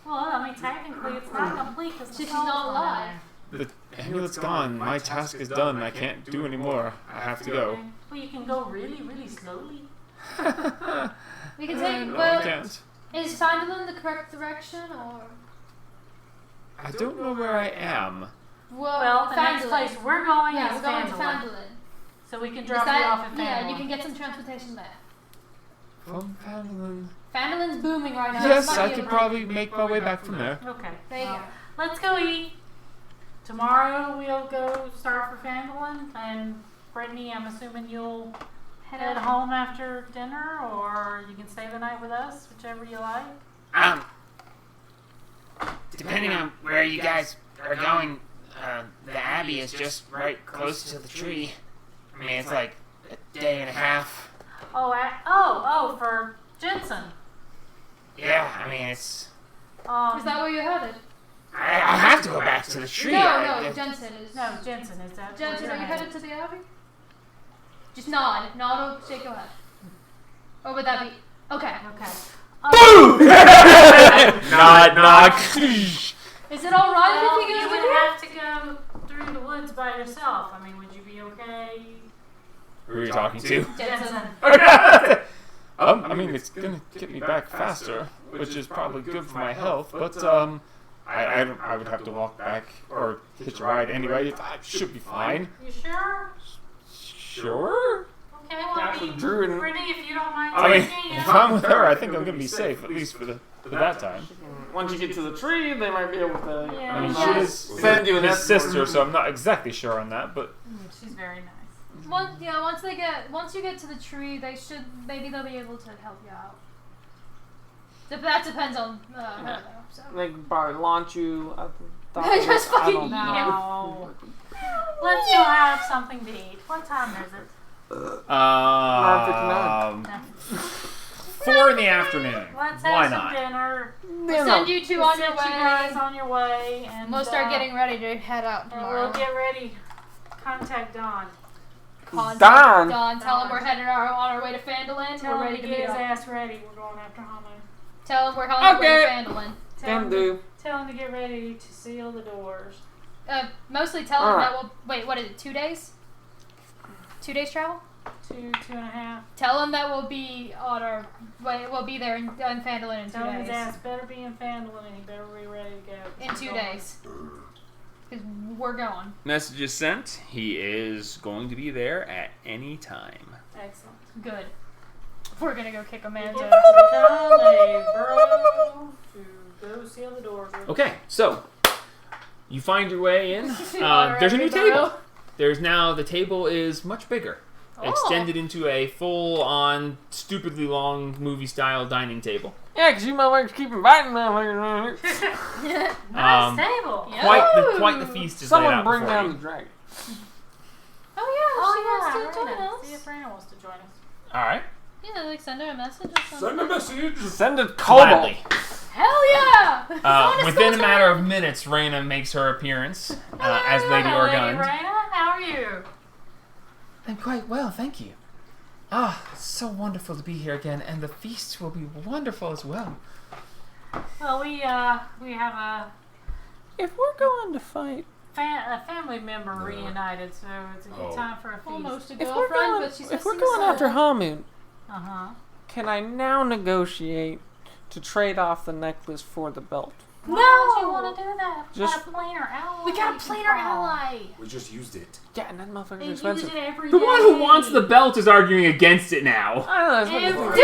[SPEAKER 5] Well, I mean, technically, it's not complete because
[SPEAKER 4] She's not alive.
[SPEAKER 2] The amulet's gone. My task is done. I can't do any more. I have to go.
[SPEAKER 5] Well, you can go really, really slowly.
[SPEAKER 4] We can take.
[SPEAKER 2] No, I
[SPEAKER 4] Well,
[SPEAKER 2] can't.
[SPEAKER 4] is Fandolin the correct direction or?
[SPEAKER 2] I don't know where I am.
[SPEAKER 5] Well, the next
[SPEAKER 4] Fandolin.
[SPEAKER 5] place we're going
[SPEAKER 4] Yeah,
[SPEAKER 5] is
[SPEAKER 4] we're going to
[SPEAKER 5] Vandalin.
[SPEAKER 4] Fandolin.
[SPEAKER 5] So we can
[SPEAKER 4] Is
[SPEAKER 5] drop you off
[SPEAKER 4] that?
[SPEAKER 5] at Vandalin.
[SPEAKER 4] Yeah, you can get some transportation there.
[SPEAKER 2] From Fandolin.
[SPEAKER 4] Fandolin's booming right now.
[SPEAKER 2] Yes,
[SPEAKER 4] It's
[SPEAKER 2] I
[SPEAKER 4] not
[SPEAKER 2] could
[SPEAKER 4] you.
[SPEAKER 2] probably make my way back from there.
[SPEAKER 5] Okay.
[SPEAKER 4] There you
[SPEAKER 5] well,
[SPEAKER 4] go.
[SPEAKER 5] Let's go eat. Tomorrow we'll go start for Vandalin, and Brittany, I'm assuming you'll head home after dinner, or you can stay the night with us, whichever you like.
[SPEAKER 6] Depending on where you guys are going, the Abbey is just right close to the tree. I mean, it's like a day and a half.
[SPEAKER 5] Oh, for Jensen.
[SPEAKER 6] Yeah, I mean, it's.
[SPEAKER 4] Is that where you're headed?
[SPEAKER 6] I have to go back to the tree.
[SPEAKER 4] No,
[SPEAKER 6] I-
[SPEAKER 4] Jensen is.
[SPEAKER 5] No, Jensen is that.
[SPEAKER 4] Jensen,
[SPEAKER 5] where
[SPEAKER 4] are you
[SPEAKER 5] you're
[SPEAKER 4] headed to the Abbey? Just nod. Nod or shake your head. Or would that be... Okay.
[SPEAKER 5] Okay.
[SPEAKER 2] Knock.
[SPEAKER 4] Is it alright
[SPEAKER 5] Well,
[SPEAKER 4] if he
[SPEAKER 5] you
[SPEAKER 4] goes
[SPEAKER 5] would
[SPEAKER 4] with you?
[SPEAKER 5] have to go through the woods by yourself. I mean, would you be okay?
[SPEAKER 2] Who are you talking to?
[SPEAKER 4] Jensen.
[SPEAKER 2] I mean, it's gonna get me back faster, which is probably good for my health. But I would have to walk back or hitch a ride anyway. I should be fine.
[SPEAKER 5] You sure?
[SPEAKER 2] Sure.
[SPEAKER 5] Okay, well, I mean,
[SPEAKER 3] Druid and-
[SPEAKER 5] Brittany, if you don't mind
[SPEAKER 2] I mean,
[SPEAKER 5] taking
[SPEAKER 2] if
[SPEAKER 5] it.
[SPEAKER 2] I'm with her, I think I'm gonna be safe, at least for that time.
[SPEAKER 3] Once you get to the tree, they might be able to
[SPEAKER 5] Yeah.
[SPEAKER 2] I mean,
[SPEAKER 5] Yeah.
[SPEAKER 2] she is
[SPEAKER 3] send you an
[SPEAKER 2] his
[SPEAKER 3] escort.
[SPEAKER 2] sister, so I'm not exactly sure on that. But
[SPEAKER 5] She's very nice.
[SPEAKER 4] Once you get to the tree, maybe they'll be able to help you out. That depends on her though. So.
[SPEAKER 3] They can probably launch you at the top
[SPEAKER 4] They
[SPEAKER 3] of
[SPEAKER 4] just
[SPEAKER 3] it. I
[SPEAKER 4] fucking
[SPEAKER 3] don't
[SPEAKER 4] eat
[SPEAKER 3] know.
[SPEAKER 5] No. Let's go have something to eat. What time is it?
[SPEAKER 2] 4 in the afternoon.
[SPEAKER 5] Let's
[SPEAKER 2] Why
[SPEAKER 5] have some
[SPEAKER 2] not?
[SPEAKER 5] dinner.
[SPEAKER 4] We'll send you two on
[SPEAKER 5] Set
[SPEAKER 4] your
[SPEAKER 5] you guys
[SPEAKER 4] way.
[SPEAKER 5] on your way, and
[SPEAKER 4] We'll start getting ready to head out
[SPEAKER 5] And
[SPEAKER 4] tomorrow.
[SPEAKER 5] we'll get ready. Contact Don.
[SPEAKER 4] Contact
[SPEAKER 3] Don.
[SPEAKER 4] Don. Tell him we're headed on our way to Phandalin.
[SPEAKER 5] Tell
[SPEAKER 4] We're
[SPEAKER 5] him
[SPEAKER 4] ready
[SPEAKER 5] to
[SPEAKER 4] to
[SPEAKER 5] get
[SPEAKER 4] meet
[SPEAKER 5] his
[SPEAKER 4] up.
[SPEAKER 5] ass ready. We're going after Hamu.
[SPEAKER 4] Tell him we're on our way to
[SPEAKER 3] Okay.
[SPEAKER 4] Phandalin.
[SPEAKER 3] Can do.
[SPEAKER 5] Tell him to get ready to seal the doors.
[SPEAKER 4] Mostly tell him
[SPEAKER 3] Alright.
[SPEAKER 4] that we'll... Wait, what is it? 2 days? 2 days travel?
[SPEAKER 5] 2.5.
[SPEAKER 4] Tell him that we'll be on our way. We'll be there in Phandalin in 2
[SPEAKER 5] Tell him his
[SPEAKER 4] days.
[SPEAKER 5] ass better be in Phandalin and he better be ready to go. 'Cause
[SPEAKER 4] In
[SPEAKER 5] we're
[SPEAKER 4] 2
[SPEAKER 5] going.
[SPEAKER 4] days. Because we're going.
[SPEAKER 2] Message is sent. He is going to be there at any time.
[SPEAKER 5] Excellent.
[SPEAKER 4] Good. We're gonna go kick a man's
[SPEAKER 5] People
[SPEAKER 4] ass.
[SPEAKER 5] become a bro to go seal the doors.
[SPEAKER 2] Okay, so you find your way in.
[SPEAKER 4] Alright,
[SPEAKER 2] There's a new
[SPEAKER 4] Barrow.
[SPEAKER 2] table. The table is much bigger.
[SPEAKER 4] Oh.
[SPEAKER 2] Extended into a full-on, stupidly long movie-style dining table.
[SPEAKER 3] Yeah, because you motherfuckers keep inviting motherfuckers.
[SPEAKER 2] Um,
[SPEAKER 5] Nice table.
[SPEAKER 4] Yeah.
[SPEAKER 2] Quite the feast is laid
[SPEAKER 3] Someone
[SPEAKER 2] out
[SPEAKER 3] bring
[SPEAKER 2] before
[SPEAKER 3] down
[SPEAKER 2] you.
[SPEAKER 3] the dragon.
[SPEAKER 4] Oh yeah, she
[SPEAKER 5] Oh,
[SPEAKER 4] wants to
[SPEAKER 5] yeah.
[SPEAKER 4] join
[SPEAKER 5] See
[SPEAKER 4] us.
[SPEAKER 5] if Raina wants to join us.
[SPEAKER 2] All right.
[SPEAKER 4] Yeah, like send her a message or something.
[SPEAKER 1] Send a message.
[SPEAKER 3] Send a kobold.
[SPEAKER 2] Gladly.
[SPEAKER 4] Hell yeah! Going to
[SPEAKER 2] Within a
[SPEAKER 4] school
[SPEAKER 2] matter
[SPEAKER 4] tomorrow.
[SPEAKER 2] of minutes, Raina makes her appearance as Lady
[SPEAKER 5] Hello, Lady
[SPEAKER 2] Orgund.
[SPEAKER 5] Raina. How are you?
[SPEAKER 7] I'm quite well, thank you. Ah, it's so wonderful to be here again, and the feast will be wonderful as well.
[SPEAKER 5] Well, we have a
[SPEAKER 3] If we're going to fight,
[SPEAKER 5] family member reunited, so it's a good
[SPEAKER 1] Oh.
[SPEAKER 5] time for a feast.
[SPEAKER 4] Almost a
[SPEAKER 3] if we're
[SPEAKER 4] girlfriend,
[SPEAKER 3] going,
[SPEAKER 4] but she's
[SPEAKER 3] if we're
[SPEAKER 4] missing
[SPEAKER 3] going
[SPEAKER 4] a
[SPEAKER 3] after
[SPEAKER 4] soul.
[SPEAKER 3] Hamun,
[SPEAKER 5] Uh huh.
[SPEAKER 3] can I now negotiate to trade off the necklace for the belt?
[SPEAKER 5] Why
[SPEAKER 4] No!
[SPEAKER 5] would you want to do that? We
[SPEAKER 3] Just-
[SPEAKER 5] gotta plan our ally.
[SPEAKER 4] We gotta plan our ally.
[SPEAKER 1] We just used it.
[SPEAKER 3] Yeah, and that motherfucker's
[SPEAKER 5] They use
[SPEAKER 3] expensive.
[SPEAKER 5] it every
[SPEAKER 2] The one who
[SPEAKER 5] day.
[SPEAKER 2] wants the belt is arguing against it now.
[SPEAKER 3] I don't know. That's what
[SPEAKER 5] Every
[SPEAKER 3] the
[SPEAKER 5] day.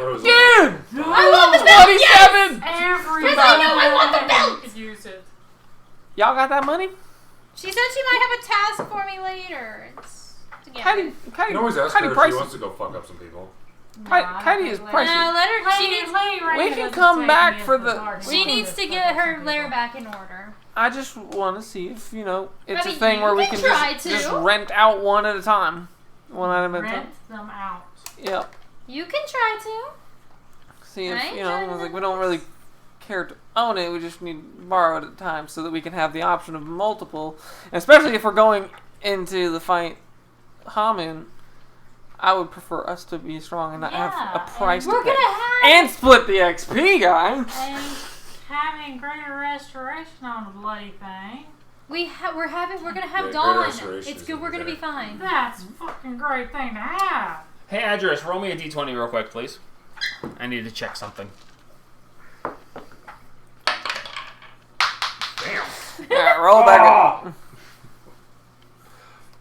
[SPEAKER 1] What was
[SPEAKER 3] Dude!
[SPEAKER 4] I want the belt! Yes!
[SPEAKER 3] 27!
[SPEAKER 5] Every
[SPEAKER 4] Brittany, I want the
[SPEAKER 5] day
[SPEAKER 4] belt!
[SPEAKER 5] you could use it.
[SPEAKER 3] Y'all got that money?
[SPEAKER 4] She said she might have a task for me later. It's
[SPEAKER 3] Katie, Katie,
[SPEAKER 1] You can always ask
[SPEAKER 3] Katie
[SPEAKER 1] her if
[SPEAKER 3] Price.
[SPEAKER 1] she wants to go fuck up some people.
[SPEAKER 3] Katie is pricey.
[SPEAKER 4] No, let her. She needs.
[SPEAKER 3] We can come back for the-
[SPEAKER 4] She needs to get her lair back in order.
[SPEAKER 3] I just want to see if, it's
[SPEAKER 4] I
[SPEAKER 3] a
[SPEAKER 4] mean,
[SPEAKER 3] thing
[SPEAKER 4] you
[SPEAKER 3] where we
[SPEAKER 4] can
[SPEAKER 3] can
[SPEAKER 4] try
[SPEAKER 3] just
[SPEAKER 4] to.
[SPEAKER 3] rent out one at a time. One item at a time.
[SPEAKER 5] Rent them out.
[SPEAKER 3] Yep.
[SPEAKER 4] You can try to.
[SPEAKER 3] See if,
[SPEAKER 4] I ain't
[SPEAKER 3] I
[SPEAKER 4] trying
[SPEAKER 3] was
[SPEAKER 4] to
[SPEAKER 3] like, we don't really care to own it. We just need to borrow it at a time so that we can have the option of multiple. And especially if we're going into the fight Hamun, I would prefer us to be strong and not have
[SPEAKER 5] Yeah,
[SPEAKER 3] a price
[SPEAKER 4] We're
[SPEAKER 3] to pay.
[SPEAKER 4] gonna have.
[SPEAKER 3] And split the XP, guy.
[SPEAKER 5] And having greater restoration on the bloody thing.
[SPEAKER 4] We're gonna have
[SPEAKER 1] Yeah,
[SPEAKER 4] Dawn.
[SPEAKER 1] greater restoration
[SPEAKER 4] It's
[SPEAKER 1] is
[SPEAKER 4] good.
[SPEAKER 1] gonna
[SPEAKER 4] We're
[SPEAKER 1] be
[SPEAKER 4] gonna be
[SPEAKER 1] there.
[SPEAKER 4] fine.
[SPEAKER 5] That's a fucking great thing to have.
[SPEAKER 2] Hey, Address, roll me a d20 real quick, please. I need to check something.
[SPEAKER 3] Yeah, roll back up.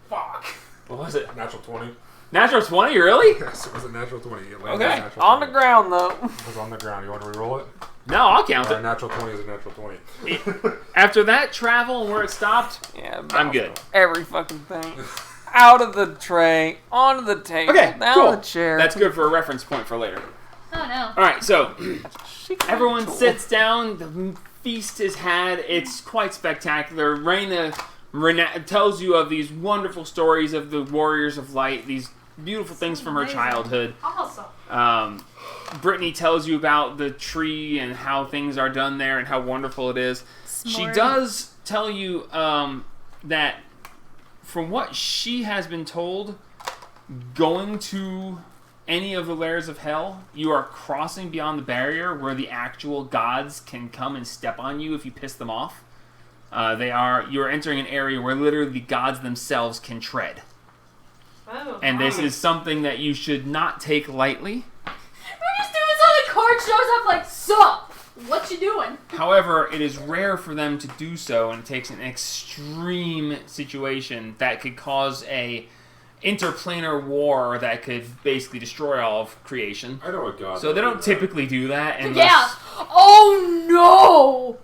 [SPEAKER 1] Fuck.
[SPEAKER 2] What was it?
[SPEAKER 1] Natural 20.
[SPEAKER 2] Natural 20, really?
[SPEAKER 1] Yes, it was a natural 20. It landed
[SPEAKER 2] Okay.
[SPEAKER 1] a natural
[SPEAKER 3] On the
[SPEAKER 1] 20.
[SPEAKER 3] ground, though.
[SPEAKER 1] It was on the ground. You want to re-roll it?
[SPEAKER 2] No, I'll count
[SPEAKER 1] Alright,
[SPEAKER 2] it.
[SPEAKER 1] natural 20 is a natural 20.
[SPEAKER 2] After that travel and where it stopped,
[SPEAKER 3] Yeah,
[SPEAKER 2] I'm good.
[SPEAKER 3] every fucking thing. Out of the tray, onto the table,
[SPEAKER 2] Okay,
[SPEAKER 3] down
[SPEAKER 2] cool.
[SPEAKER 3] the chair.
[SPEAKER 2] That's good for a reference point for later.
[SPEAKER 4] Oh no.
[SPEAKER 2] All right, so
[SPEAKER 3] She can
[SPEAKER 2] everyone
[SPEAKER 3] tool.
[SPEAKER 2] sits down. The feast is had. It's quite spectacular. Raina tells you of these wonderful stories of the Warriors of Light, these beautiful things from her
[SPEAKER 5] Amazing.
[SPEAKER 2] childhood.
[SPEAKER 5] Awesome.
[SPEAKER 2] Brittany tells you about the tree and how things are done there and how wonderful it is. She
[SPEAKER 4] Smart.
[SPEAKER 2] does tell you that from what she has been told, going to any of the layers of hell, you are crossing beyond the barrier where the actual gods can come and step on you if you piss them off. You're entering an area where literally the gods themselves can tread.
[SPEAKER 5] Oh,
[SPEAKER 2] And this
[SPEAKER 5] nice.
[SPEAKER 2] is something that you should not take lightly.
[SPEAKER 4] We're just doing so the court shows up like, sup? What you doing?
[SPEAKER 2] However, it is rare for them to do so, and it takes an extreme situation that could cause a interplanar war that could basically destroy all of creation.
[SPEAKER 1] I know a god.
[SPEAKER 2] So they don't typically do that unless,
[SPEAKER 4] Yeah. Oh no!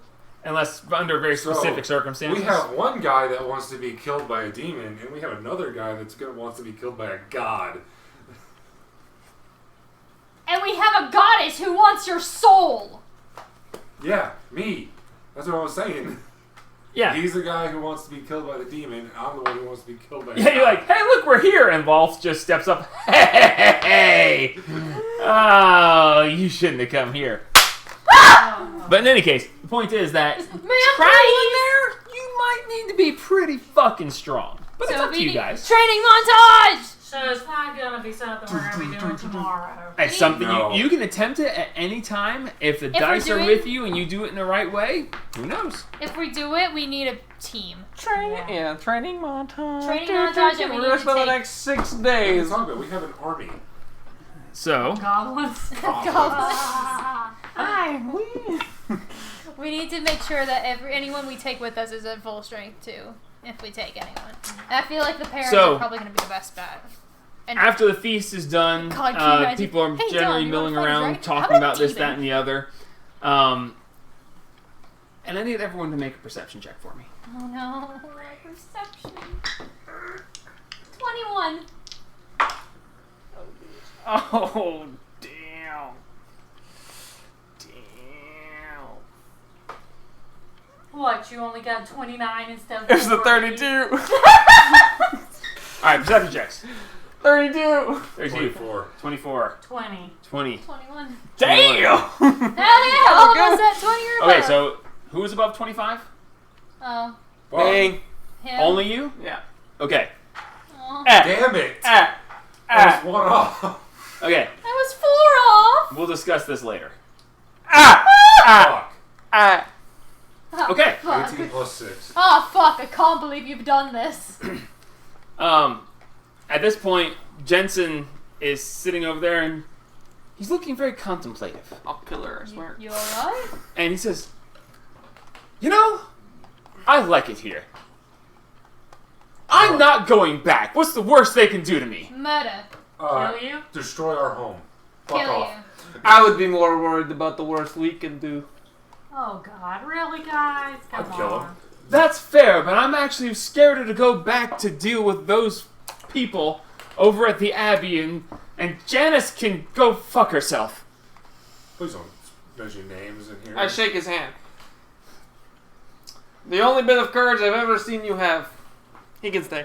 [SPEAKER 2] unless under very specific circumstances.
[SPEAKER 1] We have one guy that wants to be killed by a demon, and we have another guy wants to be killed by a god.
[SPEAKER 4] And we have a goddess who wants your soul.
[SPEAKER 1] Yeah, me. That's what I was saying.
[SPEAKER 2] Yeah.
[SPEAKER 1] He's the guy who wants to be killed by the demon, and I'm the one who wants to be killed by a
[SPEAKER 2] Yeah, you're
[SPEAKER 1] god.
[SPEAKER 2] like, hey, look, we're here. And Volth just steps up. Hey! Oh, you shouldn't have come here. But in any case, the point is that
[SPEAKER 4] Man,
[SPEAKER 2] traveling there, you might need to be pretty fucking strong. But it's up to you guys.
[SPEAKER 4] Training montage!
[SPEAKER 5] So it's not gonna be something we're gonna be doing tomorrow.
[SPEAKER 2] It's something
[SPEAKER 1] No.
[SPEAKER 2] you can attempt it at any time. If the
[SPEAKER 4] we're
[SPEAKER 2] dice are
[SPEAKER 4] doing-
[SPEAKER 2] with you and you do it in the right way, who knows?
[SPEAKER 4] If we do it, we need a team.
[SPEAKER 3] Training montage.
[SPEAKER 4] Training montage, and we need to
[SPEAKER 3] for the
[SPEAKER 4] take-
[SPEAKER 3] next 6
[SPEAKER 1] What are you
[SPEAKER 3] days.
[SPEAKER 1] talking about? We have an army.
[SPEAKER 2] So,
[SPEAKER 5] Goblins.
[SPEAKER 3] Hi,
[SPEAKER 4] We need to make sure that anyone we take with us is at full strength too. If we take anyone, I feel like the parents
[SPEAKER 2] So-
[SPEAKER 4] are probably going to be the best bet. And
[SPEAKER 2] after the feast is done,
[SPEAKER 4] God, can you imagine?
[SPEAKER 2] people are
[SPEAKER 4] Hey,
[SPEAKER 2] generally
[SPEAKER 4] John, you
[SPEAKER 2] milling
[SPEAKER 4] want funds,
[SPEAKER 2] around
[SPEAKER 4] right?
[SPEAKER 2] talking
[SPEAKER 4] How about
[SPEAKER 2] about this,
[SPEAKER 4] demon?
[SPEAKER 2] that, and the other. And I need everyone to make a perception check for me.
[SPEAKER 4] oh no, perception. 21.
[SPEAKER 3] Oh, damn.
[SPEAKER 5] What, you only got 29 instead of
[SPEAKER 3] It's the
[SPEAKER 5] 40?
[SPEAKER 3] 32.
[SPEAKER 2] Alright, perception checks.
[SPEAKER 3] 32.
[SPEAKER 1] 24.
[SPEAKER 2] 24,
[SPEAKER 5] 20.
[SPEAKER 2] 20.
[SPEAKER 4] 21.
[SPEAKER 3] Damn.
[SPEAKER 4] Hell yeah, all of us at 20 or above.
[SPEAKER 2] Okay, so who is above 25?
[SPEAKER 4] Oh,
[SPEAKER 1] Well,
[SPEAKER 3] Bang.
[SPEAKER 4] him.
[SPEAKER 2] Only you?
[SPEAKER 3] Yeah.
[SPEAKER 2] Okay.
[SPEAKER 4] Oh.
[SPEAKER 1] damn it!
[SPEAKER 3] Ah.
[SPEAKER 1] That was one off.
[SPEAKER 2] Okay,
[SPEAKER 4] That was 4 off.
[SPEAKER 2] we'll discuss this later.
[SPEAKER 1] Fuck.
[SPEAKER 3] Ah.
[SPEAKER 4] Oh,
[SPEAKER 2] Okay.
[SPEAKER 4] Fuck.
[SPEAKER 1] 18 plus 6.
[SPEAKER 4] Oh fuck! I can't believe you've done this.
[SPEAKER 2] At this point, Jensen is sitting over there and he's looking very contemplative.
[SPEAKER 3] I'll kill her, I swear.
[SPEAKER 4] You alright?
[SPEAKER 2] And he says, you know, I like it here. I'm not going back. What's the worst they can do to me?
[SPEAKER 4] Murder.
[SPEAKER 5] Kill you?
[SPEAKER 1] Destroy our home. Fuck
[SPEAKER 4] Kill
[SPEAKER 1] off.
[SPEAKER 4] you.
[SPEAKER 3] I would be more worried about the worst we can do.
[SPEAKER 5] Oh god, really guys? Come
[SPEAKER 1] I'd kill
[SPEAKER 5] on.
[SPEAKER 1] him.
[SPEAKER 2] That's fair, but I'm actually scared to go back to deal with those people over at the Abbey, and Janice can go fuck herself.
[SPEAKER 1] Please don't mention names in here.
[SPEAKER 3] I shake his hand. The only bit of courage I've ever seen you have. He can stay.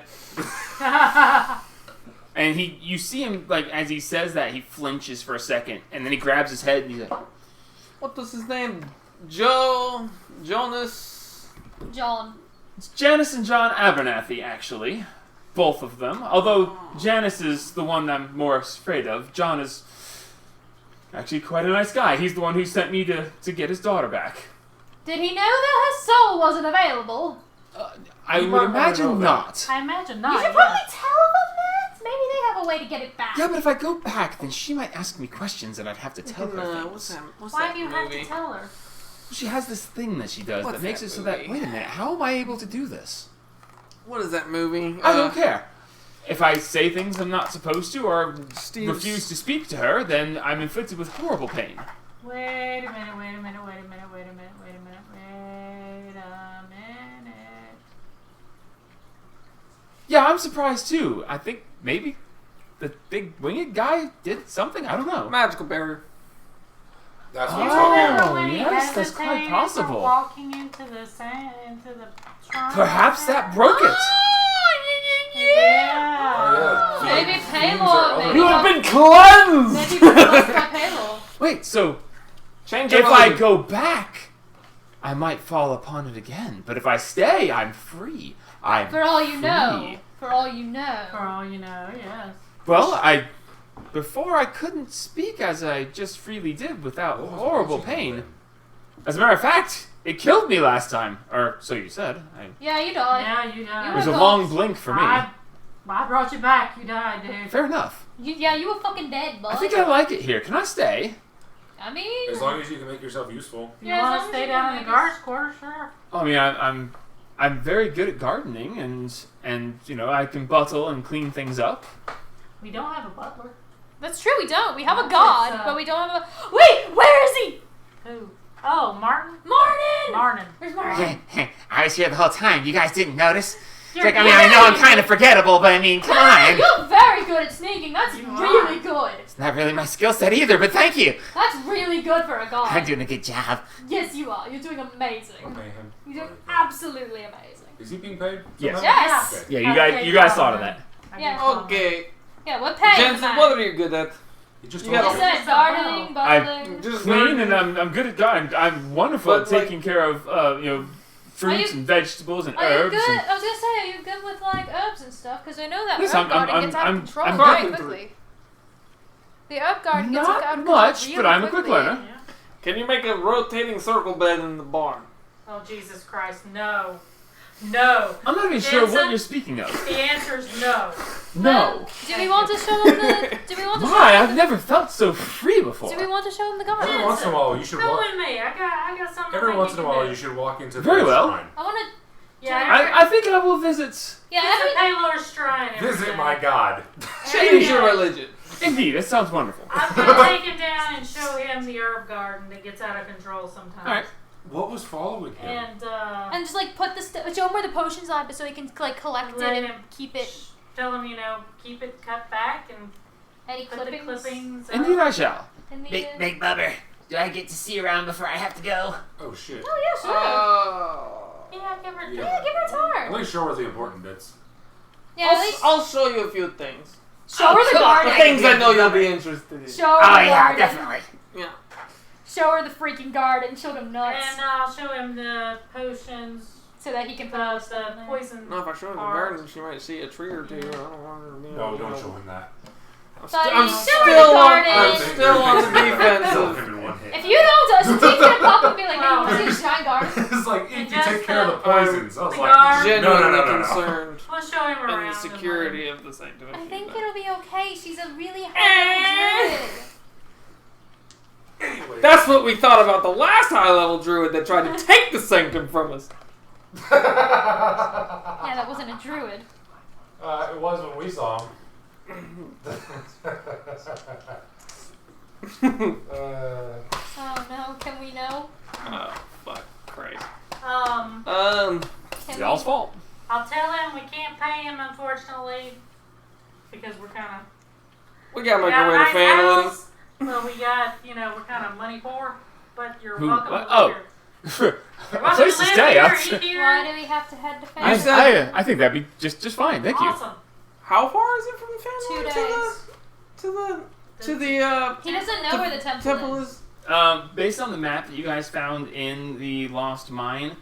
[SPEAKER 2] And you see him, like, as he says that, he flinches for a second, and then he grabs his head and he's like,
[SPEAKER 3] What was his name? Jonas?
[SPEAKER 4] John.
[SPEAKER 2] it's Janice and John Abernathy, actually. Both of them. Although Janice is the one I'm more afraid of. John is actually quite a nice guy. He's the one who sent me to get his daughter back.
[SPEAKER 4] Did he know that her soul wasn't available?
[SPEAKER 2] I
[SPEAKER 1] You
[SPEAKER 2] would
[SPEAKER 1] might wanna know
[SPEAKER 2] imagine
[SPEAKER 1] that.
[SPEAKER 2] not.
[SPEAKER 5] I imagine
[SPEAKER 4] You
[SPEAKER 5] not.
[SPEAKER 4] should probably tell them that. Maybe they have a way to get it back.
[SPEAKER 2] Yeah, but if I go back, then she might ask me questions and I'd have to tell her things.
[SPEAKER 3] What's
[SPEAKER 5] Why
[SPEAKER 3] that
[SPEAKER 5] do you
[SPEAKER 3] movie?
[SPEAKER 5] have to tell her?
[SPEAKER 2] She has this thing that she does
[SPEAKER 3] What's
[SPEAKER 2] that makes
[SPEAKER 3] that
[SPEAKER 2] it so that,
[SPEAKER 3] movie?
[SPEAKER 2] wait a minute, how am I able to do this?
[SPEAKER 3] What is that movie?
[SPEAKER 2] I don't care. If I say things I'm not supposed to or
[SPEAKER 3] Steve's-
[SPEAKER 2] refuse to speak to her, then I'm inflicted with horrible pain.
[SPEAKER 5] Wait a minute, wait a minute, wait a minute, wait a minute, wait a minute, wait a minute.
[SPEAKER 2] Yeah, I'm surprised too. I think maybe the big winged guy did something. I don't know.
[SPEAKER 3] Magical barrier.
[SPEAKER 1] That's
[SPEAKER 2] Oh.
[SPEAKER 1] what I'm
[SPEAKER 5] You
[SPEAKER 1] talking
[SPEAKER 5] remember
[SPEAKER 1] about.
[SPEAKER 5] when he
[SPEAKER 2] yes, that's quite
[SPEAKER 5] hesitated
[SPEAKER 2] possible.
[SPEAKER 5] for walking into the sand, into the trunk?
[SPEAKER 2] Perhaps that broke it.
[SPEAKER 5] Yeah.
[SPEAKER 1] Oh, yeah.
[SPEAKER 4] Maybe
[SPEAKER 1] Fiends
[SPEAKER 4] Paylor.
[SPEAKER 1] are
[SPEAKER 4] Maybe
[SPEAKER 1] other-
[SPEAKER 3] You have
[SPEAKER 4] not-
[SPEAKER 3] been cleansed!
[SPEAKER 4] Maybe we lost by Paylor.
[SPEAKER 2] Wait, so
[SPEAKER 3] Change
[SPEAKER 2] if
[SPEAKER 3] your
[SPEAKER 2] I
[SPEAKER 3] religion.
[SPEAKER 2] go back, I might fall upon it again. But if I stay, I'm free. I'm
[SPEAKER 4] For all you know.
[SPEAKER 2] free.
[SPEAKER 4] For all you
[SPEAKER 5] For
[SPEAKER 4] know.
[SPEAKER 5] all you know, yes.
[SPEAKER 2] Well, Before I couldn't speak as I just freely did without
[SPEAKER 1] What was
[SPEAKER 2] horrible
[SPEAKER 1] watching
[SPEAKER 2] pain.
[SPEAKER 1] then?
[SPEAKER 2] As a matter of fact, it killed me last time. Or so you said.
[SPEAKER 4] Yeah, you died.
[SPEAKER 5] Yeah, you
[SPEAKER 2] It
[SPEAKER 5] died.
[SPEAKER 2] was a long blink for me.
[SPEAKER 5] I brought you back. You died, dude.
[SPEAKER 2] Fair enough.
[SPEAKER 4] You were fucking dead, bud.
[SPEAKER 2] I think I like it here. Can I stay?
[SPEAKER 4] I mean,
[SPEAKER 1] As long as you can make yourself useful.
[SPEAKER 5] You
[SPEAKER 4] Yeah, as
[SPEAKER 5] want
[SPEAKER 4] long
[SPEAKER 5] to
[SPEAKER 4] as
[SPEAKER 5] stay
[SPEAKER 4] you
[SPEAKER 5] down
[SPEAKER 4] can
[SPEAKER 5] in the
[SPEAKER 4] make us-
[SPEAKER 5] guards' quarters, sure.
[SPEAKER 2] I mean, I'm very good at gardening, and you know I can bottle and clean things up.
[SPEAKER 5] We don't have a butler.
[SPEAKER 4] that's true. We don't. We have a
[SPEAKER 5] It's,
[SPEAKER 4] god, but we don't have a. Wait, where is he?
[SPEAKER 5] Who? Oh, Martin?
[SPEAKER 4] Martin.
[SPEAKER 5] Martin.
[SPEAKER 4] Where's Martin?
[SPEAKER 6] I was here the whole time. You guys didn't notice? It's
[SPEAKER 5] You're
[SPEAKER 6] like, I mean, I know I'm kind of forgettable, but I mean, come on.
[SPEAKER 4] You're very good at sneaking. That's
[SPEAKER 5] You
[SPEAKER 4] really
[SPEAKER 5] are.
[SPEAKER 4] good.
[SPEAKER 6] It's not really my skill set either, but thank you.
[SPEAKER 4] That's really good for a god.
[SPEAKER 6] I'm doing a good job.
[SPEAKER 4] Yes, you are. You're doing amazing.
[SPEAKER 1] Okay, him.
[SPEAKER 4] You're doing absolutely amazing.
[SPEAKER 1] Is he being paid?
[SPEAKER 2] Yes.
[SPEAKER 1] somehow?
[SPEAKER 4] Yes.
[SPEAKER 1] Okay.
[SPEAKER 2] Yeah, you guys thought of that.
[SPEAKER 4] Yeah.
[SPEAKER 3] Okay.
[SPEAKER 4] Yeah, we're paying.
[SPEAKER 3] Jensen,
[SPEAKER 4] the man.
[SPEAKER 3] what are you good at?
[SPEAKER 1] He just
[SPEAKER 3] You
[SPEAKER 1] told
[SPEAKER 3] gotta-
[SPEAKER 1] me.
[SPEAKER 4] I said gardening, buttling.
[SPEAKER 3] Just
[SPEAKER 2] Clean, and I'm good at gardening. I'm wonderful
[SPEAKER 3] But,
[SPEAKER 2] at taking care of fruits
[SPEAKER 4] you-
[SPEAKER 2] and vegetables and
[SPEAKER 4] Are you
[SPEAKER 2] herbs.
[SPEAKER 4] good?
[SPEAKER 2] And,
[SPEAKER 4] I was gonna say, are you good with like herbs and stuff? Because I know that
[SPEAKER 2] Yes,
[SPEAKER 4] herb
[SPEAKER 2] I'm-
[SPEAKER 4] garden gets out
[SPEAKER 2] I'm-
[SPEAKER 4] of control
[SPEAKER 2] I'm
[SPEAKER 4] very
[SPEAKER 3] carpentry.
[SPEAKER 4] quickly. The herb garden gets out of
[SPEAKER 2] Not
[SPEAKER 4] control
[SPEAKER 2] much,
[SPEAKER 4] really
[SPEAKER 2] but I'm a quick
[SPEAKER 4] quickly.
[SPEAKER 2] learner.
[SPEAKER 3] Can you make a rotating circle bed in the barn?
[SPEAKER 5] Oh, Jesus Christ, no. No.
[SPEAKER 2] I'm not even sure what
[SPEAKER 5] Jensen?
[SPEAKER 2] you're speaking of.
[SPEAKER 5] The answer is no.
[SPEAKER 2] No.
[SPEAKER 4] Do we want to show him the? Do we want to
[SPEAKER 2] My,
[SPEAKER 4] show
[SPEAKER 2] I've
[SPEAKER 4] him?
[SPEAKER 2] never felt so free before.
[SPEAKER 4] Do we want to show him the
[SPEAKER 1] Every
[SPEAKER 4] garden?
[SPEAKER 1] once in a while, you should
[SPEAKER 5] Go
[SPEAKER 1] walk.
[SPEAKER 5] with me. I got something.
[SPEAKER 1] Every
[SPEAKER 5] I
[SPEAKER 1] once in
[SPEAKER 5] think
[SPEAKER 1] a
[SPEAKER 5] you
[SPEAKER 1] while,
[SPEAKER 5] can
[SPEAKER 1] you
[SPEAKER 5] do.
[SPEAKER 1] should walk into
[SPEAKER 2] Very
[SPEAKER 1] the
[SPEAKER 2] well.
[SPEAKER 1] shrine.
[SPEAKER 4] I want to.
[SPEAKER 5] Yeah,
[SPEAKER 2] I think I will visit.
[SPEAKER 4] Yeah,
[SPEAKER 5] It's a
[SPEAKER 4] every.
[SPEAKER 5] Paylor shrine. every
[SPEAKER 1] Visit
[SPEAKER 5] day.
[SPEAKER 1] my god.
[SPEAKER 3] Change your religion.
[SPEAKER 2] Indeed, it sounds wonderful.
[SPEAKER 5] I'm gonna take him down and show him the herb garden that gets out of control sometimes.
[SPEAKER 2] All right.
[SPEAKER 1] What was following him?
[SPEAKER 5] And
[SPEAKER 4] And just like put the show him where the potions are, so he can like collect it
[SPEAKER 5] Let
[SPEAKER 4] and
[SPEAKER 5] him-
[SPEAKER 4] keep it.
[SPEAKER 5] tell him, keep it cut back and
[SPEAKER 4] Any
[SPEAKER 5] put the
[SPEAKER 4] clippings.
[SPEAKER 5] clippings.
[SPEAKER 2] Indeed, I shall.
[SPEAKER 4] In the,
[SPEAKER 6] Big Bubber, do I get to see around before I have to go?
[SPEAKER 1] Oh shit.
[SPEAKER 4] Oh yeah, sure.
[SPEAKER 5] Yeah, give her.
[SPEAKER 1] Yeah.
[SPEAKER 4] Give her a
[SPEAKER 1] At
[SPEAKER 4] turn.
[SPEAKER 1] least show her the important bits.
[SPEAKER 4] Yeah, at least
[SPEAKER 3] I'll show you a few things.
[SPEAKER 4] show her the
[SPEAKER 6] cool.
[SPEAKER 4] garden.
[SPEAKER 3] Things I know you'll be interested in.
[SPEAKER 4] Show her
[SPEAKER 6] Oh
[SPEAKER 4] the
[SPEAKER 6] yeah,
[SPEAKER 4] garden.
[SPEAKER 6] definitely.
[SPEAKER 3] Yeah.
[SPEAKER 4] Show her the freaking garden. She'll go nuts.
[SPEAKER 5] And I'll show him the potions,
[SPEAKER 4] So that he can put
[SPEAKER 5] the,
[SPEAKER 4] all the stuff in
[SPEAKER 5] the
[SPEAKER 4] there.
[SPEAKER 5] poison.
[SPEAKER 3] No, if I show her the garden, she might see a tree or two. I don't want her to be.
[SPEAKER 1] No, don't show him that.
[SPEAKER 3] I'm,
[SPEAKER 4] Buddy,
[SPEAKER 3] I'm
[SPEAKER 4] show her
[SPEAKER 3] still
[SPEAKER 4] the
[SPEAKER 3] on.
[SPEAKER 4] garden.
[SPEAKER 3] I'm still on the
[SPEAKER 1] Kill
[SPEAKER 3] defensive.
[SPEAKER 1] him in one hit.
[SPEAKER 4] If you don't, Steve's gonna pop up and be like, "Hey, you want to see
[SPEAKER 5] Well,
[SPEAKER 4] a giant garden?"
[SPEAKER 1] It's like if
[SPEAKER 5] And
[SPEAKER 1] you
[SPEAKER 5] just,
[SPEAKER 1] take care of the poisons. I was
[SPEAKER 5] the
[SPEAKER 1] like,
[SPEAKER 5] guard-
[SPEAKER 3] Genuinely
[SPEAKER 1] no.
[SPEAKER 3] concerned
[SPEAKER 5] We'll show him around.
[SPEAKER 3] in the security of the sanctum.
[SPEAKER 4] I think it'll be okay. She's a really high druid.
[SPEAKER 1] anyway.
[SPEAKER 3] That's what we thought about the last high-level druid that tried to take the sanctum from us.
[SPEAKER 4] Yeah, that wasn't a druid.
[SPEAKER 1] It was when we saw him.
[SPEAKER 4] Oh no, can we know?
[SPEAKER 3] Oh, fuck Christ.
[SPEAKER 4] Can
[SPEAKER 2] Y'all's fault.
[SPEAKER 5] I'll tell him we can't pay him, unfortunately, because we're kind of.
[SPEAKER 3] We gotta make our way to Fandolin.
[SPEAKER 5] Well, we got, we're kind of money poor, but you're
[SPEAKER 2] Who-
[SPEAKER 5] welcome
[SPEAKER 2] what?
[SPEAKER 5] to
[SPEAKER 2] Oh.
[SPEAKER 5] live here.
[SPEAKER 2] A
[SPEAKER 5] You're welcome
[SPEAKER 2] place to
[SPEAKER 5] live
[SPEAKER 2] stay.
[SPEAKER 5] here,
[SPEAKER 2] I'll-
[SPEAKER 5] eat here.
[SPEAKER 4] Why do we have to head to
[SPEAKER 2] I,
[SPEAKER 4] Fandolin?
[SPEAKER 2] I think that'd be just fine. Thank you.
[SPEAKER 5] Awesome.
[SPEAKER 3] How far is it from
[SPEAKER 4] 2
[SPEAKER 3] Fandolin
[SPEAKER 4] days.
[SPEAKER 3] to the
[SPEAKER 4] He doesn't know where the temple is.
[SPEAKER 2] Based on the map that you guys found in the Lost Mine,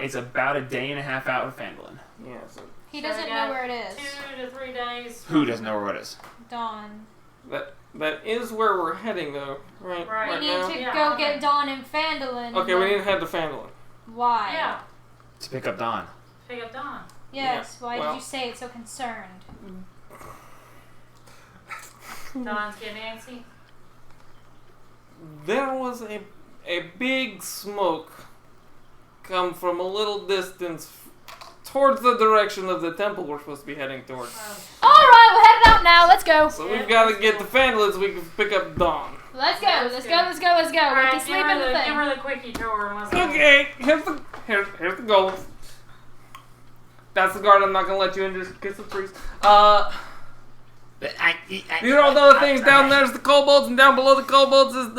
[SPEAKER 2] it's about a day and a half out of Fandolin.
[SPEAKER 3] Yeah, so
[SPEAKER 4] He
[SPEAKER 5] So
[SPEAKER 4] doesn't
[SPEAKER 5] we
[SPEAKER 4] know
[SPEAKER 5] got
[SPEAKER 4] where it is.
[SPEAKER 5] 2 to 3 days.
[SPEAKER 2] Who doesn't know where it is?
[SPEAKER 4] Dawn.
[SPEAKER 3] that is where we're heading though, right?
[SPEAKER 5] Right.
[SPEAKER 4] We need
[SPEAKER 3] now.
[SPEAKER 4] to
[SPEAKER 5] Yeah,
[SPEAKER 4] go
[SPEAKER 5] okay.
[SPEAKER 4] get Dawn in Fandolin.
[SPEAKER 3] Okay, we need to head to Fandolin.
[SPEAKER 4] Why?
[SPEAKER 5] Yeah.
[SPEAKER 2] To pick up Dawn.
[SPEAKER 5] Pick up Dawn.
[SPEAKER 4] Yes. Why
[SPEAKER 3] well-
[SPEAKER 4] did you say it so concerned?
[SPEAKER 5] Dawn's getting antsy.
[SPEAKER 3] There was a big smoke come from a little distance towards the direction of the temple we're supposed to be heading towards.
[SPEAKER 4] All right, we're headed out now. Let's go.
[SPEAKER 3] So we've got to get to Fandolin so we can pick up Dawn.
[SPEAKER 4] Let's go.
[SPEAKER 5] Yeah,
[SPEAKER 4] Let's
[SPEAKER 5] let's
[SPEAKER 4] go.
[SPEAKER 5] go.
[SPEAKER 4] Let's go. Let's go. We
[SPEAKER 5] Alright,
[SPEAKER 4] can
[SPEAKER 5] give
[SPEAKER 4] sleep
[SPEAKER 5] her
[SPEAKER 4] in the
[SPEAKER 5] Give
[SPEAKER 4] thing.
[SPEAKER 5] her the quickie tour and let's go.
[SPEAKER 3] Okay, here's the goal. That's the guard. I'm not gonna let you in. Just kiss the trees.
[SPEAKER 6] But
[SPEAKER 3] These are all the other things. Down there's the kobolds, and down below the kobolds is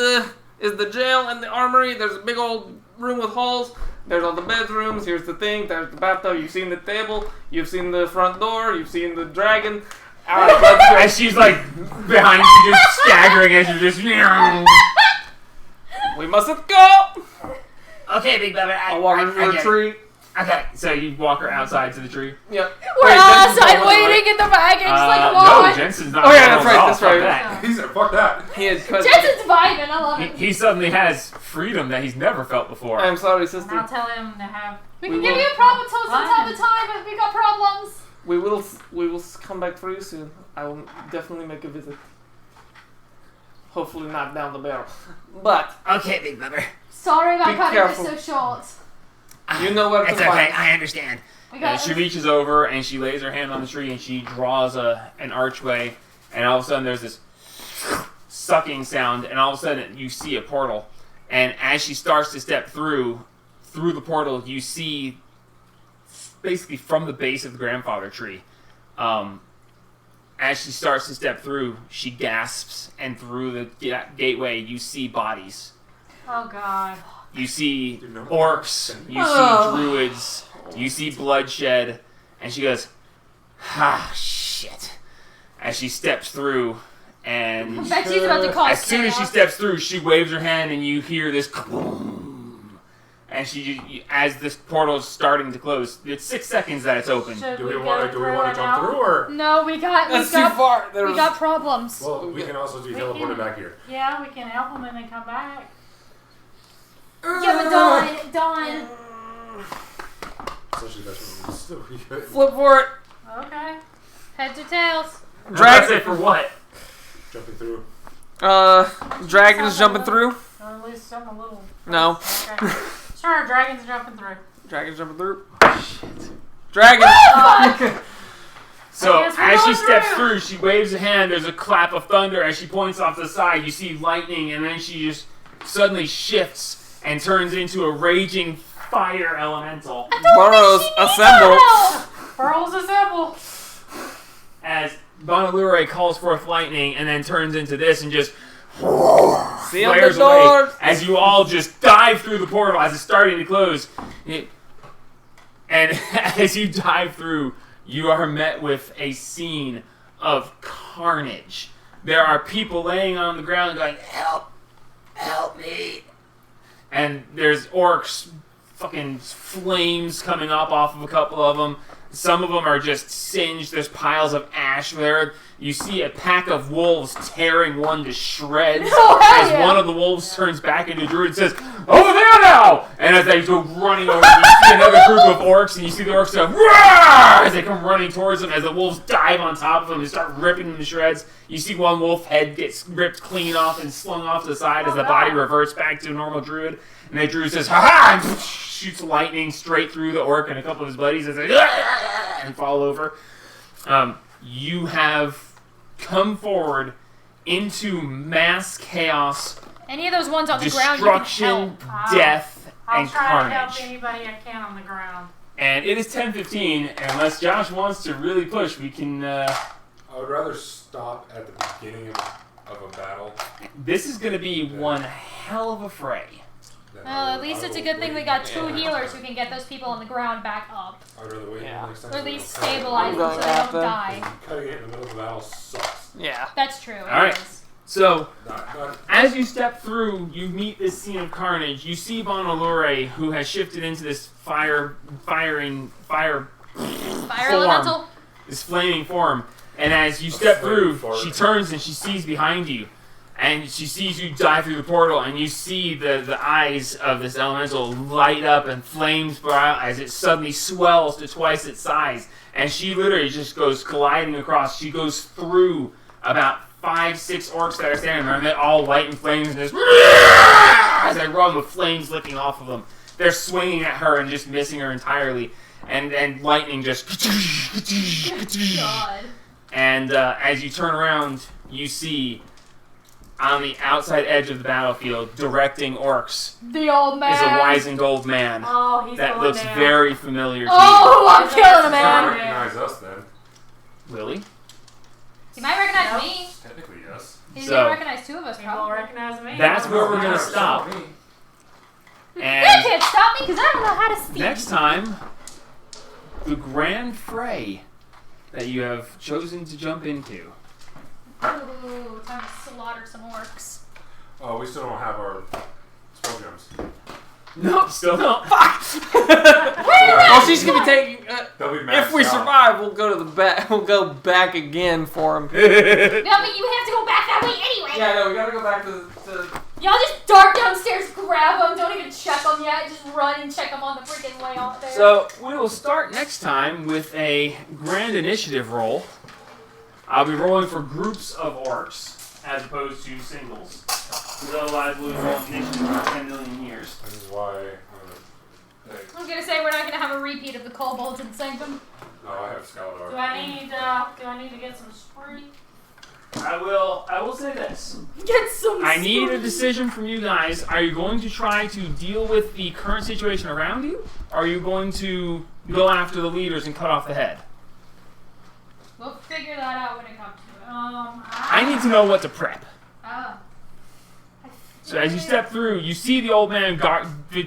[SPEAKER 3] the jail and the armory. There's a big old room with halls. There's all the bedrooms. Here's the thing. There's the bathtub. You've seen the table. You've seen the front door. You've seen the dragon. All right, let's go.
[SPEAKER 2] As she's like behind you, just staggering as you just.
[SPEAKER 3] We mustn't go.
[SPEAKER 6] Okay, Big Bubber,
[SPEAKER 3] I'll walk into the tree.
[SPEAKER 6] Okay.
[SPEAKER 2] So you walk her outside to the tree.
[SPEAKER 3] Yep.
[SPEAKER 4] We're
[SPEAKER 3] Wait, Jensen's
[SPEAKER 4] outside
[SPEAKER 3] going with her,
[SPEAKER 4] waiting in the wagon, just like,
[SPEAKER 2] No,
[SPEAKER 4] what?
[SPEAKER 2] Jensen's not.
[SPEAKER 3] Oh, yeah,
[SPEAKER 2] going
[SPEAKER 3] that's
[SPEAKER 2] at
[SPEAKER 3] right,
[SPEAKER 2] all.
[SPEAKER 3] that's
[SPEAKER 2] Fuck
[SPEAKER 3] right.
[SPEAKER 2] that.
[SPEAKER 1] He said, "Fuck that."
[SPEAKER 3] He had cut.
[SPEAKER 4] Jensen's vibing, I love it.
[SPEAKER 2] He suddenly has freedom that he's never felt before.
[SPEAKER 3] I'm sorry,
[SPEAKER 5] And
[SPEAKER 3] sister.
[SPEAKER 5] I'll tell him to have.
[SPEAKER 4] We
[SPEAKER 3] We
[SPEAKER 4] can give
[SPEAKER 3] will-
[SPEAKER 4] you a problem till some
[SPEAKER 5] Fine.
[SPEAKER 4] time if we got problems.
[SPEAKER 3] We will come back for you soon. I will definitely make a visit. Hopefully not down the barrel, but
[SPEAKER 6] Okay, Big Bubber.
[SPEAKER 4] Sorry about
[SPEAKER 3] Be
[SPEAKER 4] cutting
[SPEAKER 3] careful.
[SPEAKER 4] this so short.
[SPEAKER 3] you know where to
[SPEAKER 6] It's
[SPEAKER 3] find.
[SPEAKER 6] okay.
[SPEAKER 3] us.
[SPEAKER 6] I understand.
[SPEAKER 4] We
[SPEAKER 2] And
[SPEAKER 4] got
[SPEAKER 2] she reaches over and she lays her hand on the tree and she draws an archway, and all of a sudden there's this sucking sound, and all of a sudden you see a portal. And as she starts to step through the portal, you see basically from the base of the grandfather tree. As she starts to step through, she gasps, and through the gateway you see bodies.
[SPEAKER 5] Oh God.
[SPEAKER 2] You see
[SPEAKER 1] Dude, no.
[SPEAKER 2] orcs, you
[SPEAKER 3] Oh.
[SPEAKER 2] see druids, you see bloodshed, and she goes,
[SPEAKER 6] Ah, shit.
[SPEAKER 2] as she steps through,
[SPEAKER 4] I
[SPEAKER 2] and
[SPEAKER 4] bet she's about to cause
[SPEAKER 2] as soon as she
[SPEAKER 4] chaos.
[SPEAKER 2] steps through, she waves her hand, and you hear this kaboom. And as this portal is starting to close, it's 6 seconds that it's open.
[SPEAKER 5] Should
[SPEAKER 1] Do we
[SPEAKER 5] go
[SPEAKER 1] want to
[SPEAKER 5] through
[SPEAKER 1] jump
[SPEAKER 5] it
[SPEAKER 1] through,
[SPEAKER 5] now?
[SPEAKER 1] or
[SPEAKER 4] No, we got
[SPEAKER 3] That's too far.
[SPEAKER 4] we got problems.
[SPEAKER 1] well, we can also do
[SPEAKER 5] We
[SPEAKER 1] teleported
[SPEAKER 5] can-
[SPEAKER 1] back here.
[SPEAKER 5] Yeah, we can help him and then come back.
[SPEAKER 4] Yeah, but Dawn.
[SPEAKER 1] Essentially, that's what we still we could.
[SPEAKER 3] Flip for it.
[SPEAKER 5] Okay.
[SPEAKER 4] Heads or tails?
[SPEAKER 2] That's it for what?
[SPEAKER 1] Jumping through.
[SPEAKER 3] Dragons jumping through.
[SPEAKER 5] Or at least some a little.
[SPEAKER 3] No.
[SPEAKER 5] Okay. Sure, dragons jumping through.
[SPEAKER 3] Dragons jumping through. Dragons.
[SPEAKER 2] So
[SPEAKER 5] I guess we're
[SPEAKER 2] as she
[SPEAKER 5] going
[SPEAKER 2] steps
[SPEAKER 5] through.
[SPEAKER 2] through, she waves a hand. There's a clap of thunder as she points off to the side. You see lightning, and then she just suddenly shifts and turns into a raging fire elemental.
[SPEAKER 3] Burrows assemble.
[SPEAKER 5] Pearls assemble.
[SPEAKER 2] As Bonalure calls forth lightning, and then turns into this and just
[SPEAKER 3] See on the
[SPEAKER 2] flares away.
[SPEAKER 3] door.
[SPEAKER 2] As you all just dive through the portal as it's starting to close. And as you dive through, you are met with a scene of carnage. There are people laying on the ground going,
[SPEAKER 6] Help. Help me.
[SPEAKER 2] and there's orcs, fucking flames coming up off of a couple of them. Some of them are just singed. There's piles of ash there. You see a pack of wolves tearing one to shreds.
[SPEAKER 4] Oh, hell
[SPEAKER 2] as
[SPEAKER 4] yeah.
[SPEAKER 2] one of the wolves turns back into a druid and says, "Over there now!" And as they go running over, you see another group of orcs, and you see the orcs go, "Roar!" as they come running towards them. As the wolves dive on top of them and start ripping them to shreds. You see one wolf head gets ripped clean off and slung off to the side as the body reverts back to a normal druid. And the druid says, "Ha ha!" and shoots lightning straight through the orc and a couple of his buddies as they and fall over. You have come forward into mass chaos,
[SPEAKER 4] Any of those ones on the ground, you can
[SPEAKER 2] destruction,
[SPEAKER 4] help.
[SPEAKER 2] death,
[SPEAKER 5] I'll
[SPEAKER 2] and
[SPEAKER 5] try to help
[SPEAKER 2] carnage.
[SPEAKER 5] anybody I can on the ground.
[SPEAKER 2] And it is 10:15, and unless Josh wants to really push, we can.
[SPEAKER 1] I would rather stop at the beginning of a battle.
[SPEAKER 2] This is going to be one hell of a fray.
[SPEAKER 1] than
[SPEAKER 4] Well,
[SPEAKER 1] I
[SPEAKER 4] at
[SPEAKER 1] would-
[SPEAKER 4] least
[SPEAKER 1] I
[SPEAKER 4] it's a
[SPEAKER 1] would
[SPEAKER 4] good thing we
[SPEAKER 1] wait
[SPEAKER 4] got
[SPEAKER 1] until
[SPEAKER 4] two
[SPEAKER 1] next
[SPEAKER 4] healers
[SPEAKER 1] time.
[SPEAKER 4] who can get those people on the ground back up.
[SPEAKER 1] I would rather wait
[SPEAKER 3] Yeah.
[SPEAKER 1] until next time.
[SPEAKER 4] Or at
[SPEAKER 1] so we
[SPEAKER 4] least
[SPEAKER 1] don't cut it.
[SPEAKER 4] stabilize
[SPEAKER 3] I'm
[SPEAKER 4] them so
[SPEAKER 3] going
[SPEAKER 4] they don't
[SPEAKER 3] after.
[SPEAKER 4] die.
[SPEAKER 1] Cutting it in the middle of the battle sucks.
[SPEAKER 3] Yeah.
[SPEAKER 4] That's true. It
[SPEAKER 2] All right.
[SPEAKER 4] is.
[SPEAKER 2] So,
[SPEAKER 1] Not
[SPEAKER 2] as you step through, you meet this scene of carnage. You see Bonalure, who has shifted into this fire
[SPEAKER 4] Fire
[SPEAKER 2] form.
[SPEAKER 4] elemental.
[SPEAKER 2] this flaming form. And as you step
[SPEAKER 1] flaming
[SPEAKER 2] through,
[SPEAKER 1] fart.
[SPEAKER 2] she turns and she sees behind you. And she sees you dive through the portal, and you see the eyes of this elemental light up and flames burn out as it suddenly swells to twice its size. And she literally just goes gliding across. She goes through about 5-6 orcs that are standing there, and they're all light and flames, and just as they run with flames licking off of them. They're swinging at her and just missing her entirely. And lightning just...
[SPEAKER 4] God.
[SPEAKER 2] And as you turn around, you see on the outside edge of the battlefield, directing orcs,
[SPEAKER 4] The old man.
[SPEAKER 2] is a wise and gold man
[SPEAKER 5] Oh, he's
[SPEAKER 2] that
[SPEAKER 5] going
[SPEAKER 2] looks
[SPEAKER 5] down.
[SPEAKER 2] very familiar to
[SPEAKER 4] Oh, I'm killing a
[SPEAKER 1] He's
[SPEAKER 4] man.
[SPEAKER 1] gonna recognize us then.
[SPEAKER 2] you. Willie?
[SPEAKER 4] He might recognize
[SPEAKER 5] Nope.
[SPEAKER 4] me.
[SPEAKER 1] Technically, yes.
[SPEAKER 4] He's
[SPEAKER 2] So-
[SPEAKER 4] gonna recognize two of us,
[SPEAKER 5] He won't
[SPEAKER 4] probably.
[SPEAKER 5] recognize me.
[SPEAKER 2] That's where we're going to
[SPEAKER 1] Sorry,
[SPEAKER 2] stop.
[SPEAKER 1] me.
[SPEAKER 4] You
[SPEAKER 2] And
[SPEAKER 4] can't stop me because I don't know how to speak.
[SPEAKER 2] next time, the grand fray that you have chosen to jump into.
[SPEAKER 4] Ooh, time to slaughter some orcs.
[SPEAKER 1] Oh, we still don't have our spell gems.
[SPEAKER 2] Nope, still no.
[SPEAKER 3] Well, she's gonna be taking.
[SPEAKER 1] They'll be maxed
[SPEAKER 3] If we
[SPEAKER 1] out.
[SPEAKER 3] survive, we'll go to the back. We'll go back again for him.
[SPEAKER 4] No, but you have to go back that way anyway.
[SPEAKER 3] Yeah, no, we gotta go back to.
[SPEAKER 4] Y'all just dart downstairs, grab them, don't even check them yet, just run and check them on the freaking way out there.
[SPEAKER 2] So we will start next time with a grand initiative roll. I'll be rolling for groups of orcs as opposed to singles. Because otherwise we'll roll initiative for 10 million years.
[SPEAKER 1] This is why.
[SPEAKER 4] I'm gonna say we're not gonna have a repeat of the kobolds and Sanctum.
[SPEAKER 1] No, I have Scaladar.
[SPEAKER 5] Do I need to get some spree?
[SPEAKER 2] I will say this.
[SPEAKER 4] Get some
[SPEAKER 2] I need a
[SPEAKER 4] spree.
[SPEAKER 2] decision from you guys. Are you going to try to deal with the current situation around you? Or are you going to go after the leaders and cut off the head?
[SPEAKER 4] We'll figure that out when it comes to it.
[SPEAKER 2] I need to know what to prep.
[SPEAKER 4] Oh.
[SPEAKER 2] So as you step through, you see the old man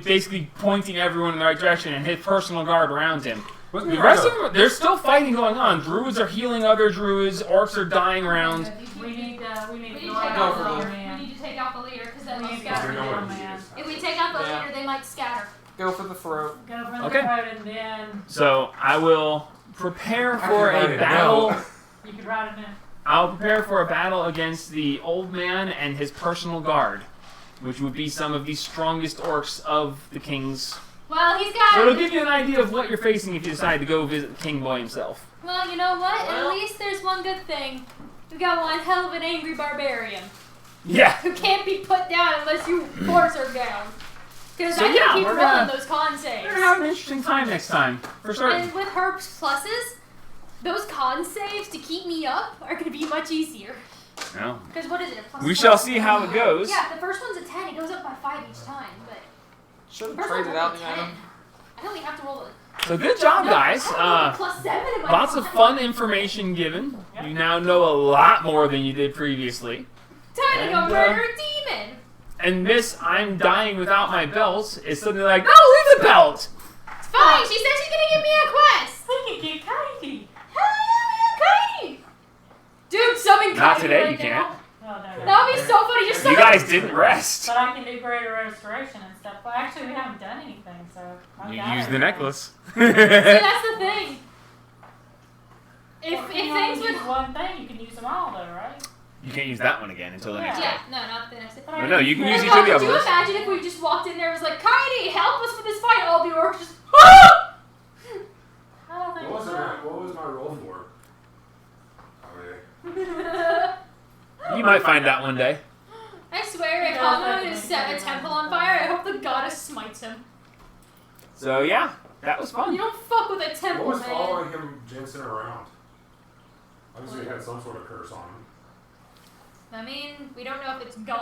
[SPEAKER 2] basically pointing everyone in the right direction and his personal guard around him. The rest of them, there's still fighting going on. Druids are healing other druids. Orcs are dying around.
[SPEAKER 5] We need to
[SPEAKER 4] We need to
[SPEAKER 5] go
[SPEAKER 4] take
[SPEAKER 5] out
[SPEAKER 4] out
[SPEAKER 5] the
[SPEAKER 4] the
[SPEAKER 5] leader,
[SPEAKER 4] leader. We
[SPEAKER 5] man.
[SPEAKER 4] need to take out the leader because then
[SPEAKER 5] We
[SPEAKER 4] they'll
[SPEAKER 5] need to go for
[SPEAKER 4] scatter.
[SPEAKER 5] the
[SPEAKER 1] know what
[SPEAKER 5] middle
[SPEAKER 1] it
[SPEAKER 5] man.
[SPEAKER 1] is.
[SPEAKER 4] If we take out the
[SPEAKER 3] Yeah.
[SPEAKER 4] leader, they might scatter.
[SPEAKER 3] Go for the throat.
[SPEAKER 5] Go for the
[SPEAKER 2] Okay.
[SPEAKER 5] throat and then
[SPEAKER 2] So I will prepare
[SPEAKER 1] I
[SPEAKER 2] for
[SPEAKER 1] can write
[SPEAKER 2] a
[SPEAKER 1] it
[SPEAKER 2] battle.
[SPEAKER 1] down.
[SPEAKER 5] you can write it in.
[SPEAKER 2] I'll prepare for a battle against the old man and his personal guard, which would be some of the strongest orcs of the king's.
[SPEAKER 4] Well, he's got.
[SPEAKER 2] So it'll give you an idea of what you're facing if you decide to go visit the king by himself.
[SPEAKER 4] Well, you know what?
[SPEAKER 3] Well-
[SPEAKER 4] At least there's one good thing. We got one hell of an angry barbarian
[SPEAKER 2] Yeah.
[SPEAKER 4] who can't be put down unless you force her down. Because
[SPEAKER 2] So
[SPEAKER 4] I can
[SPEAKER 2] yeah,
[SPEAKER 4] keep
[SPEAKER 2] we're
[SPEAKER 4] rolling
[SPEAKER 2] gonna-
[SPEAKER 4] those con
[SPEAKER 2] We're
[SPEAKER 4] saves.
[SPEAKER 2] gonna have an interesting time next time, for certain.
[SPEAKER 4] And with her pluses, those con saves to keep me up are going to be much easier.
[SPEAKER 2] No.
[SPEAKER 4] Because what is it? A plus
[SPEAKER 2] We
[SPEAKER 4] five?
[SPEAKER 2] shall see how it goes.
[SPEAKER 4] Yeah, the first one's a 10. It goes up by 5 each time. But
[SPEAKER 3] Should
[SPEAKER 4] the
[SPEAKER 3] have
[SPEAKER 4] first one's
[SPEAKER 3] traded
[SPEAKER 4] only
[SPEAKER 3] out the
[SPEAKER 4] 10.
[SPEAKER 3] item.
[SPEAKER 4] I only have to roll a...
[SPEAKER 2] So good job,
[SPEAKER 4] No,
[SPEAKER 2] guys.
[SPEAKER 4] I have a plus 7 in my
[SPEAKER 2] Lots of
[SPEAKER 4] con.
[SPEAKER 2] fun information given. You now know a lot more than you did previously.
[SPEAKER 4] Time to go
[SPEAKER 2] And,
[SPEAKER 4] murder a demon.
[SPEAKER 2] And Miss I'm dying without my belt is suddenly like, no, leave the belt!
[SPEAKER 4] It's fine. She said she's going to give me a quest.
[SPEAKER 5] We can get Katie.
[SPEAKER 4] Hell yeah, man, Katie. Dude, summon
[SPEAKER 2] Not
[SPEAKER 4] Katie
[SPEAKER 2] today,
[SPEAKER 4] right
[SPEAKER 2] you can't.
[SPEAKER 4] now.
[SPEAKER 5] Oh, no, no.
[SPEAKER 4] That would be so funny. Just
[SPEAKER 2] You
[SPEAKER 4] summon
[SPEAKER 2] guys didn't rest.
[SPEAKER 5] But I can do greater restoration and stuff. Well, actually, we haven't done anything, so. I've
[SPEAKER 2] You
[SPEAKER 5] got
[SPEAKER 2] use the
[SPEAKER 5] everything.
[SPEAKER 2] necklace.
[SPEAKER 4] See, that's the thing. If
[SPEAKER 5] Well, you
[SPEAKER 4] things
[SPEAKER 5] only
[SPEAKER 4] would...
[SPEAKER 5] use one thing, you can use them all, though, right?
[SPEAKER 2] You can't use that one again until the next
[SPEAKER 4] Yeah,
[SPEAKER 2] day.
[SPEAKER 4] no, not the next day.
[SPEAKER 2] No, you can use
[SPEAKER 4] And
[SPEAKER 2] each of the
[SPEAKER 4] could
[SPEAKER 2] other
[SPEAKER 4] you
[SPEAKER 2] ones.
[SPEAKER 4] imagine if we just walked in there and was like, Kaidi, help us with this fight? All the orcs just, ah!
[SPEAKER 5] I don't think
[SPEAKER 1] What was
[SPEAKER 5] so.
[SPEAKER 1] it? What was my roll for? Okay.
[SPEAKER 2] You might find out one day.
[SPEAKER 4] I swear, if
[SPEAKER 5] Yeah,
[SPEAKER 4] Hama
[SPEAKER 5] definitely.
[SPEAKER 4] is set a temple on fire, I hope the goddess smites him.
[SPEAKER 2] So yeah, that was
[SPEAKER 4] You
[SPEAKER 2] fun.
[SPEAKER 4] don't fuck with a temple,
[SPEAKER 1] What was
[SPEAKER 4] man.
[SPEAKER 1] following him dancing around? Obviously, he had some sort of curse on him.
[SPEAKER 4] I mean, we don't know if it's gone.